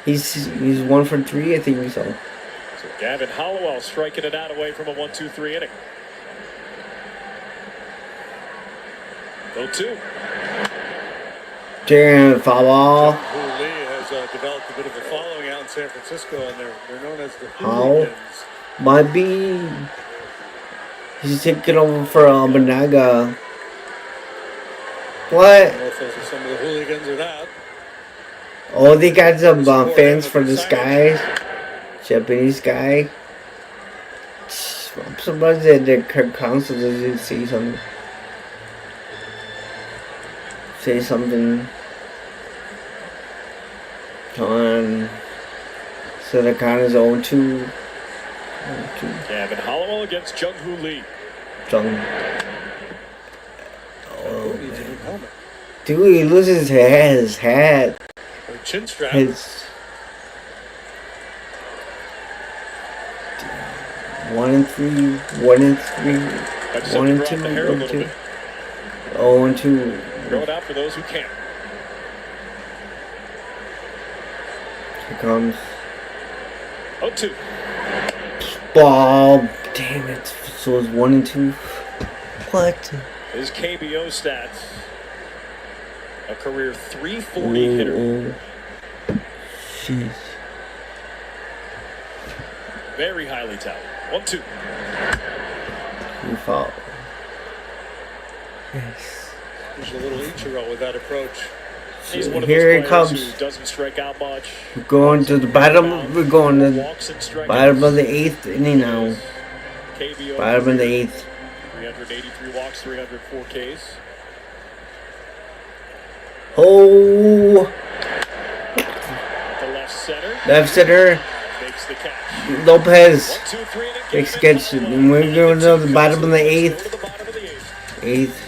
He's 1 for 3, I think so. So Gavin Hollowell striking it out away from a 1-2-3 inning. 0-2. Damn, foul ball. Hu Lee has developed a bit of a following out in San Francisco, and they're known as the How? Hooligans. Might be. He's taking over for Managa. I What? don't know if those are some of the hooligans or not. Oh, they got some fans for this guy. Japanese guy. I'm surprised that the council doesn't say something. Say something. Come on. So the count is 0-2. 0-2. Gavin Hollowell against Jung Hoo Lee. Jung. Who needs a new helmet? Dude, he loses his hat. Or chin strap. His 1-3, 1-3, I just have to drop the hair a 1-2, little bit. 0-2. Throw it out for those who can't. Here comes 0-2. ball. Damn it! So it's 1-2. What? His KBO stats. A career 340 hitter. Jeez. Very highly touted. 1-2. He foul. Yes. He's a little Ichiro with that approach. He's one of Here those it players comes. who doesn't strike out much. We're going to the bottom. We're going to the Walks and strikeouts. bottom of the 8th inning now. KBO. Bottom of the 8th. 383 walks, 304 Ks. Oh, The left center left center. makes the catch. Lopez 1, 2, 3 inning game. makes catch. And we're going to the bottom of the Go to 8th. the bottom of the 8th. 8th.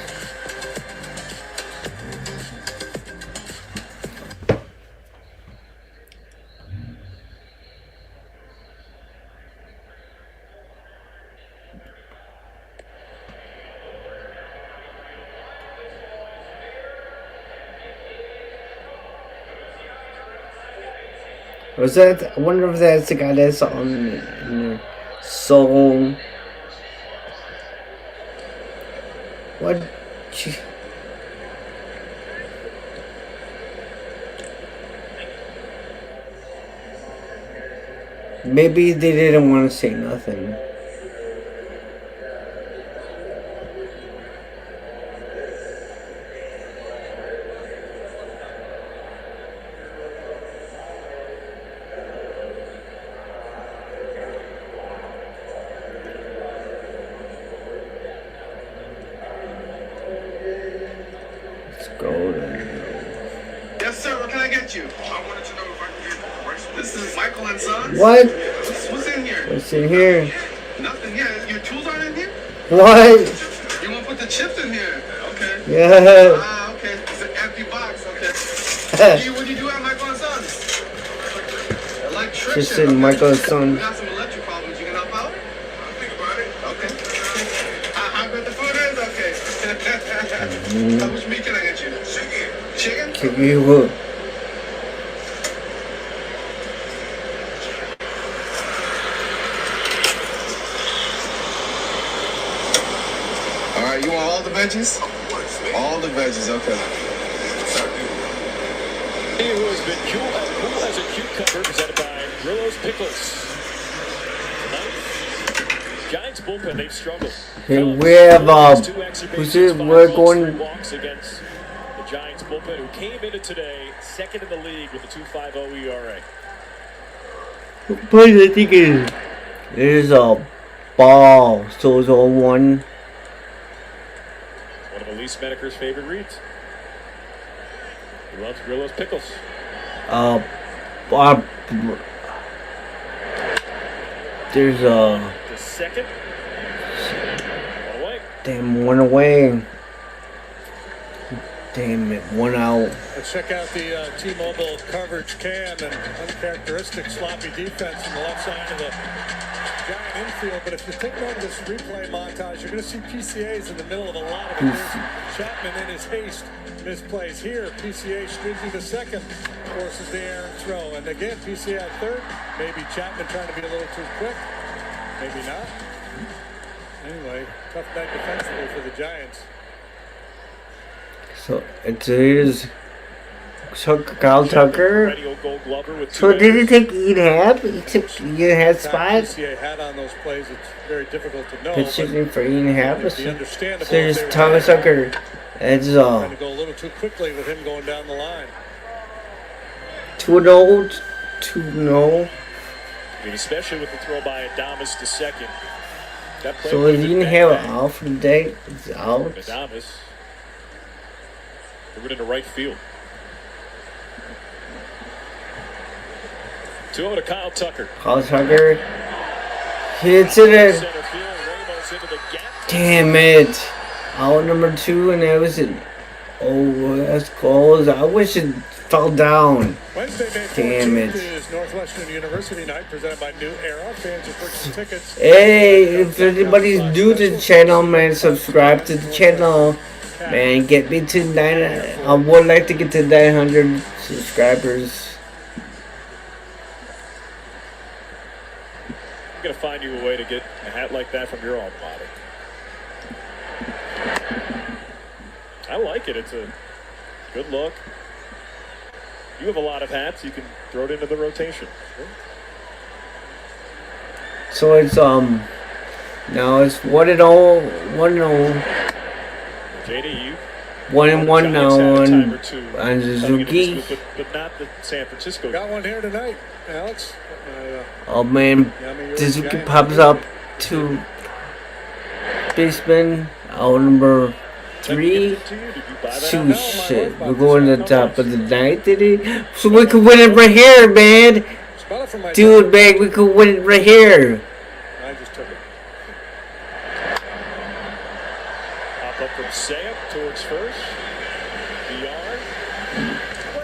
Was that? I wonder if that's the guy that's on in song. What? Gee. Maybe they didn't want to say nothing. Let's go then. Yes, sir. What can I get you? I wanted to know if I can get Bryce. This is Michael and Sons. What? What's in here? What's in here? Nothing. Yeah, your tools aren't in here. What? You want to put the chips in here? Okay. Yeah. Ah, okay. It's an empty box. Okay. What do you do at Michael and Sons? Electrician. Just in Michael and We Sons. got some electric problems. You can help out? I'll think about it. Okay. How good the food is? Okay. How much meat can I get you? Chicken. Give you what? All right, you want all the veggies? All the veggies, okay. He who has been cool as a cucumber, presented by Grillo's Pickles. Tonight, Giants bullpen, they've struggled. Hey, we have who's it? We're going. Walks against the Giants bullpen, who came into today second in the league with a 2.50 ERA. But I think it is a ball. So it's all one. One of Elise Menaker's favorite reads. He loves Grillo's Pickles. There's a The second. One away. damn one away. Damn it, one out. Let's check out the T-Mobile coverage cam and uncharacteristic sloppy defense on the left side of the Giant infield. But if you take note of this replay montage, you're going to see PCAs in the middle of a lot of it. Here's Chapman in his haste misplays here. PCA squeezing to second, forces the errant throw. And again, PCA at third. Maybe Chapman trying to be a little too quick. Maybe not. Anyway, tough night defensively for the Giants. So it is Kyle Tucker. Radio Gold Glover with So two did he errors. take Ian Happ? He took Ian Happ's spot. PCA had on those plays, it's very difficult to know. Pitching for Ian Happ. It'd So be understandable if there's they were Thomas Tucker. It's trying to go a little too quickly with him going down the line. 2-0, 2-0. I mean, especially with the throw by Adames to second. That play So would is have Ian been Happ bang-bang. out for the day? It's out. Adames threw it into right field. 2-0 to Kyle Tucker. Kyle Tucker hits it. Center field, Ramos into the gap. Damn it. Out number 2, and that was it. Oh, that's close. I wish it fell down. Wednesday, May 14th Damn it. is Northwestern University night presented by New Era. Fans who purchase tickets. Hey, if anybody's new to the channel, man, subscribe to the channel. Man, get me to 9. I would like to get to 900 subscribers. I'm going to find you a way to get a hat like that from your alma mater. I like it. It's a good look. You have a lot of hats. You can throw it into the rotation. So it's Now it's 1-0, 1-0, JD, you 1-1 now on on coming into Suzuki. this, but not the San Francisco. Got one here tonight, Alex. Oh man, Yami Suzuki Giants. pops up to baseman. Out number 3. Shoot, shit. We're going to the top of the ninth, did he? So we could win it right here, man. Spell it for my Dude, man, we could win it right here. I just took it. Pop up from Sayup towards first. Beyond.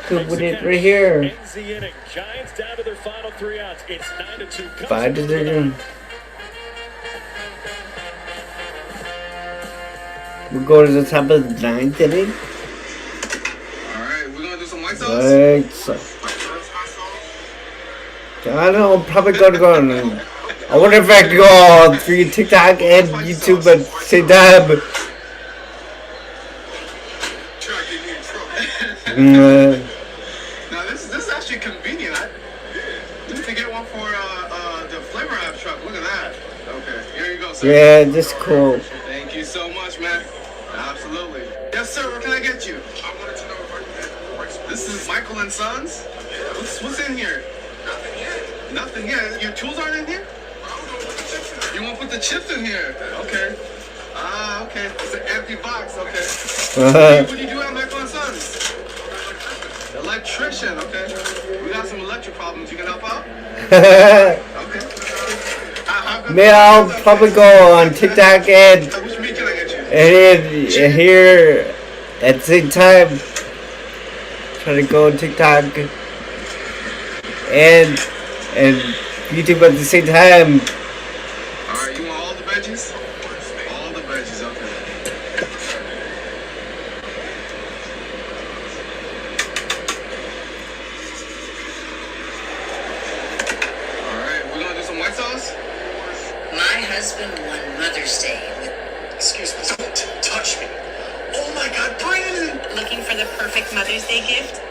Could win it right here. Ends the inning. Giants down to their final 3 outs. It's 9-2. 5-0. We'll go to the top of the ninth inning. Alright, we're gonna do some white sauce. Right, so I don't know, I'm probably gonna go on. I wonder if I can go on through TikTok and YouTube at the same time. Try to get me in trouble. Now this is actually convenient. I need to get one for the flavor app truck. Look at that. Okay, here you go, sir. Yeah, this is cool. Thank you so much, man. Absolutely. Yes, sir. What can I get you? I wanted to know if I could get this is Michael and Sons. What's in here? Nothing yet. Nothing yet. Your tools aren't in here? I don't know what the chips in. You want to put the chips in here? Okay. Ah, okay. It's an empty box. Okay. What do you do at Michael and Sons? Electrician. Okay. We got some electric problems. You can help out? Okay. Man, I'll probably go on TikTok and Which meat can I get you? and here at the same time. Try to go on TikTok and YouTube at the same time. Alright, you want all the veggies? All the veggies, okay. Alright, we're gonna do some white sauce? My husband won Mother's Day. Excuse me, don't touch me. Oh my god, Brandon! Looking for the perfect Mother's Day gift?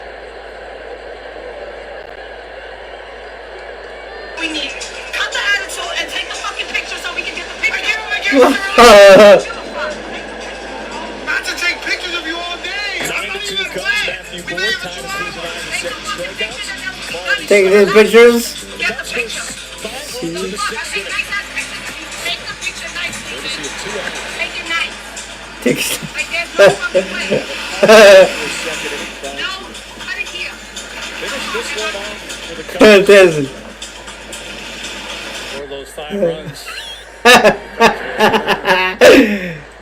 We need cut the attitude and take the fucking picture so we can get the picture. Not to take pictures of you all day! I'm not 9-2 even comes wet! Matthew We Ford, made it time for to season 2 hours. on 7 strikeouts. Taking the pictures. Get the picture. Five runs in the 6th Take inning. the picture nice. Courtesy of 2 outs. Take it nice. Takes. Like there's no fucking way. Second inning. No, cut it here. Finish this one off with a couple This. For those 5 runs.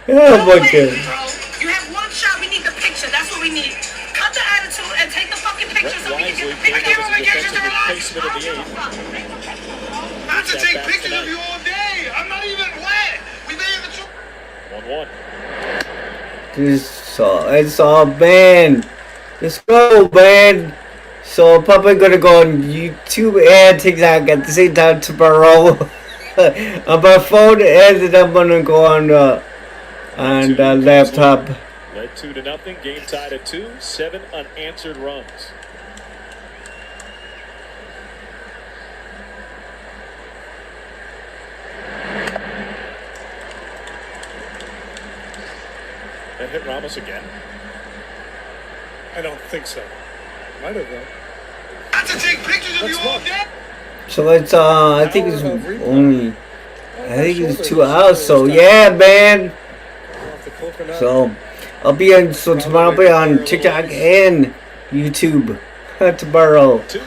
Oh my god. Bro, you have one shot. We need the picture. That's what we need. Cut the attitude and take the fucking picture so we can get the Wisely picture. came in as a defensive replacement in the 8th. Not to take pictures of you all day! I'm not even wet! We made it for 1-1. It's all banned. Let's go, man. So I'm probably gonna go on YouTube and TikTok at the same time tomorrow on my phone, and then I'm gonna go on the laptop. Led 2-0. Game tied at 2. 7 unanswered runs. That hit Ramos again. I don't think so. Might have though. not to take pictures of you all day! So it's I think it's only I think it's 2 hours. So yeah, man. Off the coconut. So I'll be on. So tomorrow I'll be on TikTok and YouTube tomorrow. 2.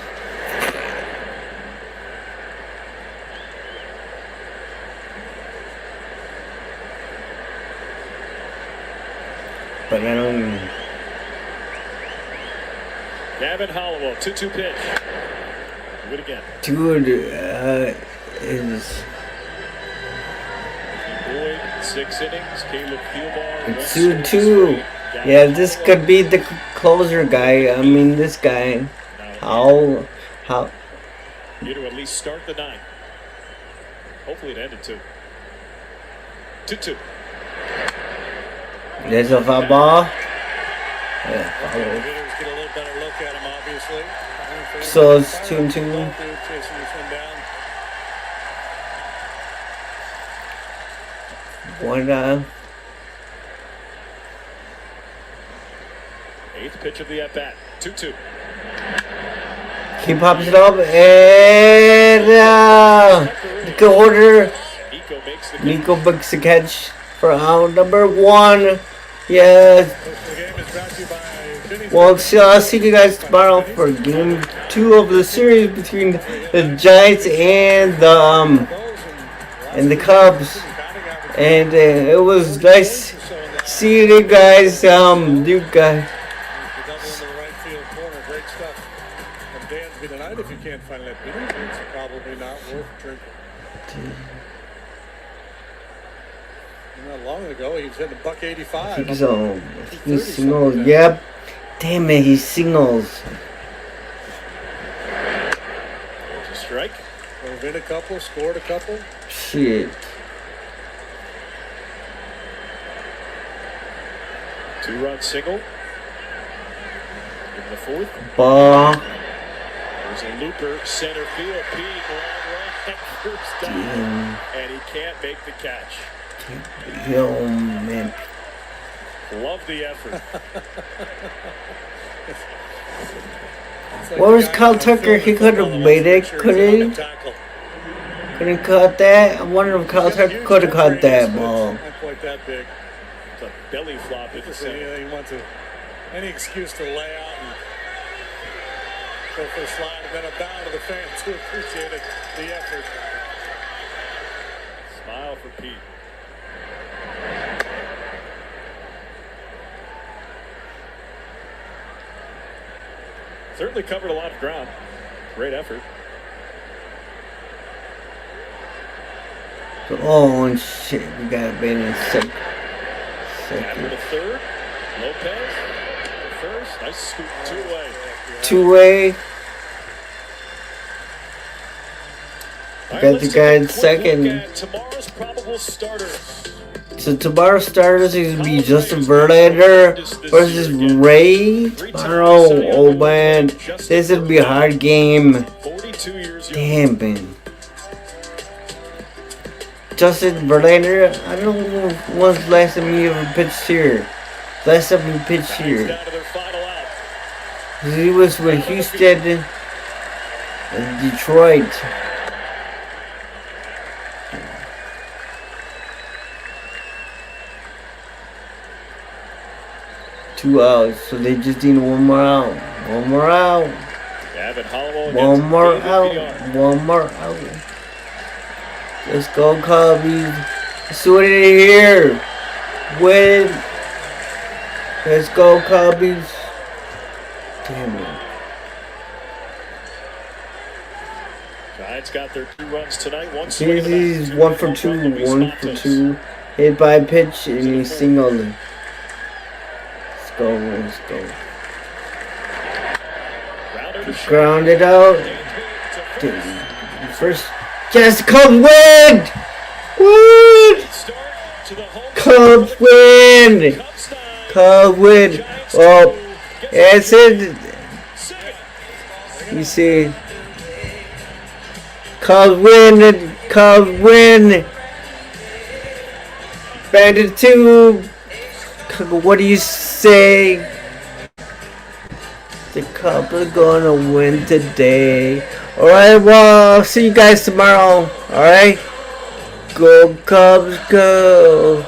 But I don't. Gavin Hollowell, 2-2 pitch. Do it again. Dude, is Boyd, 6 innings. Caleb Thielbar, it's 1 2-2. Yeah, this could be the closer guy. I mean, this guy. How? Here to at least start the 9th. Hopefully it ended 2. 2-2. There's a foul ball. Okay, Yeah, foul. hitters get a little better look at him, obviously. So it's 2-2. Chasing this one down. One Eighth pitch of the at-bat. 2-2. he pops it up and Nico Order. Nico makes the Nico makes the catch for out number 1. Yeah. The game is brought to you by Vinny. Well, I'll see you guys tomorrow for game 2 of the series between the Giants and the Cubs. And it was nice seeing you guys. You guys. The double into the right field corner. Great stuff from Dansby tonight. If you can't find that video, it's probably not worth drinking. Not long ago, he was hitting $185. So he singles. Yep. Damn it, he singles. There's a strike. Drove in a couple, scored a couple. Shit. 2-run single. In the 4th. Ball. There's a looper, center field. Pete, long run, first down. Damn. And he can't make the catch. Yo, man. Love the effort. What was Kyle Tucker? He could have made it, couldn't he? Couldn't cut that? I wonder if Kyle Tucker could have caught that ball. Not quite that big. It's a belly flop in the center. He wants any excuse to lay out and go for a slide and then a bound to the fans who appreciated the effort. Smile for Pete. Certainly covered a lot of ground. Great effort. Oh shit, we got a bit in second. After the third, Lopez. The first, nice scoop, 2-way. 2-way. All right, Got let's the guy in take a quick second. look at tomorrow's probable starters. So tomorrow's starters is gonna be Justin Verlander versus Ray. Tomorrow, oh man, this is gonna be a hard game. 42 years young. Damn, man. Justin Verlander, I don't know when's the last time he ever pitched here. Last time he pitched here. Down to their final out. He was with Houston and Detroit. Two outs, so they just need one more out. One more out. Gavin Hollowell One against more David out. Villar. One more out. Let's go, Cubbies. Let's do it in here. Win. Let's go, Cubbies. Damn it. Giants got their 2 runs tonight. One swing and a He's bat. 1 for 2. 1 for 2. Hit by pitch and he singled. Let's go. Let's go. Rounder to short. Grounded out. Dansby to first. First chance, Cubs win! Win! Start to the home Cubs stretch. win! Cubs 9, Cubs win! Giants Oh, 2. that's it. Second. You see, Cubs win! Cubs win! Bandit 2. What do you say? The Cubs are gonna win today. Alright, well, I'll see you guys tomorrow. Alright? Go Cubs, go!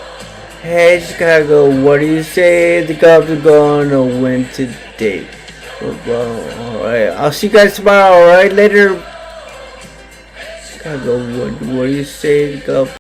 Hey Chicago, what do you say? The Cubs are gonna win today. Well, alright, I'll see you guys tomorrow. Alright, later. Chicago, what do you say? The Cubs